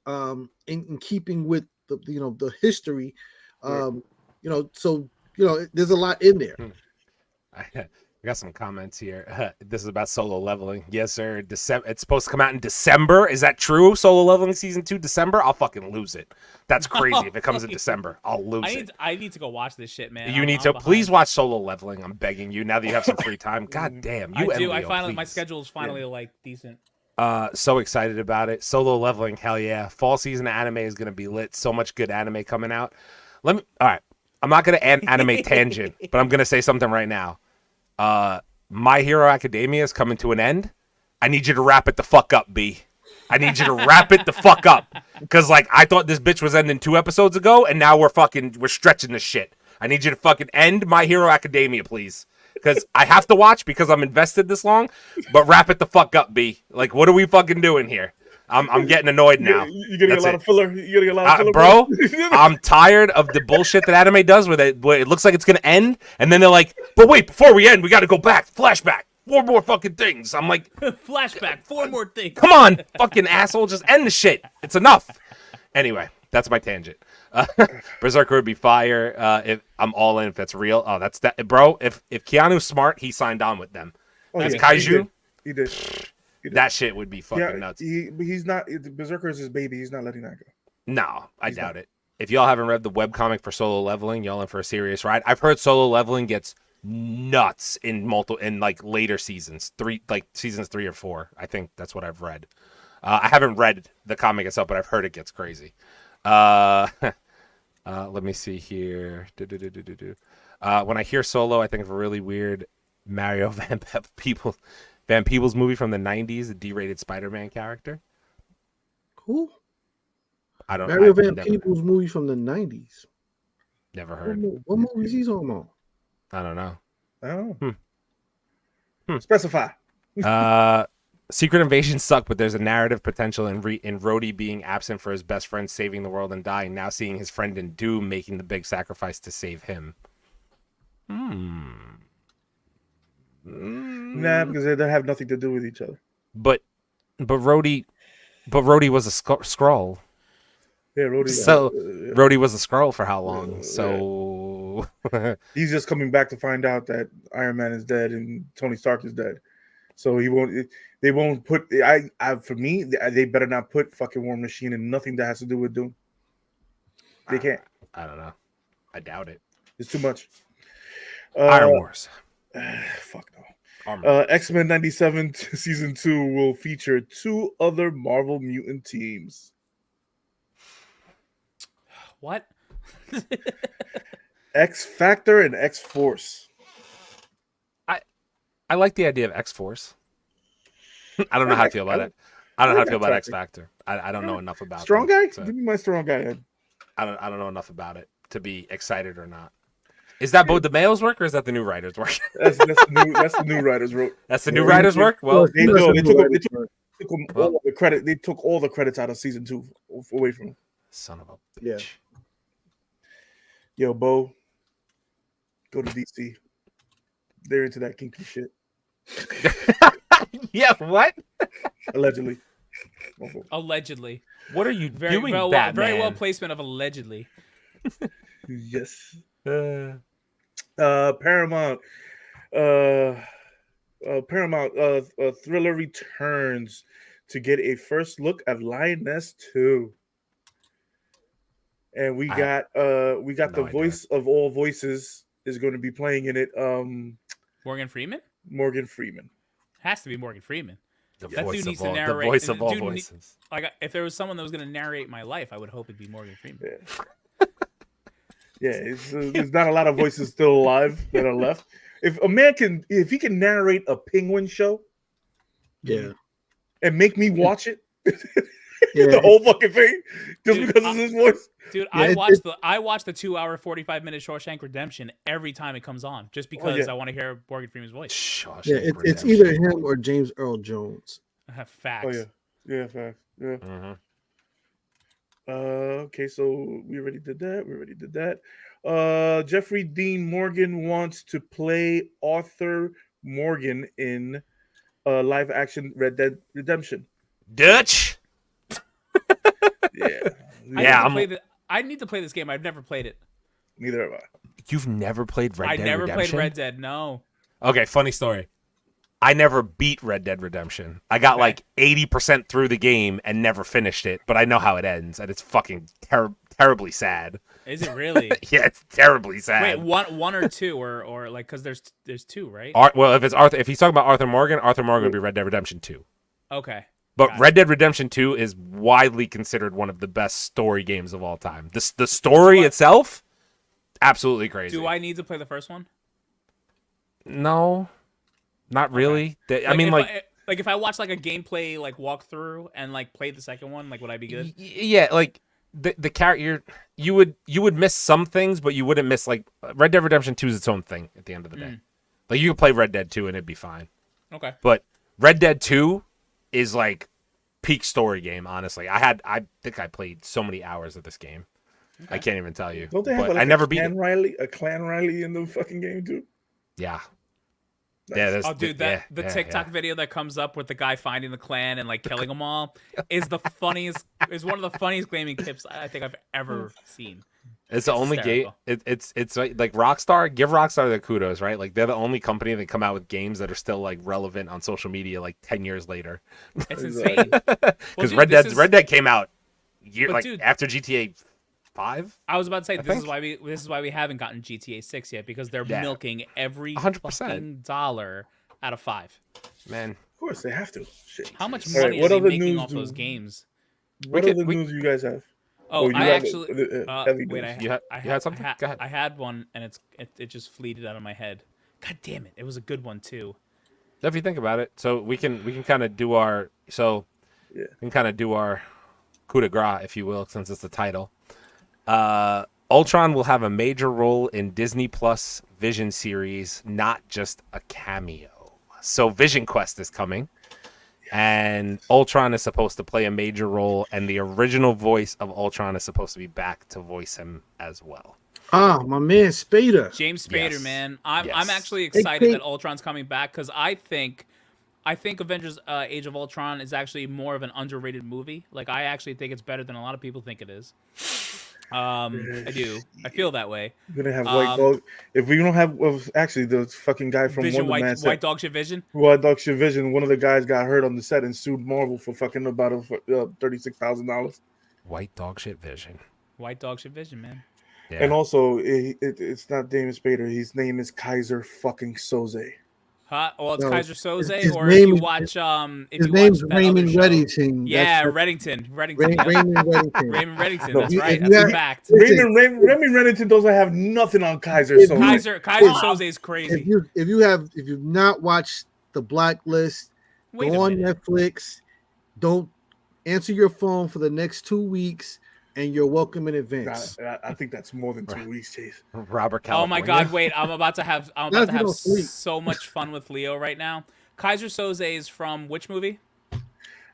in keeping with the history. So there's a lot in there. I got some comments here. This is about Solo Leveling. Yes, sir. December. It's supposed to come out in December. Is that true? Solo Leveling season 2, December? I'll fucking lose it. That's crazy. If it comes in December, I'll lose it. I need to go watch this shit, man. You need to. Please watch Solo Leveling. I'm begging you. Now that you have some free time. God damn. You I do. Emilio, I finally, please. my schedule is finally like decent. So excited about it. Solo Leveling. Hell yeah. Fall season of anime is going to be lit. So much good anime coming out. All right. I'm not going to anime tangent, but I'm going to say something right now. My Hero Academia is coming to an end. I need you to wrap it the fuck up, B. I need you to wrap it the fuck up. Because, I thought this bitch was ending 2 episodes ago, and now we're stretching this shit. I need you to fucking end My Hero Academia, please. Because I have to watch because I'm invested this long, but wrap it the fuck up, B. What are we fucking doing here? I'm getting annoyed now. You're getting a lot of filler. You're getting a lot of filler, bro. I'm tired of the bullshit that anime does where it looks like it's going to end, and then they're like, but wait, before we end, we got to go back. Flashback. 4 more fucking things. I'm like... Flashback. 4 more things. Come on, fucking asshole. Just end the shit. It's enough. Anyway, that's my tangent. Berserker would be fire. If I'm all in if that's real. Oh, that's that. Bro, if Keanu's smart, he signed on with them. As Kaiju... He did. That shit would be fucking nuts. He's not. Berserker is his baby. He's not letting that go. No, I doubt it. If y'all haven't read the webcomic for Solo Leveling, y'all in for a serious ride. I've heard Solo Leveling gets nuts in later seasons, seasons 3 or 4. I think that's what I've read. I haven't read the comic itself, but I've heard it gets crazy. Let me see here. When I hear Solo, I think of a really weird Mario Van Peebles movie from the 90s, the D-rated Spider-Man character. Who? I don't know. Mario Van Peebles movie from the 90s. Never heard. What movie is he talking about? I don't know. Specify. Secret Invasion sucked, but there's a narrative potential in Rhodey being absent for his best friend saving the world and dying, now seeing his friend in Doom making the big sacrifice to save him. Nah, because they have nothing to do with each other. But Rhodey was a Skrull. Yeah, Rhodey. So Rhodey was a Skrull for how long? So he's just coming back to find out that Iron Man is dead and Tony Stark is dead. So he won't. They won't put. For me, they better not put fucking War Machine in nothing that has to do with Doom. They can't. I don't know. I doubt it. It's too much. Iron Wars. Fuck no. X-Men 97 season 2 will feature 2 other Marvel mutant teams. What? X-Factor and X-Force. I like the idea of X-Force. I don't know how to feel about it. I don't know how to feel about X-Factor. I don't know enough about strong guy. So Give me my strong guy head. I don't know enough about it to be excited or not. Is that both the male's work or is that the new writer's work? That's the new writer's work. That's the new writer's work. Well, they took all the credit. They took all the credits out of season 2 away from him. Son of a bitch. Yeah. Yo, Bo, go to DC. They're into that kinky shit. Yeah, what? Allegedly. Allegedly. What are you doing, Batman? Very well placement of allegedly. Yes. Paramount. Thriller returns to get a first look at Lioness 2. and we got the voice of all voices is going to be playing in it. Morgan Freeman. Morgan Freeman. Has to be Morgan Freeman. The That voice dude of needs all, to narrate. the voice of all Dude voices. Like, if there was someone that was going to narrate my life, I would hope it'd be Morgan Freeman. Yeah, there's not a lot of voices still alive that are left. If he can narrate a Penguin show, Yeah, and make me watch it, yeah. the whole fucking thing, just Dude, because of his voice. Dude, Yeah, I watch the 2-hour 45-minute Shawshank Redemption every time it comes on, just because I want to hear Morgan Freeman's voice. It's either him or James Earl Jones. Facts. Oh yeah, facts. Yeah. Mm-hmm. Okay, so we already did that. Jeffrey Dean Morgan wants to play Arthur Morgan in live action Red Dead Redemption. Dutch. Yeah. I need to play this game. I've never played it. Neither have I. You've never played Red Dead Redemption? I never played Red Dead. No. Okay, funny story. I never beat Red Dead Redemption. I got like 80% through the game and never finished it, but I know how it ends, and it's fucking terribly sad. Is it really? Yeah, it's terribly sad. Wait, one or two, or like, because there's two, right? Well, if it's Arthur, if he's talking about Arthur Morgan would be Red Dead Redemption 2. Okay. But Red Dead Redemption 2 is widely considered one of the best story games of all time. The story itself, absolutely crazy. Do I need to play the first one? No, not really. Okay. I mean, if I watch like a gameplay like walkthrough and like play the second one, like would I be good? Yeah, like the character, you would miss some things, but you wouldn't miss like Red Dead Redemption 2 is its own thing at the end of the day. Like you could play Red Dead 2 and it'd be fine. Okay. But Red Dead 2 is like peak story game, honestly. I think I played so many hours of this game. Okay. I can't even tell you. Don't they have I never beat a Clan Riley in the fucking game too? Yeah. Nice. Yeah, dude, the TikTok video that comes up with the guy finding the clan and like killing them all is one of the funniest gaming clips I think I've ever seen. It's the only game. It's like Rockstar. Give Rockstar the kudos, right? Like they're the only company that come out with games that are still like relevant on social media like 10 years later. It's insane. Because Red Dead came out after GTA 5. I was about to say this is why we haven't gotten GTA 6 yet, because they're milking every 100% fucking dollar out of 5. Man, of course they have to. Shit. How much money are they making off those games? What other news you guys have? Oh, I actually wait. You had something? Go ahead. I had one, and it just fleeted out of my head. God damn it! It was a good one too. If you think about it, so we can kind of do our coup de grace, if you will, since it's the title. Ultron will have a major role in Disney Plus Vision series, not just a cameo. So Vision Quest is coming, and Ultron is supposed to play a major role, and the original voice of Ultron is supposed to be back to voice him as well. Ah, my man Spader. James Spader, Yes. man. I'm Yes. actually excited that Ultron's coming back, because I think Avengers Age of Ultron is actually more of an underrated movie. Like, I actually think it's better than a lot of people think it is. I do. I feel that way. We're gonna have White Dog. If we don't have, actually, the fucking guy from Vision, Wonder Man said, White Dog Shit Vision. White Dog Shit Vision. One of the guys got hurt on the set and sued Marvel for fucking about $36,000. White Dog Shit Vision. White Dog Shit Vision, man. Yeah. And also, it's not James Spader. His name is Kaiser fucking Soze. Huh? Well, it's No, Kaiser Soze, his or name if you is- watch His name's Raymond Reddington. Yeah, That's Reddington. Raymond Reddington. Raymond Reddington. No, That's you- right. if you That's a have- fact. Remy Reddington doesn't have nothing on Kaiser Soze. Kaiser Soze is crazy. If you've not watched The Blacklist, Wait go a on minute. Netflix. Don't answer your phone for the next 2 weeks, and you're welcome in advance. I think that's more than 2 weeks, Chase. Robert Oh California. my God! Wait, I'm about to have Not if you don't sleep. so much fun with Leo right now. Kaiser Soze is from which movie?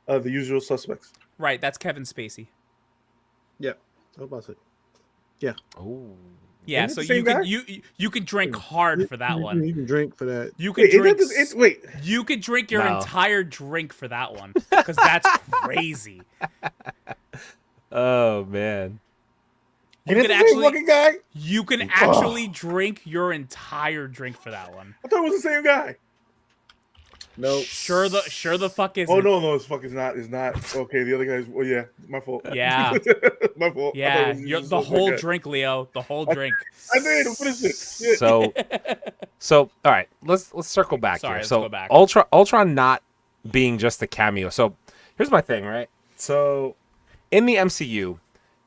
The Usual Suspects. Right, that's Kevin Spacey. Yeah, I was about to say. Yeah. Oh. Yeah, Isn't so it the you same can guy? you can drink hard for that one. You can drink for that. You could drink. Wait. You could drink your No. entire drink for that one, because that's crazy. Oh man. You Ain't can that the same actually fucking guy? you can actually drink your entire drink for that one. I thought it was the same guy. No. Sure the fuck is. Oh no, it's fucking not. It's not. Okay, the other guy's. Well, yeah, my fault. Yeah. My fault. Yeah, the whole drink, Leo. The whole drink. I made him finish it. So all right, let's circle back here. Let's So go back. Ultron not being just a cameo. So here's my thing, right? So in the MCU,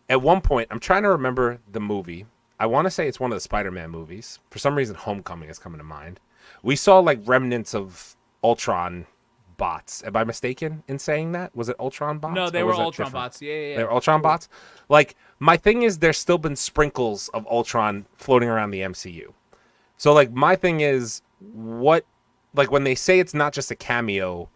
at one point, I'm trying to remember the movie. I want to say it's one of the Spider-Man movies. For some reason, Homecoming is coming to mind. We saw like remnants of Ultron bots. Am I mistaken in saying that? Was it Ultron bots? No, they were Ultron bots. Yeah. They were Ultron bots. Like, my thing is, there's still been sprinkles of Ultron floating around the MCU. So, like, my thing is, what, like, when they say it's not just a cameo,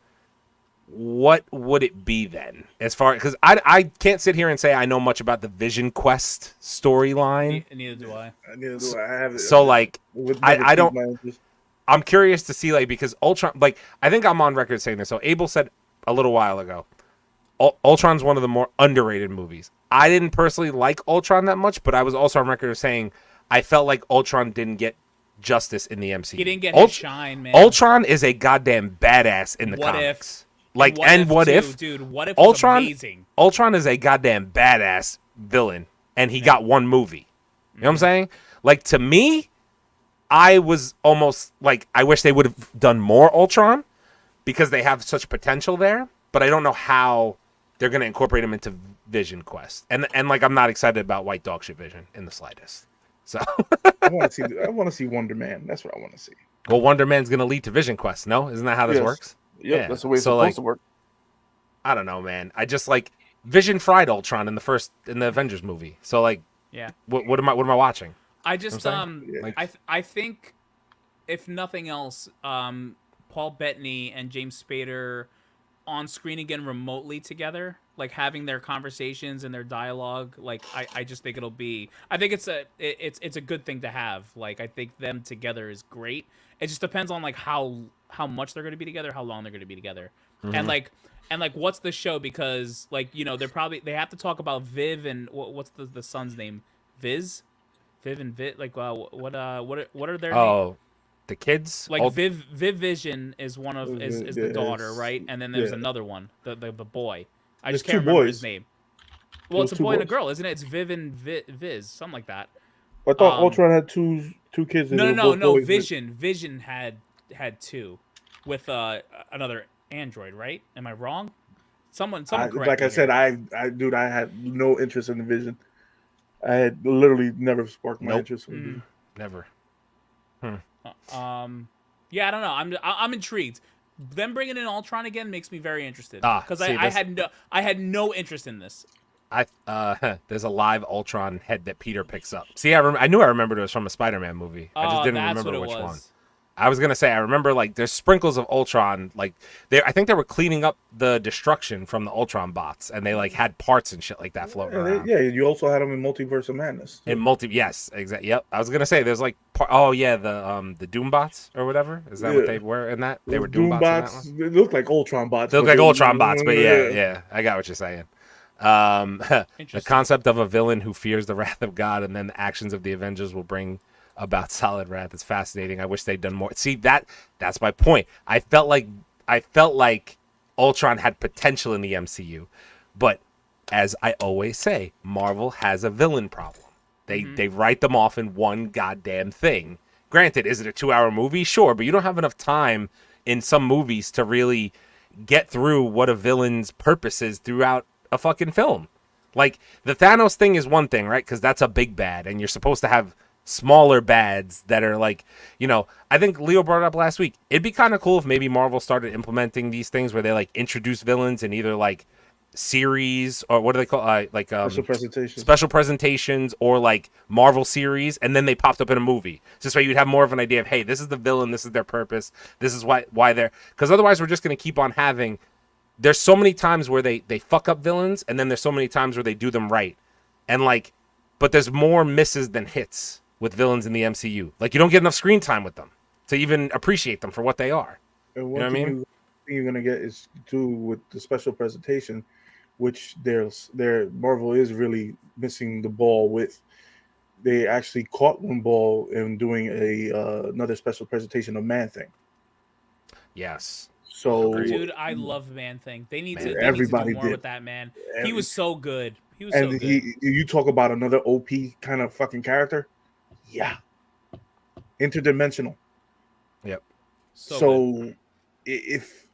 what would it be then? As far, because I can't sit here and say I know much about the Vision Quest storyline. Neither do I. I have it. So, like, I don't. I'm curious to see, like, because Ultron, like, I think I'm on record saying this. So Abel said a little while ago, Ultron's one of the more underrated movies. I didn't personally like Ultron that much, but I was also on record of saying I felt like Ultron didn't get justice in the MCU. He didn't get his shine, man. Ultron is a goddamn badass in the comics. Like, and what if, dude? What if Ultron? Amazing. Ultron is a goddamn badass villain, and he got one movie. You know what I'm saying? Like, to me, I was almost like, I wish they would have done more Ultron because they have such potential there, but I don't know how they're going to incorporate him into Vision Quest. And like, I'm not excited about white dog shit Vision in the slightest. So I want to see Wonder Man. That's what I want to see. Well, Wonder Man's going to lead to Vision Quest. No, isn't that how this works? Yep, yeah, that's the way it's supposed to work. I don't know, man. I just like Vision fried Ultron in the Avengers movie. So like, yeah. What am I watching? I just I think if nothing else, Paul Bettany and James Spader on screen again remotely together, like having their conversations and their dialogue, like I just think it'll be, I think it's a good thing to have. Like, I think them together is great. It just depends on like how much they're going to be together, how long they're going to be together. Mm-hmm. And like what's the show, because like, you know, they have to talk about Viv and what's the son's name? Viv and Viv, like what are their names? The kids, like Viv Vision is one of is the daughter, right? And then there's another one, the boy. I just can't remember his name. Well, it's a boy and a girl, isn't it? It's Viv and Viz, something like that. I thought Ultron had two kids. No. Vision had two with another android, right? Am I wrong? Someone correct like me I said, here. I had no interest in the Vision. I had literally never sparked my interest in Vision. Never. Yeah, I don't know. I'm intrigued. Them bringing in Ultron again makes me very interested, because I had no interest in this. There's a live Ultron head that Peter picks up. See, I knew I remembered it was from a Spider-Man movie. I just didn't remember which one. I was gonna say I remember, like, there's sprinkles of Ultron, like I think they were cleaning up the destruction from the Ultron bots, and they like had parts and shit like that floating around. Yeah, you also had them in Multiverse of Madness. Yes, exactly. Yep. I was gonna say there's like the Doom bots or whatever. Is that what they were in that? They were Doom bots. They look like Ultron bots. They look like Ultron bots, but yeah, I got what you're saying. The concept of a villain who fears the wrath of God, and then the actions of the Avengers will bring about solid wrath. It's fascinating. I wish they'd done more. See, that's my point. I felt like Ultron had potential in the MCU, but as I always say, Marvel has a villain problem. They write them off in one goddamn thing. Granted, is it a 2-hour movie? Sure, but you don't have enough time in some movies to really get through what a villain's purpose is throughout a fucking film. Like, the Thanos thing is one thing, right? Because that's a big bad, and you're supposed to have smaller bads that are like, you know, I think Leo brought it up last week. It'd be kind of cool if maybe Marvel started implementing these things where they like introduce villains in either like series, or what do they call special presentations, or like Marvel series, and then they popped up in a movie. This way you'd have more of an idea of, hey, this is the villain, this is their purpose, this is why they're, because otherwise we're just going to keep on having, there's so many times where they fuck up villains, and then there's so many times where they do them right, and like, but there's more misses than hits with villains in the MCU. Like, you don't get enough screen time with them to even appreciate them for what they are. And you know what I mean? You're gonna get is to with the special presentation, which Marvel is really missing the ball with. They actually caught one ball in doing another special presentation of Man-Thing. Yes. So, dude, I love Man-Thing. They need to do everybody more did. with that man. He was so good. He was so and good. you talk about another OP kind of fucking character. Yeah. Interdimensional. Yep. So if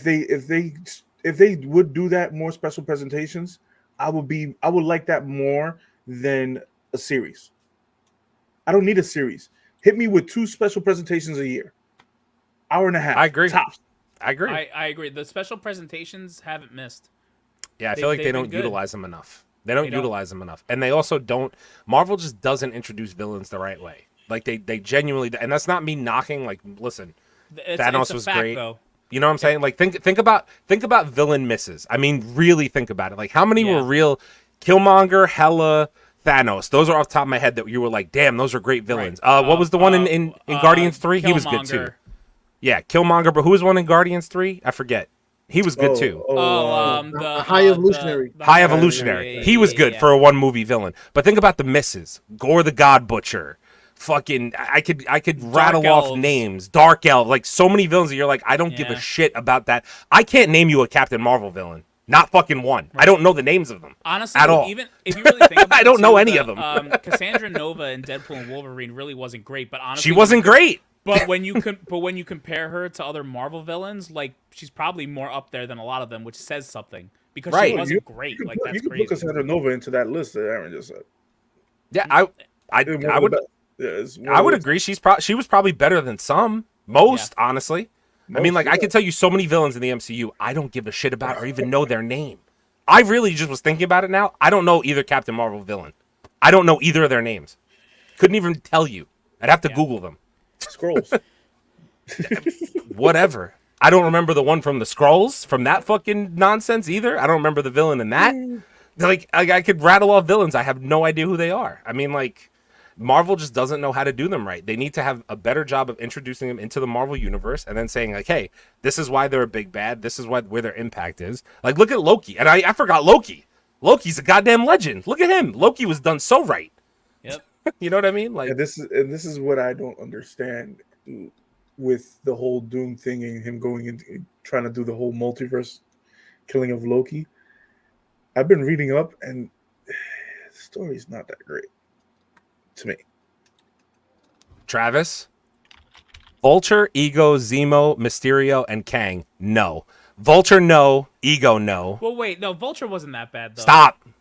they would do that, more special presentations, I would like that more than a series. I don't need a series. Hit me with 2 special presentations a year. Hour and a half. I agree. Tops. I agree. I agree. The special presentations haven't missed. Yeah, I feel like they don't utilize them enough. They don't utilize them enough. And they also don't. Marvel just doesn't introduce villains the right way. Like they genuinely, and that's not me knocking. Like, listen, Thanos was great. Though. You know what I'm saying? Like, think about villain misses. I mean, really think about it. Like, how many were real? Killmonger, Hela, Thanos. Those are off the top of my head that you were like, damn, those are great villains. Right. What was the one in Guardians 3? He was good too. Yeah, Killmonger. But who was one in Guardians 3? I forget. He was good too. The High Evolutionary. High Evolutionary. Yeah, he was good for a 1-movie villain. But think about the misses. Gore the God Butcher. Fucking, I could rattle off names. Dark Elf. Like so many villains that you're like, I don't give a shit about that. I can't name you a Captain Marvel villain. Not fucking one. Right. I don't know the names of them. Honestly, at all. Even if you really think about I don't know any of them. Cassandra Nova and Deadpool and Wolverine really wasn't great, but honestly, she wasn't great. But when you compare her to other Marvel villains, like she's probably more up there than a lot of them, which says something because she wasn't great. Like that's you crazy. Put Cassandra Nova into that list that Aaron just said. Yeah, I would agree. She was probably better than most, honestly. I mean, like I could tell you so many villains in the MCU I don't give a shit about or even know their name. I really just was thinking about it now. I don't know either Captain Marvel villain. I don't know either of their names. Couldn't even tell you. I'd have to Google them. Scrolls. Whatever. I don't remember the one from the Skrulls, from that fucking nonsense either. I don't remember the villain in that. Like I could rattle off villains. I have no idea who they are. I mean, like, Marvel just doesn't know how to do them right. They need to have a better job of introducing them into the Marvel universe and then saying, like, hey, this is why they're a big bad. This is where their impact is. Like, look at Loki. And I forgot Loki. Loki's a goddamn legend. Look at him. Loki was done so right. Yep. You know what I mean? Like, this is what I don't understand with the whole Doom thing and him going into trying to do the whole multiverse killing of Loki. I've been reading up, and the story's not that great to me. Travis, Vulture, Ego, Zemo, Mysterio, and Kang. No. Vulture, no. Ego, no. Well, wait, no, Vulture wasn't that bad though.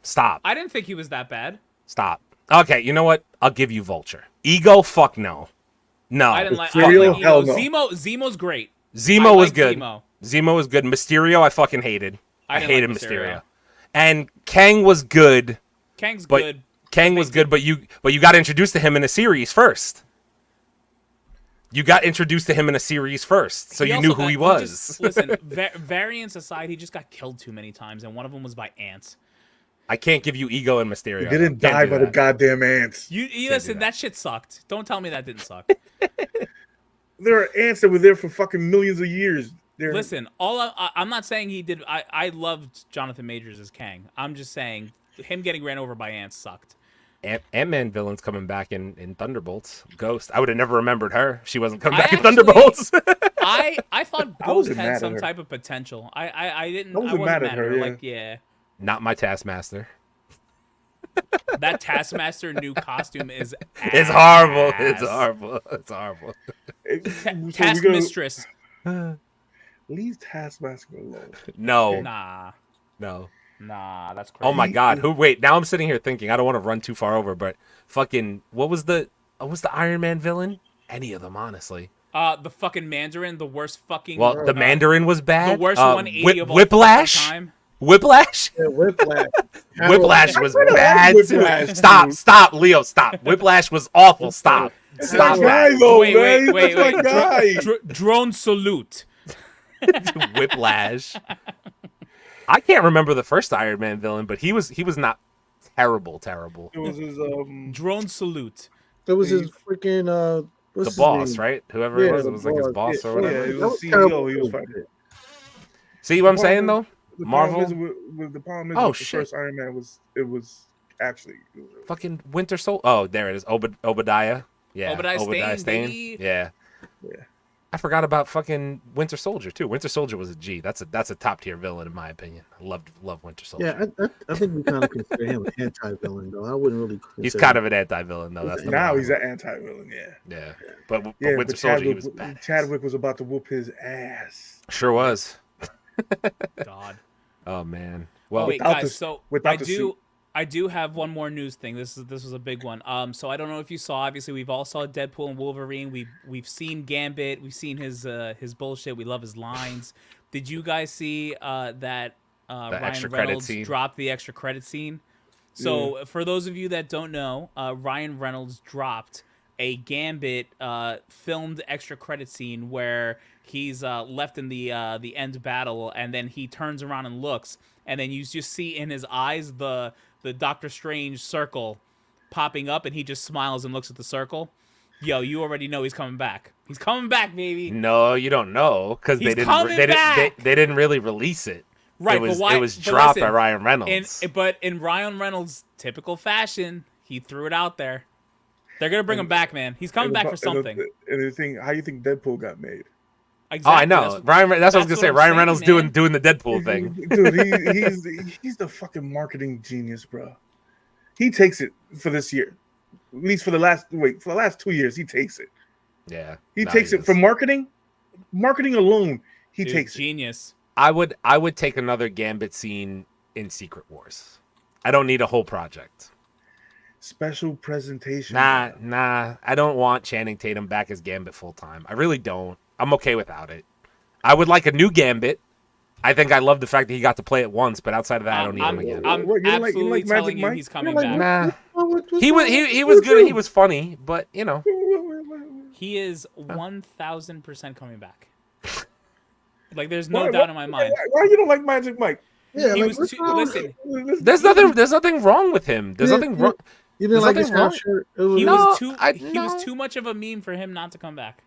Stop. I didn't think he was that bad. Stop. Okay, you know what? I'll give you Vulture. Ego, fuck no. No. I didn't like Ego. Hell no. Zemo's great. Zemo was good. Zemo was good. Mysterio, I fucking hated. I hated Mysterio. And Kang was good. Kang's good. Kang was good, but you got introduced to him in a series first. You got introduced to him in a series first, so you knew who he was. Listen, variance aside, he just got killed too many times, and one of them was by ants. I can't give you Ego and Mysterio. He didn't die by the goddamn ants. You listen, that shit sucked. Don't tell me that didn't suck. There are ants that were there for fucking millions of years. Listen, I'm not saying he did. I loved Jonathan Majors as Kang. I'm just saying him getting ran over by ants sucked. Ant-Man villain's coming back in Thunderbolts. Ghost. I would have never remembered her. She wasn't coming back in Thunderbolts. I thought Ghost had some type of potential. I didn't. I wasn't mad at her. Yeah. Like, yeah. Not my Taskmaster. That Taskmaster new costume is It's horrible. It's horrible. It's horrible. Taskmistress. Leave Taskmaster alone. No. Nah, that's crazy. Oh my God. Wait, now I'm sitting here thinking, I don't want to run too far over, but fucking what was the Iron Man villain? Any of them, honestly. The fucking Mandarin, the worst fucking the Mandarin was bad. The worst 180 of all time. Whiplash? Yeah, Whiplash. Whiplash was bad too. Stop, Leo, stop. Whiplash was awful. Stop that. Wait. Drone salute. Whiplash. I can't remember the first Iron Man villain, but he was not terrible. It was his drone salute. That was his freaking the boss, right? Whoever it was like his boss or whatever. Yeah, it was CEO. He was fighting. See what I'm saying though? Marvel. The problem is the first Iron Man was actually fucking Winter Soldier. Oh, there it is. Obadiah. Yeah, Obadiah Stane. Yeah. I forgot about fucking Winter Soldier too. Winter Soldier was a G. That's a top tier villain in my opinion. I love Winter Soldier. Yeah, I think we kind of consider him an anti-villain though. I wouldn't really. He's kind of an anti-villain though. That's now he's an anti-villain. Yeah. But Winter Soldier, he was badass. Chadwick was about to whoop his ass. Sure was. God. Oh man. Well, wait, guys. So I do have one more news thing. This was a big one. So I don't know if you saw. Obviously, we've all saw Deadpool and Wolverine. We've seen Gambit. We've seen his bullshit. We love his lines. Did you guys see that Ryan Reynolds dropped the extra credit scene? So for those of you that don't know, Ryan Reynolds dropped a Gambit filmed extra credit scene where he's left in the end battle, and then he turns around and looks, and then you just see in his eyes the Doctor Strange circle popping up, and he just smiles and looks at the circle. Yo, you already know he's coming back. He's coming back, baby. No, you don't know because they didn't really release it. Right, it was, but why, it was dropped listen, by Ryan Reynolds. But in Ryan Reynolds' typical fashion, he threw it out there. They're gonna bring him back, man. He's coming back for something. And the thing, how you think Deadpool got made? Exactly. Oh, I know. That's what I was gonna say. Ryan Reynolds doing the Deadpool thing. Dude, he's the fucking marketing genius, bro. He takes it for this year. At least for the last 2 years, he takes it. Yeah. He takes it for marketing. Marketing alone, he takes it. Genius. I would take another Gambit scene in Secret Wars. I don't need a whole project. Special presentation. Nah. I don't want Channing Tatum back as Gambit full time. I really don't. I'm okay without it. I would like a new Gambit. I think I love the fact that he got to play it once, but outside of that, I don't need him again. I'm absolutely telling you he's coming back. Nah. He was good. He was funny, but you know. He is 1,000% coming back. Like, there's no doubt in my mind. Why you don't like Magic Mike? Yeah, he like, was listen. There's nothing wrong with him. There's nothing wrong. You didn't like his house shirt? He was too much of a meme for him not to come back.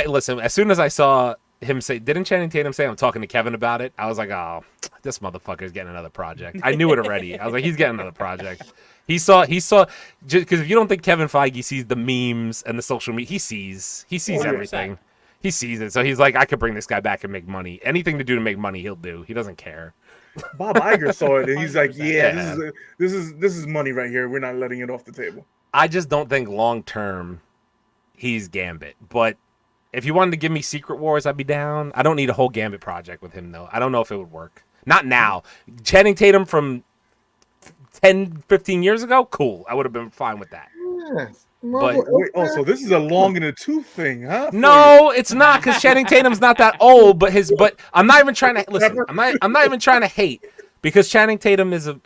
Listen. As soon as I saw him say, didn't Channing Tatum say, "I'm talking to Kevin about it"? I was like, oh, this motherfucker's getting another project. I knew it already. I was like, he's getting another project. He saw just because if you don't think Kevin Feige sees the memes and the social media, he sees 100%. Everything. He sees it, so he's like, I could bring this guy back and make money. Anything to do to make money, he'll do. He doesn't care. Bob Iger saw it, and he's like, "Yeah, this is money right here. We're not letting it off the table." I just don't think long term he's Gambit. But if you wanted to give me Secret Wars, I'd be down. I don't need a whole Gambit project with him though. I don't know if it would work. Not now. Channing Tatum from 10, 15 years ago, cool. I would have been fine with that. Yeah. But so this is a long in the tooth thing, huh? No, it's not, because Channing Tatum's not that old. But I'm not even trying to listen. I'm not even trying to hate, because Channing Tatum is. I'm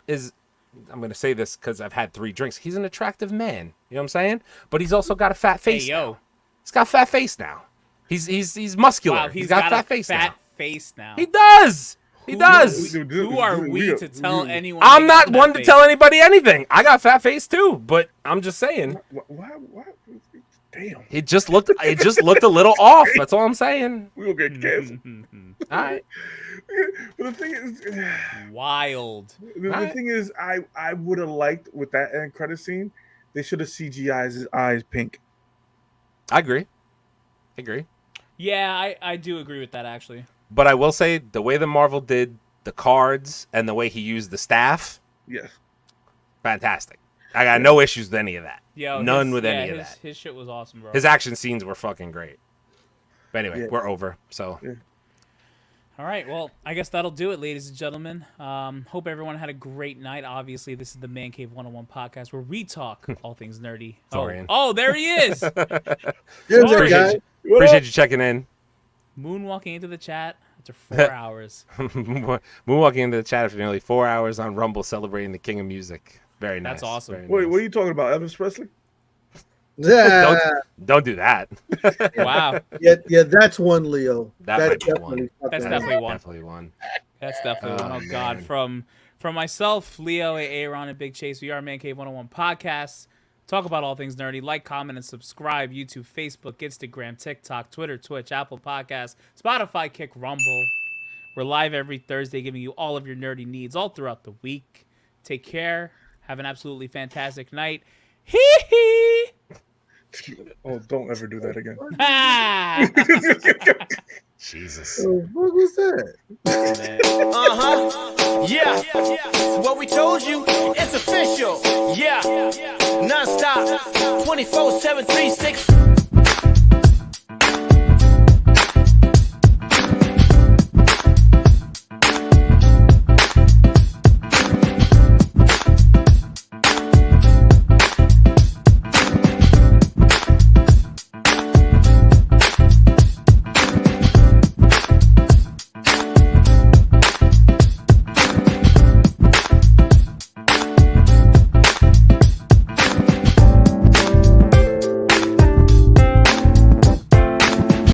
going to say this because I've had 3 drinks. He's an attractive man. You know what I'm saying? But he's also got a fat face. Hey, yo. Now. He's got a fat face now. He's muscular. Wow, he's got a fat face now. He does. He does. Who are we to tell anyone? I'm not one to tell anybody anything. I got a fat face too, but I'm just saying. Why? Damn. It just looked a little off. That's all I'm saying. We'll get canceled. All right. But the thing is, wild. The thing is, I would have liked with that end credit scene, they should have CGI'd his eyes pink. I agree. Yeah, I do agree with that actually. But I will say the way that Marvel did the cards and the way he used the staff, yes, fantastic. I got no issues with any of that. None with any of that. His shit was awesome, bro. His action scenes were fucking great. But anyway, we're over. So. Yeah. All right, well, I guess that'll do it, ladies and gentlemen. Hope everyone had a great night. Obviously, this is the Mancave101 podcast where we talk all things nerdy. Oh, there he is. Appreciate you checking in. Moonwalking into the chat after 4 hours. Moonwalking into the chat after nearly 4 hours on Rumble, celebrating the king of music. Very nice. That's awesome. Wait, what are you talking about, Elvis Presley? Yeah. Don't do that. Wow. Yeah, that's one, Leo. That's definitely one. That's definitely one. Definitely one. That's definitely one. Oh God. From myself, Leo, Aaron, and Big Chase, we are Mancave101 Podcast. Talk about all things nerdy. Like, comment, and subscribe. YouTube, Facebook, Instagram, TikTok, Twitter, Twitch, Apple Podcasts, Spotify, Kick, Rumble. We're live every Thursday, giving you all of your nerdy needs all throughout the week. Take care. Have an absolutely fantastic night. Hee hee. Oh, don't ever do that again. Jesus. What was that? Yeah. What we told you, it's official. Yeah. Non-stop. 24/7, 365.